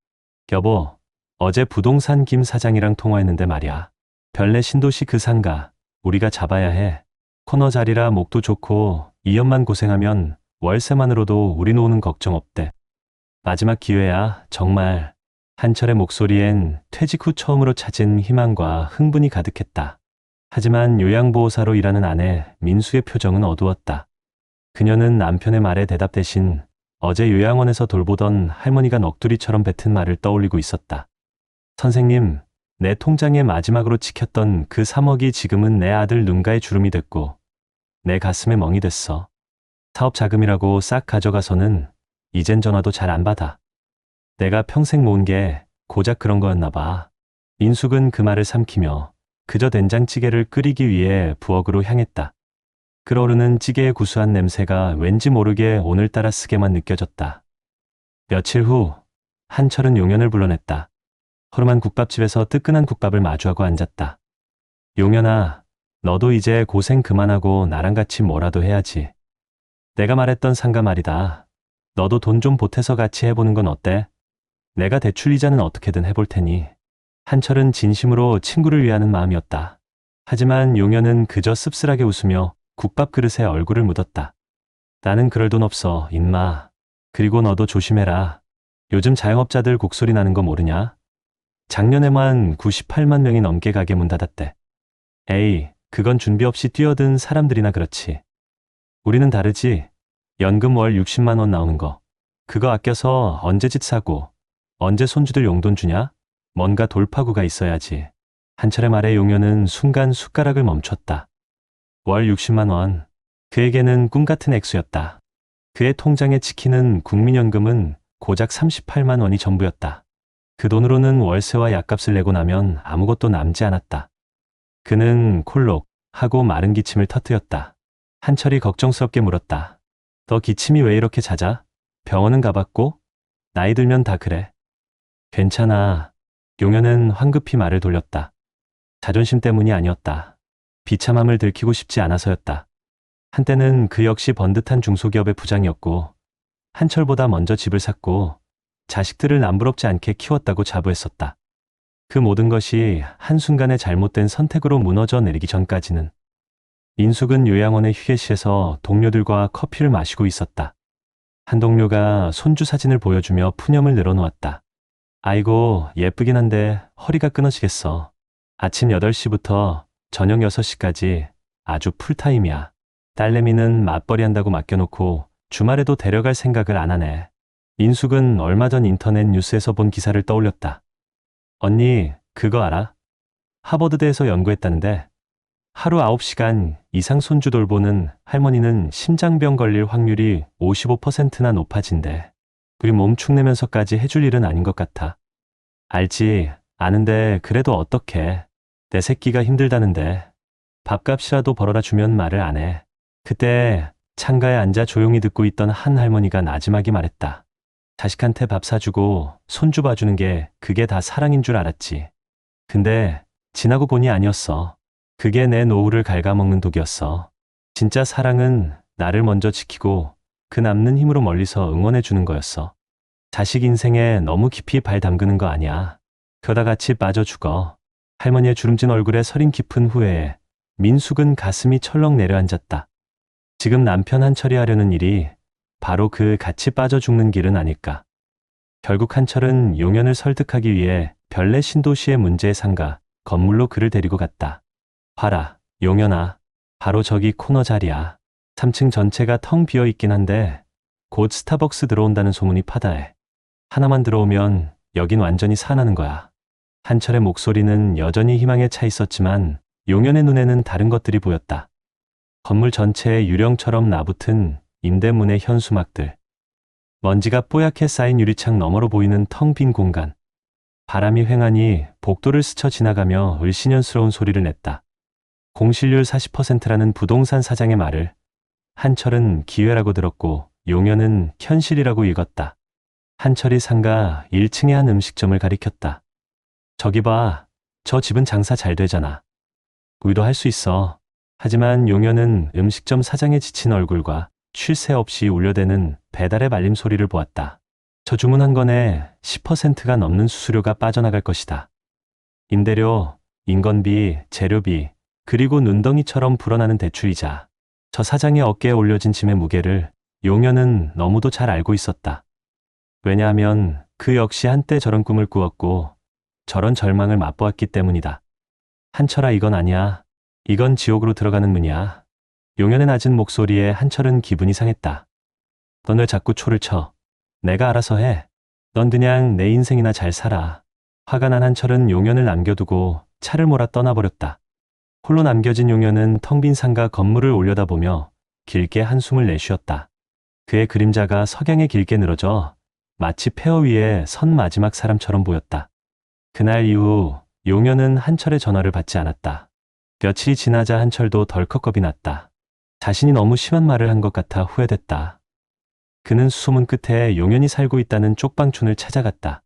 여보, 어제 부동산 김 사장이랑 통화했는데 말이야. 별내 신도시 그 상가 우리가 잡아야 해. 코너 자리라 목도 좋고 2년만 고생하면 월세만으로도 우리 노는 걱정 없대. 마지막 기회야, 정말. 한철의 목소리엔 퇴직 후 처음으로 찾은 희망과 흥분이 가득했다. 하지만 요양보호사로 일하는 아내 민수의 표정은 어두웠다. 그녀는 남편의 말에 대답 대신 어제 요양원에서 돌보던 할머니가 넋두리처럼 뱉은 말을 떠올리고 있었다. 선생님, 내 통장에 마지막으로 찍혔던 그 3억이 지금은 내 아들 눈가에 주름이 됐고 내 가슴에 멍이 됐어. 사업 자금이라고 싹 가져가서는 이젠 전화도 잘 안 받아. 내가 평생 모은 게 고작 그런 거였나 봐. 민숙은 그 말을 삼키며 그저 된장찌개를 끓이기 위해 부엌으로 향했다. 끓어오르는 찌개의 구수한 냄새가 왠지 모르게 오늘따라 쓰게만 느껴졌다. 며칠 후 한철은 용현을 불러냈다. 허름한 국밥집에서 뜨끈한 국밥을 마주하고 앉았다. 용현아, 너도 이제 고생 그만하고 나랑 같이 뭐라도 해야지. 내가 말했던 상가 말이다. 너도 돈 좀 보태서 같이 해보는 건 어때? 내가 대출 이자는 어떻게든 해볼 테니. 한철은 진심으로 친구를 위하는 마음이었다. 하지만 용현은 그저 씁쓸하게 웃으며 국밥 그릇에 얼굴을 묻었다. 나는 그럴 돈 없어, 임마. 그리고 너도 조심해라. 요즘 자영업자들 곡소리 나는 거 모르냐? 작년에만 98만 명이 넘게 가게 문 닫았대. 에이, 그건 준비 없이 뛰어든 사람들이나 그렇지. 우리는 다르지. 연금 월 60만 원 나오는 거. 그거 아껴서 언제 집 사고, 언제 손주들 용돈 주냐? 뭔가 돌파구가 있어야지. 한철의 말에 용현은 순간 숟가락을 멈췄다. 월 60만 원. 그에게는 꿈 같은 액수였다. 그의 통장에 찍히는 국민연금은 고작 38만 원이 전부였다. 그 돈으로는 월세와 약값을 내고 나면 아무것도 남지 않았다. 그는 콜록 하고 마른 기침을 터뜨렸다. 한철이 걱정스럽게 물었다. 너 기침이 왜 이렇게 잦아? 병원은 가봤고? 나이 들면 다 그래. 괜찮아. 용현은 황급히 말을 돌렸다. 자존심 때문이 아니었다. 비참함을 들키고 싶지 않아서였다. 한때는 그 역시 번듯한 중소기업의 부장이었고 한철보다 먼저 집을 샀고 자식들을 남부럽지 않게 키웠다고 자부했었다. 그 모든 것이 한순간에 잘못된 선택으로 무너져 내리기 전까지는. 민숙은 요양원의 휴게실에서 동료들과 커피를 마시고 있었다. 한 동료가 손주 사진을 보여주며 푸념을 늘어놓았다. 아이고, 예쁘긴 한데 허리가 끊어지겠어. 아침 8시부터 저녁 6시까지 아주 풀타임이야. 딸내미는 맞벌이 한다고 맡겨놓고 주말에도 데려갈 생각을 안 하네. 민숙은 얼마 전 인터넷 뉴스에서 본 기사를 떠올렸다. 언니, 그거 알아? 하버드대에서 연구했다는데 하루 9시간 이상 손주 돌보는 할머니는 심장병 걸릴 확률이 55%나 높아진대. 우리 몸 축내면서까지 해줄 일은 아닌 것 같아. 알지, 아는데 그래도 어떡해. 내 새끼가 힘들다는데 밥값이라도 벌어다 주면 말을 안 해. 그때 창가에 앉아 조용히 듣고 있던 한 할머니가 나지막이 말했다. 자식한테 밥 사주고 손주 봐주는 게 그게 다 사랑인 줄 알았지. 근데 지나고 보니 아니었어. 그게 내 노후를 갉아먹는 독이었어. 진짜 사랑은 나를 먼저 지키고 그 남는 힘으로 멀리서 응원해 주는 거였어. 자식 인생에 너무 깊이 발 담그는 거 아니야. 그러다 같이 빠져 죽어. 할머니의 주름진 얼굴에 서린 깊은 후회에 민숙은 가슴이 철렁 내려앉았다. 지금 남편 한철이 하려는 일이 바로 그 같이 빠져 죽는 길은 아닐까. 결국 한철은 용연을 설득하기 위해 별내 신도시의 문제의 상가 건물로 그를 데리고 갔다. 봐라, 용연아. 바로 저기 코너 자리야. 3층 전체가 텅 비어 있긴 한데 곧 스타벅스 들어온다는 소문이 파다해. 하나만 들어오면 여긴 완전히 산하는 거야. 한철의 목소리는 여전히 희망에 차 있었지만 용연의 눈에는 다른 것들이 보였다. 건물 전체에 유령처럼 나붙은 임대문의 현수막들. 먼지가 뽀얗게 쌓인 유리창 너머로 보이는 텅 빈 공간. 바람이 휑하니 복도를 스쳐 지나가며 을씨년스러운 소리를 냈다. 공실률 40%라는 부동산 사장의 말을 한철은 기회라고 들었고 용연은 현실이라고 읽었다. 한철이 상가 1층의 한 음식점을 가리켰다. 저기 봐, 저 집은 장사 잘 되잖아. 우리도 할 수 있어. 하지만 용연은 음식점 사장의 지친 얼굴과 쉴 새 없이 울려대는 배달의 말림 소리를 보았다. 저 주문한 건에 10%가 넘는 수수료가 빠져나갈 것이다. 임대료, 인건비, 재료비, 그리고 눈덩이처럼 불어나는 대출이자. 저 사장의 어깨에 올려진 짐의 무게를 용연은 너무도 잘 알고 있었다. 왜냐하면 그 역시 한때 저런 꿈을 꾸었고 저런 절망을 맛보았기 때문이다. 한철아, 이건 아니야. 이건 지옥으로 들어가는 문이야. 용연의 낮은 목소리에 한철은 기분이 상했다. 넌 왜 자꾸 초를 쳐? 내가 알아서 해. 넌 그냥 내 인생이나 잘 살아. 화가 난 한철은 용연을 남겨두고 차를 몰아 떠나버렸다. 홀로 남겨진 용연은 텅 빈 상가 건물을 올려다보며 길게 한숨을 내쉬었다. 그의 그림자가 석양에 길게 늘어져 마치 폐허 위에 선 마지막 사람처럼 보였다. 그날 이후 용연은 한철의 전화를 받지 않았다. 며칠이 지나자 한철도 덜컥 겁이 났다. 자신이 너무 심한 말을 한 것 같아 후회됐다. 그는 수소문 끝에 용연이 살고 있다는 쪽방촌을 찾아갔다.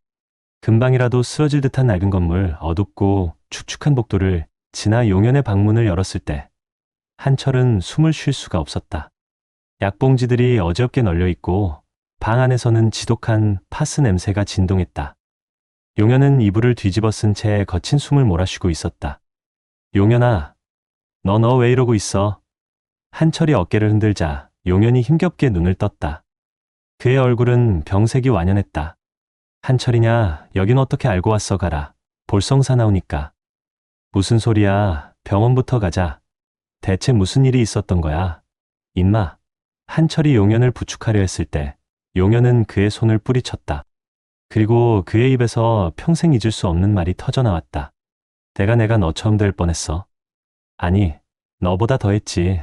금방이라도 쓰러질 듯한 낡은 건물, 어둡고 축축한 복도를 지나 용연의 방문을 열었을 때 한철은 숨을 쉴 수가 없었다. 약봉지들이 어지럽게 널려 있고 방 안에서는 지독한 파스 냄새가 진동했다. 용연은 이불을 뒤집어 쓴 채 거친 숨을 몰아쉬고 있었다. 용연아, 너 왜 이러고 있어? 한철이 어깨를 흔들자 용연이 힘겹게 눈을 떴다. 그의 얼굴은 병색이 완연했다. 한철이냐, 여긴 어떻게 알고 왔어? 가라. 볼성사 나오니까. 무슨 소리야, 병원부터 가자. 대체 무슨 일이 있었던 거야? 임마. 한철이 용연을 부축하려 했을 때 용연은 그의 손을 뿌리쳤다. 그리고 그의 입에서 평생 잊을 수 없는 말이 터져나왔다. 내가 너처럼 될 뻔했어. 아니, 너보다 더했지.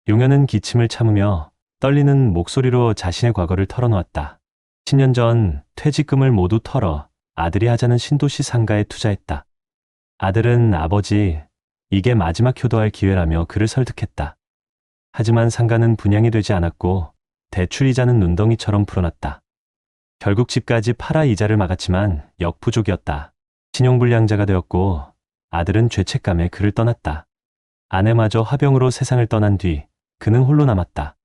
용연은 기침을 참으며 떨리는 목소리로 자신의 과거를 털어놓았다. 10년 전 퇴직금을 모두 털어 아들이 하자는 신도시 상가에 투자했다. 아들은 아버지, 이게 마지막 효도할 기회라며 그를 설득했다. 하지만 상가는 분양이 되지 않았고 대출이자는 눈덩이처럼 풀어났다. 결국 집까지 팔아 이자를 막았지만 역부족이었다. 신용불량자가 되었고 아들은 죄책감에 그를 떠났다. 아내마저 화병으로 세상을 떠난 뒤 그는 홀로 남았다.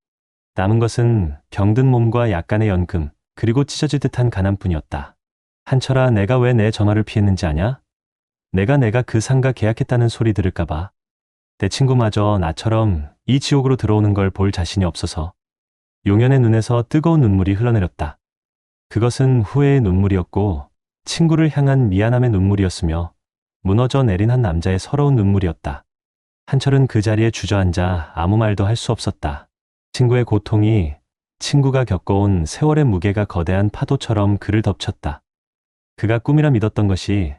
남은 것은 병든 몸과 약간의 연금, 그리고 찢어질 듯한 가난뿐이었다. 한철아, 내가 왜 내 전화를 피했는지 아냐? 내가 그 상가 계약했다는 소리 들을까봐. 내 친구마저 나처럼 이 지옥으로 들어오는 걸 볼 자신이 없어서. 용현의 눈에서 뜨거운 눈물이 흘러내렸다. 그것은 후회의 눈물이었고 친구를 향한 미안함의 눈물이었으며 무너져 내린 한 남자의 서러운 눈물이었다. 한철은 그 자리에 주저앉아 아무 말도 할 수 없었다. 친구의 고통이 친구가 겪어온 세월의 무게가 거대한 파도처럼 그를 덮쳤다. 그가 꿈이라 믿었던 것이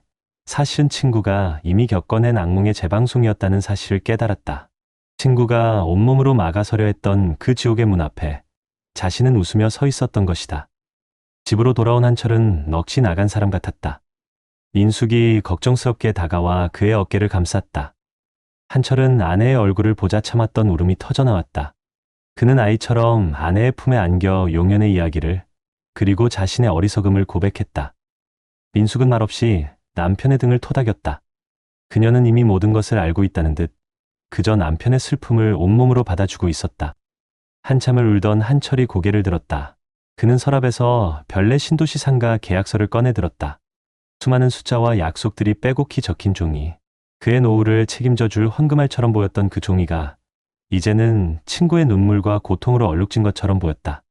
사실은 친구가 이미 겪어낸 악몽의 재방송이었다는 사실을 깨달았다. 친구가 온몸으로 막아서려 했던 그 지옥의 문 앞에 자신은 웃으며 서 있었던 것이다. 집으로 돌아온 한철은 넋이 나간 사람 같았다. 민숙이 걱정스럽게 다가와 그의 어깨를 감쌌다. 한철은 아내의 얼굴을 보자 참았던 울음이 터져나왔다. 그는 아이처럼 아내의 품에 안겨 용현의 이야기를 그리고 자신의 어리석음을 고백했다. 민숙은 말없이 남편의 등을 토닥였다. 그녀는 이미 모든 것을 알고 있다는 듯 그저 남편의 슬픔을 온몸으로 받아주고 있었다. 한참을 울던 한철이 고개를 들었다. 그는 서랍에서 별내 신도시 상가 계약서를 꺼내 들었다. 수많은 숫자와 약속들이 빼곡히 적힌 종이, 그의 노후를 책임져 줄 헌금알처럼 보였던 그 종이가 이제는 친구의 눈물과 고통으로 얼룩진 것처럼 보였다.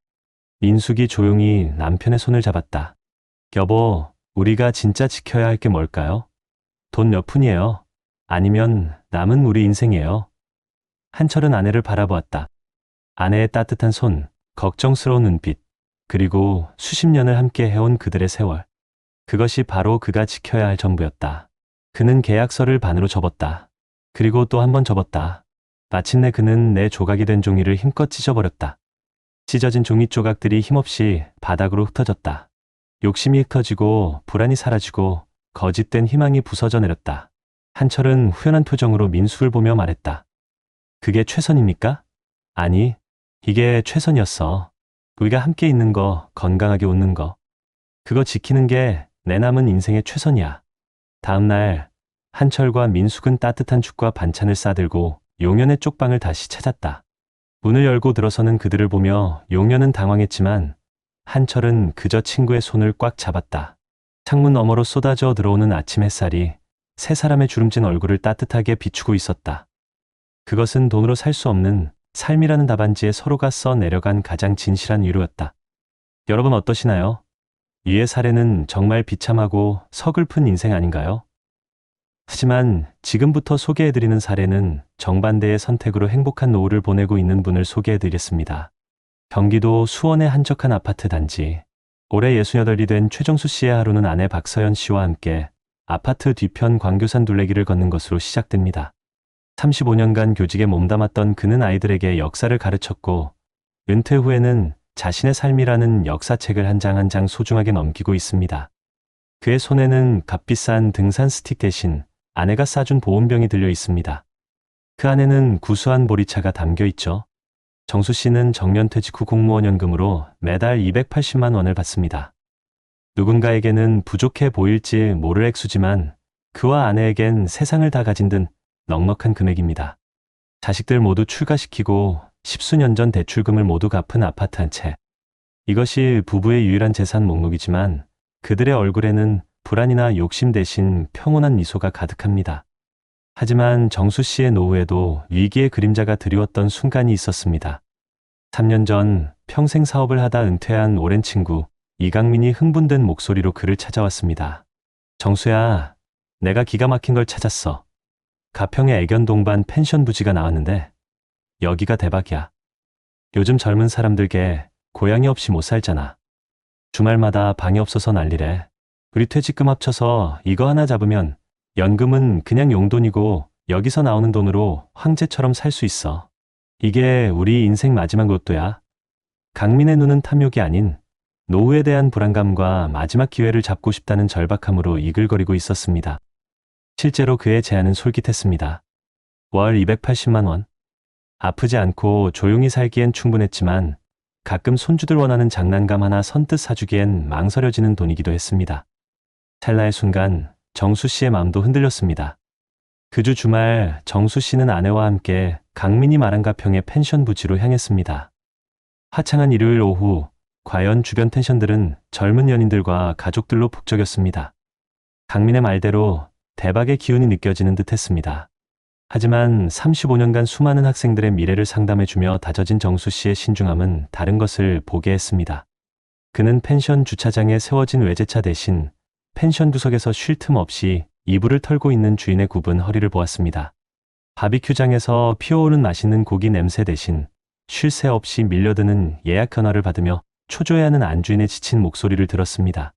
민숙이 조용히 남편의 손을 잡았다. 여보, 우리가 진짜 지켜야 할 게 뭘까요? 돈 몇 푼이에요? 아니면 남은 우리 인생이에요? 한철은 아내를 바라보았다. 아내의 따뜻한 손, 걱정스러운 눈빛, 그리고 수십 년을 함께 해온 그들의 세월. 그것이 바로 그가 지켜야 할 전부였다. 그는 계약서를 반으로 접었다. 그리고 또 한 번 접었다. 마침내 그는 내 조각이 된 종이를 힘껏 찢어버렸다. 찢어진 종이 조각들이 힘없이 바닥으로 흩어졌다. 욕심이 흩어지고 불안이 사라지고 거짓된 희망이 부서져 내렸다. 한철은 후련한 표정으로 민숙을 보며 말했다. 그게 최선입니까? 아니, 이게 최선이었어. 우리가 함께 있는 거, 건강하게 웃는 거. 그거 지키는 게 내 남은 인생의 최선이야. 다음 날 한철과 민숙은 따뜻한 죽과 반찬을 싸들고 용현의 쪽방을 다시 찾았다. 문을 열고 들어서는 그들을 보며 용현은 당황했지만 한철은 그저 친구의 손을 꽉 잡았다. 창문 너머로 쏟아져 들어오는 아침 햇살이 세 사람의 주름진 얼굴을 따뜻하게 비추고 있었다. 그것은 돈으로 살 수 없는 삶이라는 답안지에 서로가 써 내려간 가장 진실한 위로였다. 여러분 어떠시나요? 이의 사례는 정말 비참하고 서글픈 인생 아닌가요? 하지만 지금부터 소개해드리는 사례는 정반대의 선택으로 행복한 노후를 보내고 있는 분을 소개해드리겠습니다. 경기도 수원의 한적한 아파트 단지. 올해 68이 된 최정수 씨의 하루는 아내 박서연 씨와 함께 아파트 뒤편 광교산 둘레길을 걷는 것으로 시작됩니다. 35년간 교직에 몸담았던 그는 아이들에게 역사를 가르쳤고 은퇴 후에는 자신의 삶이라는 역사책을 한 장 한 장 소중하게 넘기고 있습니다. 그의 손에는 값비싼 등산 스틱 대신 아내가 싸준 보온병이 들려 있습니다. 그 안에는 구수한 보리차가 담겨 있죠. 정수 씨는 정년퇴직 후 공무원 연금으로 매달 280만 원을 받습니다. 누군가에게는 부족해 보일지 모를 액수지만 그와 아내에겐 세상을 다 가진 듯 넉넉한 금액입니다. 자식들 모두 출가시키고 10수년 전 대출금을 모두 갚은 아파트 한 채. 이것이 부부의 유일한 재산 목록이지만 그들의 얼굴에는 불안이나 욕심 대신 평온한 미소가 가득합니다. 하지만 정수 씨의 노후에도 위기의 그림자가 드리웠던 순간이 있었습니다. 3년 전 평생 사업을 하다 은퇴한 오랜 친구 이강민이 흥분된 목소리로 그를 찾아왔습니다. 정수야, 내가 기가 막힌 걸 찾았어. 가평의 애견 동반 펜션 부지가 나왔는데 여기가 대박이야. 요즘 젊은 사람들께 고양이 없이 못 살잖아. 주말마다 방이 없어서 난리래. 우리 퇴직금 합쳐서 이거 하나 잡으면 연금은 그냥 용돈이고 여기서 나오는 돈으로 황제처럼 살 수 있어. 이게 우리 인생 마지막 로또야. 강민의 눈은 탐욕이 아닌 노후에 대한 불안감과 마지막 기회를 잡고 싶다는 절박함으로 이글거리고 있었습니다. 실제로 그의 제안은 솔깃했습니다. 월 280만 원. 아프지 않고 조용히 살기엔 충분했지만 가끔 손주들 원하는 장난감 하나 선뜻 사주기엔 망설여지는 돈이기도 했습니다. 찰나의 순간 정수 씨의 마음도 흔들렸습니다. 그 주 주말 정수 씨는 아내와 함께 강민이 말한 가평의 펜션 부지로 향했습니다. 화창한 일요일 오후, 과연 주변 펜션들은 젊은 연인들과 가족들로 북적였습니다. 강민의 말대로 대박의 기운이 느껴지는 듯 했습니다. 하지만 35년간 수많은 학생들의 미래를 상담해주며 다져진 정수 씨의 신중함은 다른 것을 보게 했습니다. 그는 펜션 주차장에 세워진 외제차 대신 펜션 구석에서 쉴 틈 없이 이불을 털고 있는 주인의 굽은 허리를 보았습니다. 바비큐장에서 피어오른 맛있는 고기 냄새 대신 쉴 새 없이 밀려드는 예약 전화를 받으며 초조해하는 안주인의 지친 목소리를 들었습니다.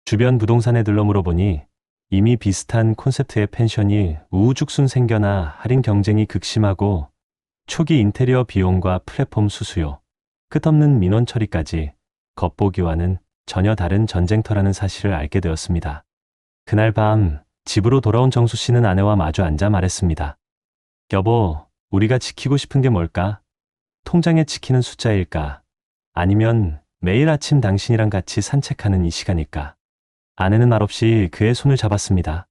주변 부동산에 들러 물어보니 이미 비슷한 콘셉트의 펜션이 우후죽순 생겨나 할인 경쟁이 극심하고 초기 인테리어 비용과 플랫폼 수수료, 끝없는 민원 처리까지 겉보기와는 전혀 다른 전쟁터라는 사실을 알게 되었습니다. 그날 밤 집으로 돌아온 정수 씨는 아내와 마주 앉아 말했습니다. 여보, 우리가 지키고 싶은 게 뭘까? 통장에 찍히는 숫자일까? 아니면 매일 아침 당신이랑 같이 산책하는 이 시간일까? 아내는 말없이 그의 손을 잡았습니다.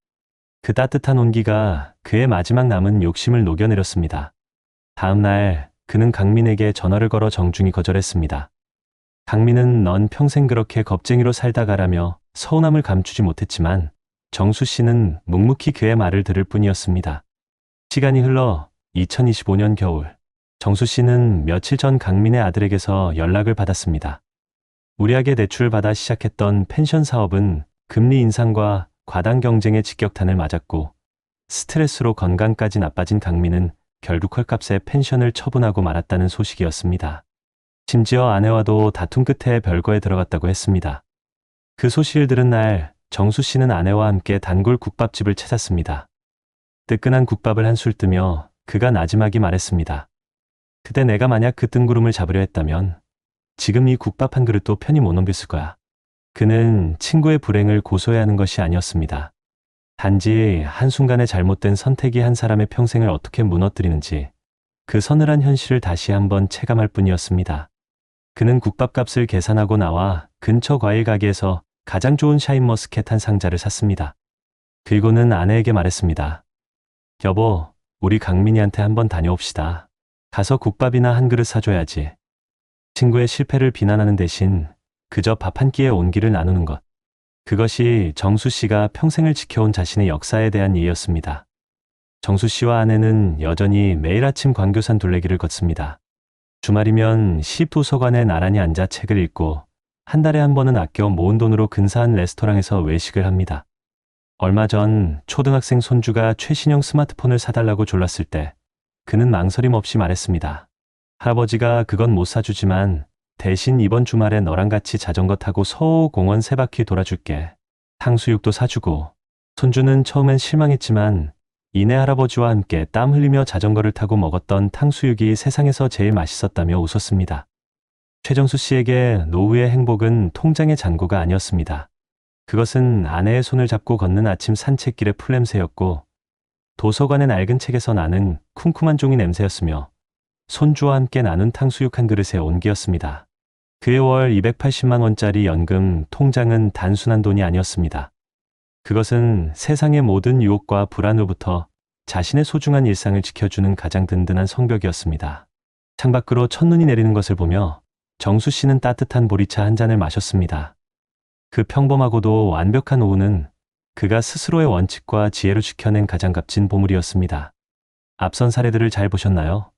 그 따뜻한 온기가 그의 마지막 남은 욕심을 녹여내렸습니다. 다음 날 그는 강민에게 전화를 걸어 정중히 거절했습니다. 강민은 넌 평생 그렇게 겁쟁이로 살다 가라며 서운함을 감추지 못했지만 정수 씨는 묵묵히 그의 말을 들을 뿐이었습니다. 시간이 흘러 2025년 겨울, 정수 씨는 며칠 전 강민의 아들에게서 연락을 받았습니다. 무리하게 대출을 받아 시작했던 펜션 사업은 금리 인상과 과당 경쟁의 직격탄을 맞았고 스트레스로 건강까지 나빠진 강민은 결국 헐값에 펜션을 처분하고 말았다는 소식이었습니다. 심지어 아내와도 다툼 끝에 별거에 들어갔다고 했습니다. 그 소식을 들은 날 정수 씨는 아내와 함께 단골 국밥집을 찾았습니다. 뜨끈한 국밥을 한술 뜨며 그가 나지막이 말했습니다. 그때 내가 만약 그 뜬구름을 잡으려 했다면 지금 이 국밥 한 그릇도 편히 못 넘겼을 거야. 그는 친구의 불행을 고소해야 하는 것이 아니었습니다. 단지 한순간의 잘못된 선택이 한 사람의 평생을 어떻게 무너뜨리는지 그 서늘한 현실을 다시 한번 체감할 뿐이었습니다. 그는 국밥값을 계산하고 나와 근처 과일 가게에서 가장 좋은 샤인머스켓 한 상자를 샀습니다. 그리고는 아내에게 말했습니다. 여보, 우리 강민이한테 한번 다녀옵시다. 가서 국밥이나 한 그릇 사줘야지. 친구의 실패를 비난하는 대신 그저 밥 한 끼의 온기를 나누는 것. 그것이 정수 씨가 평생을 지켜온 자신의 역사에 대한 예였습니다. 정수 씨와 아내는 여전히 매일 아침 광교산 둘레길을 걷습니다. 주말이면 시립도서관에 나란히 앉아 책을 읽고 한 달에 한 번은 아껴 모은 돈으로 근사한 레스토랑에서 외식을 합니다. 얼마 전 초등학생 손주가 최신형 스마트폰을 사달라고 졸랐을 때 그는 망설임 없이 말했습니다. 할아버지가 그건 못 사주지만 대신 이번 주말에 너랑 같이 자전거 타고 서호공원 3바퀴 돌아줄게. 탕수육도 사주고. 손주는 처음엔 실망했지만 이내 할아버지와 함께 땀 흘리며 자전거를 타고 먹었던 탕수육이 세상에서 제일 맛있었다며 웃었습니다. 최정수 씨에게 노후의 행복은 통장의 잔고가 아니었습니다. 그것은 아내의 손을 잡고 걷는 아침 산책길의 풀냄새였고 도서관의 낡은 책에서 나는 쿰쿰한 종이 냄새였으며 손주와 함께 나눈 탕수육 한 그릇의 온기였습니다. 그의 월 280만 원짜리 연금 통장은 단순한 돈이 아니었습니다. 그것은 세상의 모든 유혹과 불안으로부터 자신의 소중한 일상을 지켜주는 가장 든든한 성벽이었습니다. 창밖으로 첫눈이 내리는 것을 보며 정수 씨는 따뜻한 보리차 한 잔을 마셨습니다. 그 평범하고도 완벽한 오후는 그가 스스로의 원칙과 지혜로 지켜낸 가장 값진 보물이었습니다. 앞선 사례들을 잘 보셨나요?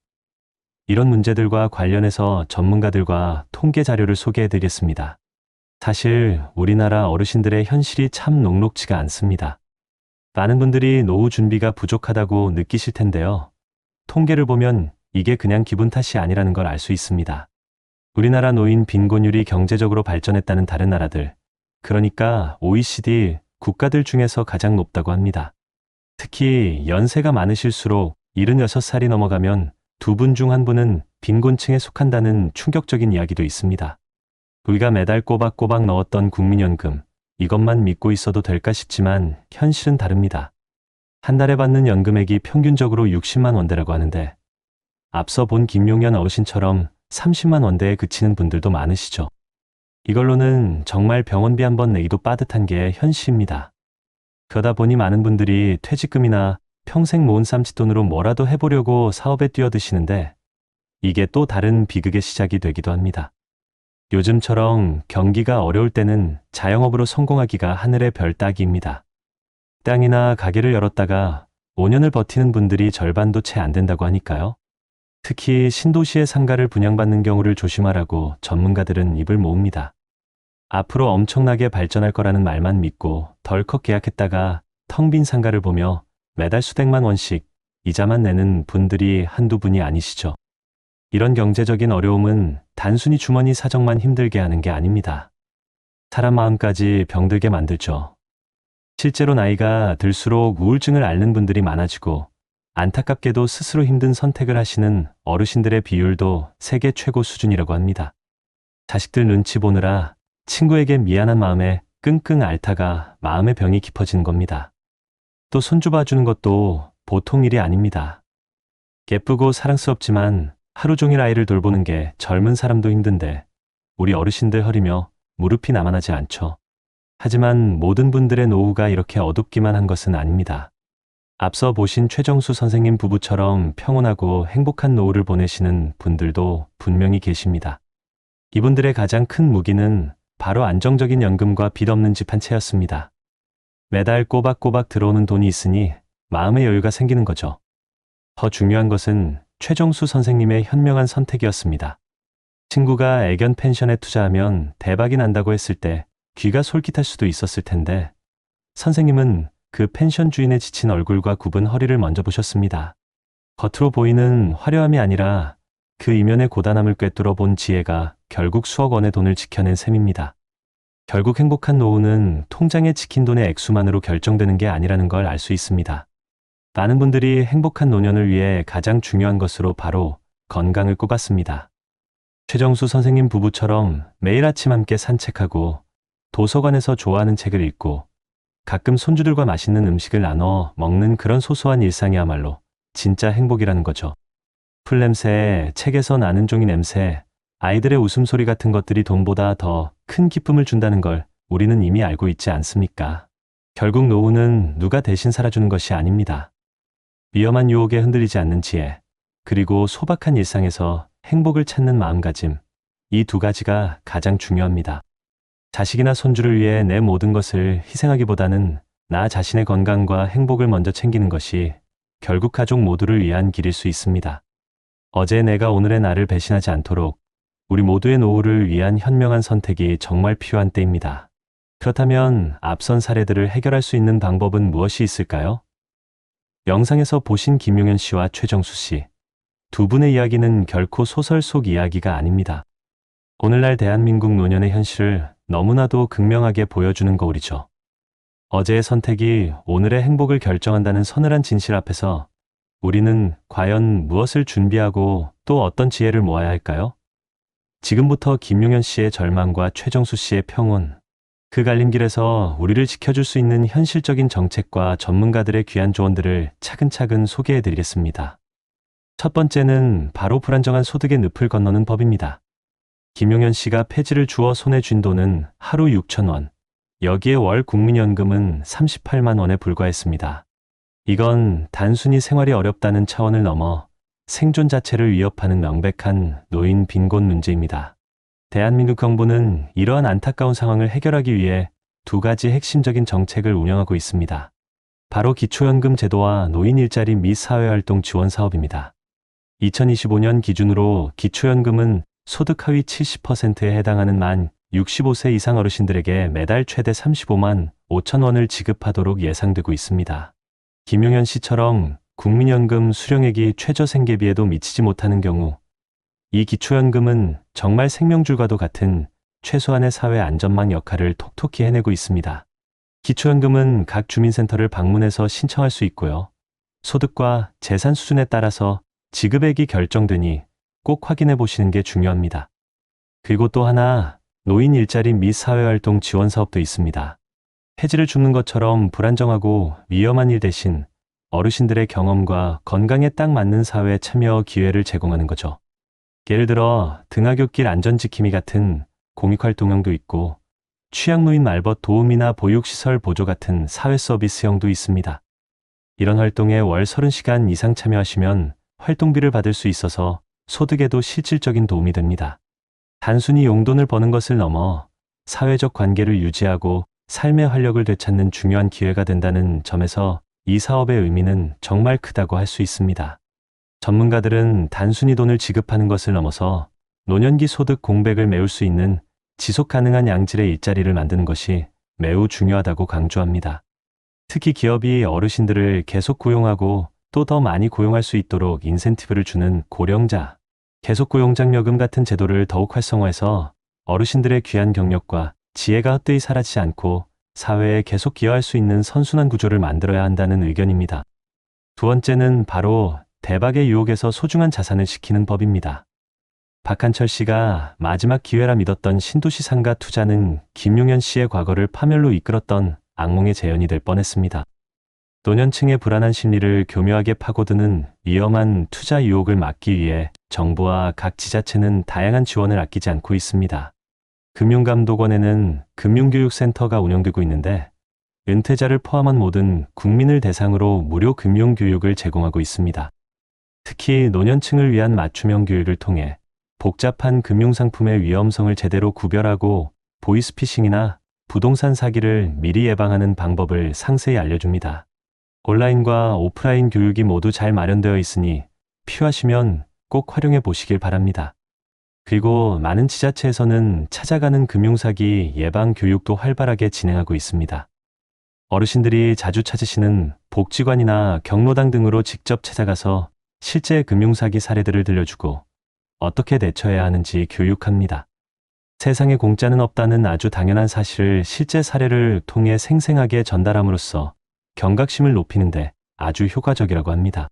이런 문제들과 관련해서 전문가들과 통계 자료를 소개해드리겠습니다. 사실 우리나라 어르신들의 현실이 참 녹록지가 않습니다. 많은 분들이 노후 준비가 부족하다고 느끼실 텐데요. 통계를 보면 이게 그냥 기분 탓이 아니라는 걸 알 수 있습니다. 우리나라 노인 빈곤율이 경제적으로 발전했다는 다른 나라들, 그러니까 OECD 국가들 중에서 가장 높다고 합니다. 특히 연세가 많으실수록 76살이 넘어가면 2분 중 1분은 빈곤층에 속한다는 충격적인 이야기도 있습니다. 우리가 매달 꼬박꼬박 넣었던 국민연금, 이것만 믿고 있어도 될까 싶지만 현실은 다릅니다. 한 달에 받는 연금액이 평균적으로 60만 원대라고 하는데 앞서 본 김용현 어르신처럼 30만 원대에 그치는 분들도 많으시죠. 이걸로는 정말 병원비 한 번 내기도 빠듯한 게 현실입니다. 그러다 보니 많은 분들이 퇴직금이나 평생 모은 쌈짓돈으로 뭐라도 해보려고 사업에 뛰어드시는데 이게 또 다른 비극의 시작이 되기도 합니다. 요즘처럼 경기가 어려울 때는 자영업으로 성공하기가 하늘의 별 따기입니다. 땅이나 가게를 열었다가 5년을 버티는 분들이 절반도 채 안 된다고 하니까요. 특히 신도시의 상가를 분양받는 경우를 조심하라고 전문가들은 입을 모읍니다. 앞으로 엄청나게 발전할 거라는 말만 믿고 덜컥 계약했다가 텅 빈 상가를 보며 매달 수백만 원씩 이자만 내는 분들이 한두 분이 아니시죠. 이런 경제적인 어려움은 단순히 주머니 사정만 힘들게 하는 게 아닙니다. 사람 마음까지 병들게 만들죠. 실제로 나이가 들수록 우울증을 앓는 분들이 많아지고 안타깝게도 스스로 힘든 선택을 하시는 어르신들의 비율도 세계 최고 수준이라고 합니다. 자식들 눈치 보느라 친구에게 미안한 마음에 끙끙 앓다가 마음의 병이 깊어지는 겁니다. 또 손주 봐주는 것도 보통 일이 아닙니다. 예쁘고 사랑스럽지만 하루 종일 아이를 돌보는 게 젊은 사람도 힘든데 우리 어르신들 허리며 무릎이 남아나지 않죠. 하지만 모든 분들의 노후가 이렇게 어둡기만 한 것은 아닙니다. 앞서 보신 최정수 선생님 부부처럼 평온하고 행복한 노후를 보내시는 분들도 분명히 계십니다. 이분들의 가장 큰 무기는 바로 안정적인 연금과 빚 없는 집 한 채였습니다. 매달 꼬박꼬박 들어오는 돈이 있으니 마음의 여유가 생기는 거죠. 더 중요한 것은 최정수 선생님의 현명한 선택이었습니다. 친구가 애견 펜션에 투자하면 대박이 난다고 했을 때 귀가 솔깃할 수도 있었을 텐데 선생님은 그 펜션 주인의 지친 얼굴과 굽은 허리를 먼저 보셨습니다. 겉으로 보이는 화려함이 아니라 그 이면의 고단함을 꿰뚫어 본 지혜가 결국 수억 원의 돈을 지켜낸 셈입니다. 결국 행복한 노후는 통장에 찍힌 돈의 액수만으로 결정되는 게 아니라는 걸 알 수 있습니다. 많은 분들이 행복한 노년을 위해 가장 중요한 것으로 바로 건강을 꼽았습니다. 최정수 선생님 부부처럼 매일 아침 함께 산책하고 도서관에서 좋아하는 책을 읽고 가끔 손주들과 맛있는 음식을 나눠 먹는 그런 소소한 일상이야말로 진짜 행복이라는 거죠. 풀냄새, 책에서 나는 종이 냄새, 아이들의 웃음소리 같은 것들이 돈보다 더 큰 기쁨을 준다는 걸 우리는 이미 알고 있지 않습니까? 결국 노후는 누가 대신 살아주는 것이 아닙니다. 위험한 유혹에 흔들리지 않는 지혜, 그리고 소박한 일상에서 행복을 찾는 마음가짐, 이 두 가지가 가장 중요합니다. 자식이나 손주를 위해 내 모든 것을 희생하기보다는 나 자신의 건강과 행복을 먼저 챙기는 것이 결국 가족 모두를 위한 길일 수 있습니다. 어제 내가 오늘의 나를 배신하지 않도록 우리 모두의 노후를 위한 현명한 선택이 정말 필요한 때입니다. 그렇다면 앞선 사례들을 해결할 수 있는 방법은 무엇이 있을까요? 영상에서 보신 김용현 씨와 최정수 씨, 두 분의 이야기는 결코 소설 속 이야기가 아닙니다. 오늘날 대한민국 노년의 현실을 너무나도 극명하게 보여주는 거울이죠. 어제의 선택이 오늘의 행복을 결정한다는 서늘한 진실 앞에서 우리는 과연 무엇을 준비하고 또 어떤 지혜를 모아야 할까요? 지금부터 김용현 씨의 절망과 최정수 씨의 평온, 그 갈림길에서 우리를 지켜줄 수 있는 현실적인 정책과 전문가들의 귀한 조언들을 차근차근 소개해 드리겠습니다. 첫 번째는 바로 불안정한 소득의 늪을 건너는 법입니다. 김용현 씨가 폐지를 주어 손에 쥔 돈은 하루 6,000원, 여기에 월 국민연금은 38만 원에 불과했습니다. 이건 단순히 생활이 어렵다는 차원을 넘어 생존 자체를 위협하는 명백한 노인 빈곤 문제입니다. 대한민국 정부는 이러한 안타까운 상황을 해결하기 위해 두 가지 핵심적인 정책을 운영하고 있습니다. 바로 기초연금 제도와 노인 일자리 및 사회활동 지원 사업입니다. 2025년 기준으로 기초연금은 소득 하위 70%에 해당하는 만 65세 이상 어르신들에게 매달 최대 35만 5천 원을 지급하도록 예상되고 있습니다. 김용현 씨처럼 국민연금 수령액이 최저 생계비에도 미치지 못하는 경우 이 기초연금은 정말 생명줄과도 같은 최소한의 사회 안전망 역할을 톡톡히 해내고 있습니다. 기초연금은 각 주민센터를 방문해서 신청할 수 있고요. 소득과 재산 수준에 따라서 지급액이 결정되니 꼭 확인해 보시는 게 중요합니다. 그리고 또 하나, 노인 일자리 및 사회활동 지원 사업도 있습니다. 폐지를 줍는 것처럼 불안정하고 위험한 일 대신 어르신들의 경험과 건강에 딱 맞는 사회 참여 기회를 제공하는 거죠. 예를 들어 등하굣길 안전지킴이 같은 공익활동형도 있고 취약노인 말벗 도우미나 보육시설 보조 같은 사회 서비스형도 있습니다. 이런 활동에 월 30시간 이상 참여하시면 활동비를 받을 수 있어서 소득에도 실질적인 도움이 됩니다. 단순히 용돈을 버는 것을 넘어 사회적 관계를 유지하고 삶의 활력을 되찾는 중요한 기회가 된다는 점에서 이 사업의 의미는 정말 크다고 할 수 있습니다. 전문가들은 단순히 돈을 지급하는 것을 넘어서 노년기 소득 공백을 메울 수 있는 지속 가능한 양질의 일자리를 만드는 것이 매우 중요하다고 강조합니다. 특히 기업이 어르신들을 계속 고용하고 또 더 많이 고용할 수 있도록 인센티브를 주는 고령자, 계속 고용장려금 같은 제도를 더욱 활성화해서 어르신들의 귀한 경력과 지혜가 헛되이 사라지지 않고 사회에 계속 기여할 수 있는 선순환 구조를 만들어야 한다는 의견입니다. 두 번째는 바로 대박의 유혹에서 소중한 자산을 지키는 법입니다. 박한철 씨가 마지막 기회라 믿었던 신도시 상가 투자는 김용현 씨의 과거를 파멸로 이끌었던 악몽의 재현이 될 뻔했습니다. 노년층의 불안한 심리를 교묘하게 파고드는 위험한 투자 유혹을 막기 위해 정부와 각 지자체는 다양한 지원을 아끼지 않고 있습니다. 금융감독원에는 금융교육센터가 운영되고 있는데 은퇴자를 포함한 모든 국민을 대상으로 무료 금융교육을 제공하고 있습니다. 특히 노년층을 위한 맞춤형 교육을 통해 복잡한 금융상품의 위험성을 제대로 구별하고 보이스피싱이나 부동산 사기를 미리 예방하는 방법을 상세히 알려줍니다. 온라인과 오프라인 교육이 모두 잘 마련되어 있으니 필요하시면 꼭 활용해 보시길 바랍니다. 그리고 많은 지자체에서는 찾아가는 금융사기 예방 교육도 활발하게 진행하고 있습니다. 어르신들이 자주 찾으시는 복지관이나 경로당 등으로 직접 찾아가서 실제 금융사기 사례들을 들려주고 어떻게 대처해야 하는지 교육합니다. 세상에 공짜는 없다는 아주 당연한 사실을 실제 사례를 통해 생생하게 전달함으로써 경각심을 높이는데 아주 효과적이라고 합니다.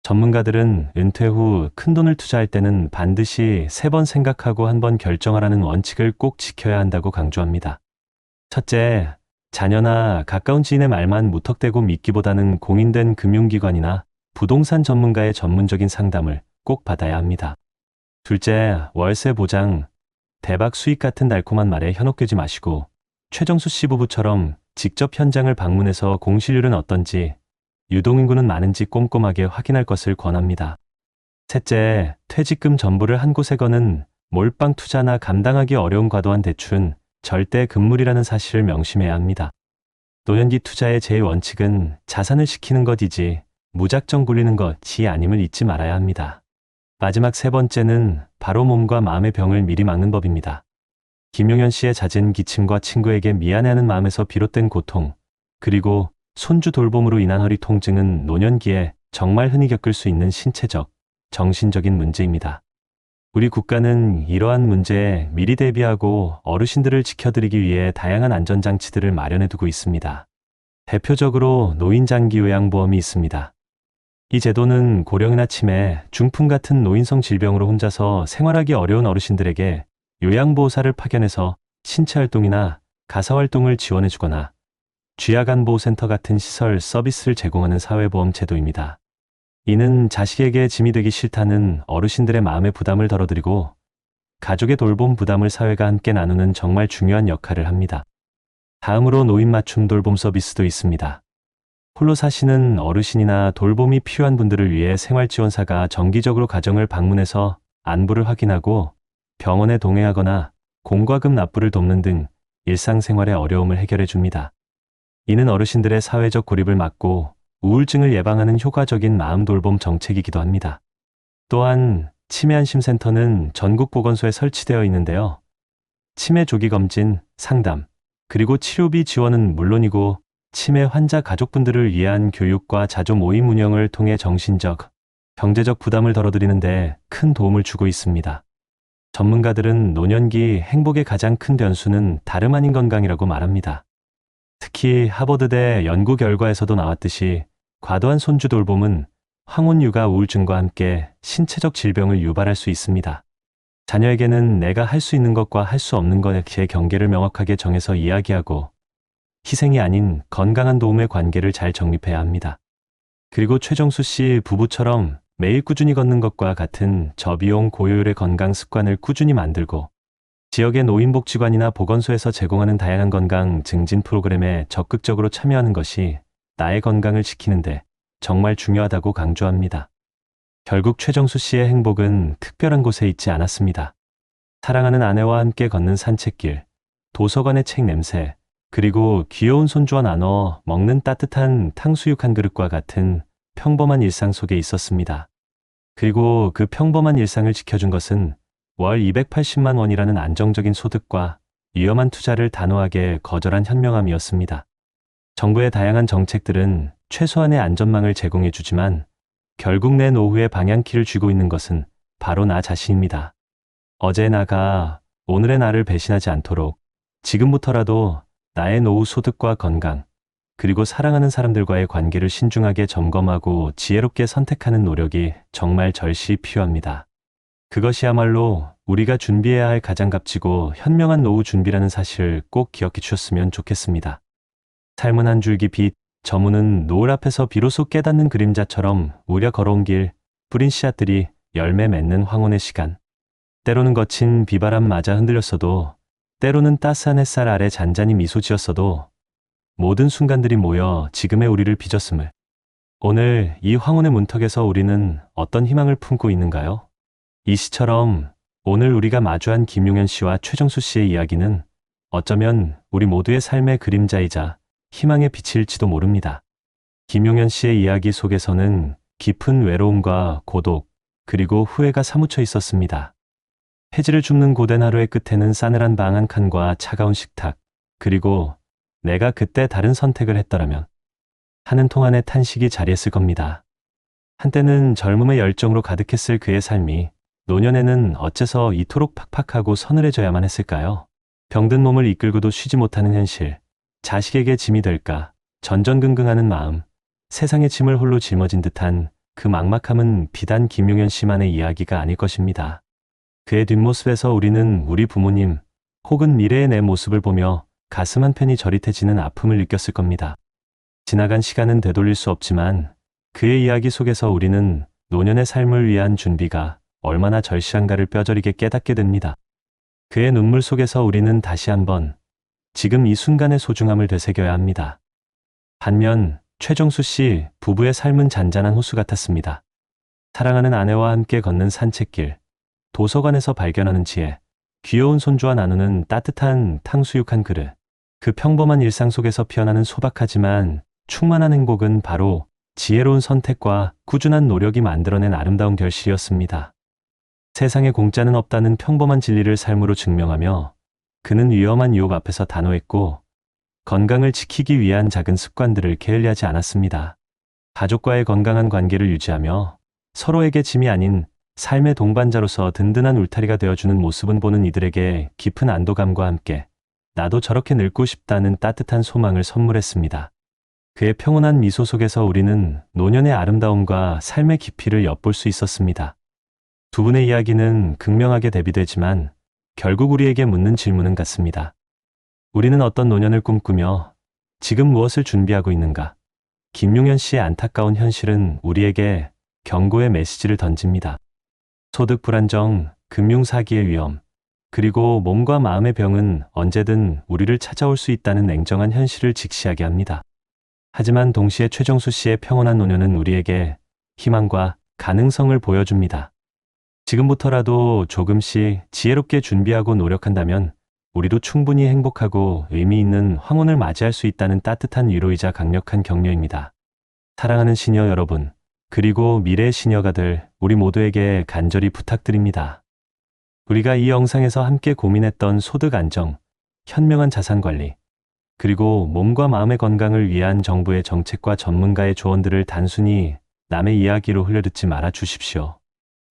전문가들은 은퇴 후 큰돈을 투자할 때는 반드시 3번 생각하고 1번 결정하라는 원칙을 꼭 지켜야 한다고 강조합니다. 첫째, 자녀나 가까운 지인의 말만 무턱대고 믿기보다는 공인된 금융기관이나 부동산 전문가의 전문적인 상담을 꼭 받아야 합니다. 둘째, 월세 보장, 대박 수익 같은 달콤한 말에 현혹되지 마시고 최정수 씨 부부처럼 직접 현장을 방문해서 공실률은 어떤지, 유동인구는 많은지 꼼꼼하게 확인할 것을 권합니다. 셋째, 퇴직금 전부를 한 곳에 거는 몰빵 투자나 감당하기 어려운 과도한 대출은 절대 금물이라는 사실을 명심해야 합니다. 노년기 투자의 제1원칙은 자산을 지키는 것이지 무작정 굴리는 것이 아님을 잊지 말아야 합니다. 마지막 3번째는 바로 몸과 마음의 병을 미리 막는 법입니다. 김용현 씨의 잦은 기침과 친구에게 미안해하는 마음에서 비롯된 고통, 그리고 손주 돌봄으로 인한 허리 통증은 노년기에 정말 흔히 겪을 수 있는 신체적, 정신적인 문제입니다. 우리 국가는 이러한 문제에 미리 대비하고 어르신들을 지켜드리기 위해 다양한 안전장치들을 마련해두고 있습니다. 대표적으로 노인장기요양보험이 있습니다. 이 제도는 고령이나 치매, 중풍 같은 노인성 질병으로 혼자서 생활하기 어려운 어르신들에게 요양보호사를 파견해서 신체활동이나 가사활동을 지원해주거나 쥐약안보호센터 같은 시설 서비스를 제공하는 사회보험 제도입니다. 이는 자식에게 짐이 되기 싫다는 어르신들의 마음의 부담을 덜어드리고 가족의 돌봄 부담을 사회가 함께 나누는 정말 중요한 역할을 합니다. 다음으로 노인 맞춤 돌봄 서비스도 있습니다. 홀로 사시는 어르신이나 돌봄이 필요한 분들을 위해 생활지원사가 정기적으로 가정을 방문해서 안부를 확인하고 병원에 동행하거나 공과금 납부를 돕는 등 일상생활의 어려움을 해결해 줍니다. 이는 어르신들의 사회적 고립을 막고 우울증을 예방하는 효과적인 마음 돌봄 정책이기도 합니다. 또한 치매안심센터는 전국 보건소에 설치되어 있는데요. 치매 조기 검진, 상담, 그리고 치료비 지원은 물론이고 치매 환자 가족분들을 위한 교육과 자조 모임 운영을 통해 정신적, 경제적 부담을 덜어드리는 데 큰 도움을 주고 있습니다. 전문가들은 노년기 행복의 가장 큰 변수는 다름 아닌 건강이라고 말합니다. 특히 하버드대 연구 결과에서도 나왔듯이 과도한 손주 돌봄은 황혼 육아 우울증과 함께 신체적 질병을 유발할 수 있습니다. 자녀에게는 내가 할 수 있는 것과 할 수 없는 것의 경계를 명확하게 정해서 이야기하고 희생이 아닌 건강한 도움의 관계를 잘 정립해야 합니다. 그리고 최정수 씨 부부처럼 매일 꾸준히 걷는 것과 같은 저비용 고효율의 건강 습관을 꾸준히 만들고 지역의 노인복지관이나 보건소에서 제공하는 다양한 건강 증진 프로그램에 적극적으로 참여하는 것이 나의 건강을 지키는데 정말 중요하다고 강조합니다. 결국 최정수 씨의 행복은 특별한 곳에 있지 않았습니다. 사랑하는 아내와 함께 걷는 산책길, 도서관의 책 냄새, 그리고 귀여운 손주와 나눠 먹는 따뜻한 탕수육 한 그릇과 같은 평범한 일상 속에 있었습니다. 그리고 그 평범한 일상을 지켜준 것은 월 280만 원이라는 안정적인 소득과 위험한 투자를 단호하게 거절한 현명함이었습니다. 정부의 다양한 정책들은 최소한의 안전망을 제공해 주지만 결국 내 노후의 방향키를 쥐고 있는 것은 바로 나 자신입니다. 어제의 나가 오늘의 나를 배신하지 않도록 지금부터라도 나의 노후 소득과 건강, 그리고 사랑하는 사람들과의 관계를 신중하게 점검하고 지혜롭게 선택하는 노력이 정말 절실히 필요합니다. 그것이야말로 우리가 준비해야 할 가장 값지고 현명한 노후 준비라는 사실을 꼭 기억해 주셨으면 좋겠습니다. 삶은 한 줄기 빛, 저무는 노을 앞에서 비로소 깨닫는 그림자처럼 우려 걸어온 길, 뿌린 씨앗들이 열매 맺는 황혼의 시간. 때로는 거친 비바람 맞아 흔들렸어도, 때로는 따스한 햇살 아래 잔잔히 미소 지었어도 모든 순간들이 모여 지금의 우리를 빚었음을. 오늘 이 황혼의 문턱에서 우리는 어떤 희망을 품고 있는가요? 이 시처럼 오늘 우리가 마주한 김용현 씨와 최정수 씨의 이야기는 어쩌면 우리 모두의 삶의 그림자이자 희망의 빛일지도 모릅니다. 김용현 씨의 이야기 속에서는 깊은 외로움과 고독, 그리고 후회가 사무쳐 있었습니다. 폐지를 줍는 고된 하루의 끝에는 싸늘한 방 한 칸과 차가운 식탁, 그리고 내가 그때 다른 선택을 했더라면 하는 통안의 탄식이 자리했을 겁니다. 한때는 젊음의 열정으로 가득했을 그의 삶이 노년에는 어째서 이토록 팍팍하고 서늘해져야만 했을까요? 병든 몸을 이끌고도 쉬지 못하는 현실, 자식에게 짐이 될까 전전긍긍하는 마음, 세상의 짐을 홀로 짊어진 듯한 그 막막함은 비단 김용현 씨만의 이야기가 아닐 것입니다. 그의 뒷모습에서 우리는 우리 부모님 혹은 미래의 내 모습을 보며 가슴 한편이 저릿해지는 아픔을 느꼈을 겁니다. 지나간 시간은 되돌릴 수 없지만 그의 이야기 속에서 우리는 노년의 삶을 위한 준비가 얼마나 절실한가를 뼈저리게 깨닫게 됩니다. 그의 눈물 속에서 우리는 다시 한번 지금 이 순간의 소중함을 되새겨야 합니다. 반면 최정수 씨 부부의 삶은 잔잔한 호수 같았습니다. 사랑하는 아내와 함께 걷는 산책길, 도서관에서 발견하는 지혜, 귀여운 손주와 나누는 따뜻한 탕수육 한 그릇, 그 평범한 일상 속에서 피어나는 소박하지만 충만한 행복은 바로 지혜로운 선택과 꾸준한 노력이 만들어낸 아름다운 결실이었습니다. 세상에 공짜는 없다는 평범한 진리를 삶으로 증명하며 그는 위험한 유혹 앞에서 단호했고 건강을 지키기 위한 작은 습관들을 게을리하지 않았습니다. 가족과의 건강한 관계를 유지하며 서로에게 짐이 아닌 삶의 동반자로서 든든한 울타리가 되어주는 모습은 보는 이들에게 깊은 안도감과 함께 나도 저렇게 늙고 싶다는 따뜻한 소망을 선물했습니다. 그의 평온한 미소 속에서 우리는 노년의 아름다움과 삶의 깊이를 엿볼 수 있었습니다. 두 분의 이야기는 극명하게 대비되지만 결국 우리에게 묻는 질문은 같습니다. 우리는 어떤 노년을 꿈꾸며 지금 무엇을 준비하고 있는가? 김용현 씨의 안타까운 현실은 우리에게 경고의 메시지를 던집니다. 소득 불안정, 금융 사기의 위험, 그리고 몸과 마음의 병은 언제든 우리를 찾아올 수 있다는 냉정한 현실을 직시하게 합니다. 하지만 동시에 최정수 씨의 평온한 노년은 우리에게 희망과 가능성을 보여줍니다. 지금부터라도 조금씩 지혜롭게 준비하고 노력한다면 우리도 충분히 행복하고 의미 있는 황혼을 맞이할 수 있다는 따뜻한 위로이자 강력한 격려입니다. 사랑하는 시니어 여러분, 그리고 미래의 시니어가 될 우리 모두에게 간절히 부탁드립니다. 우리가 이 영상에서 함께 고민했던 소득 안정, 현명한 자산 관리, 그리고 몸과 마음의 건강을 위한 정부의 정책과 전문가의 조언들을 단순히 남의 이야기로 흘려듣지 말아 주십시오.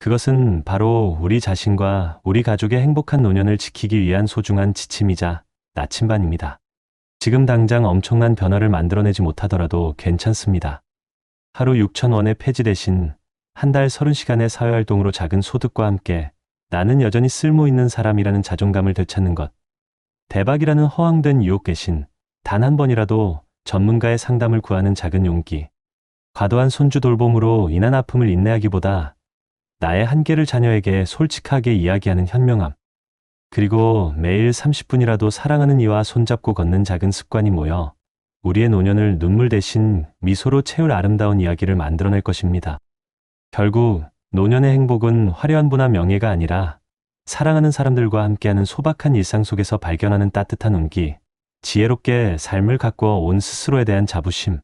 그것은 바로 우리 자신과 우리 가족의 행복한 노년을 지키기 위한 소중한 지침이자 나침반입니다. 지금 당장 엄청난 변화를 만들어내지 못하더라도 괜찮습니다. 하루 6,000원의 폐지 대신 한 달 30시간의 사회활동으로 작은 소득과 함께 나는 여전히 쓸모 있는 사람이라는 자존감을 되찾는 것. 대박이라는 허황된 유혹 대신 단 한 번이라도 전문가의 상담을 구하는 작은 용기. 과도한 손주 돌봄으로 인한 아픔을 인내하기보다 나의 한계를 자녀에게 솔직하게 이야기하는 현명함. 그리고 매일 30분이라도 사랑하는 이와 손잡고 걷는 작은 습관이 모여 우리의 노년을 눈물 대신 미소로 채울 아름다운 이야기를 만들어낼 것입니다. 결국 노년의 행복은 화려한 부나 명예가 아니라 사랑하는 사람들과 함께하는 소박한 일상 속에서 발견하는 따뜻한 온기, 지혜롭게 삶을 가꾸어 온 스스로에 대한 자부심,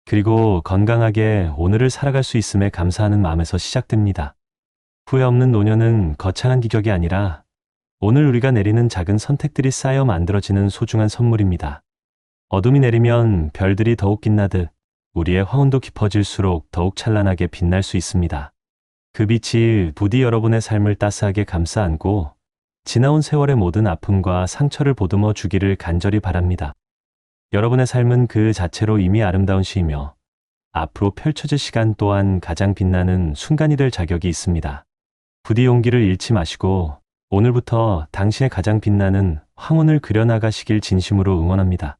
그리고 건강하게 오늘을 살아갈 수 있음에 감사하는 마음에서 시작됩니다. 후회 없는 노년은 거창한 기적이 아니라 오늘 우리가 내리는 작은 선택들이 쌓여 만들어지는 소중한 선물입니다. 어둠이 내리면 별들이 더욱 빛나듯 우리의 화운도 깊어질수록 더욱 찬란하게 빛날 수 있습니다. 그 빛이 부디 여러분의 삶을 따스하게 감싸 안고 지나온 세월의 모든 아픔과 상처를 보듬어 주기를 간절히 바랍니다. 여러분의 삶은 그 자체로 이미 아름다운 시이며 앞으로 펼쳐질 시간 또한 가장 빛나는 순간이 될 자격이 있습니다. 부디 용기를 잃지 마시고 오늘부터 당신의 가장 빛나는 황혼을 그려나가시길 진심으로 응원합니다.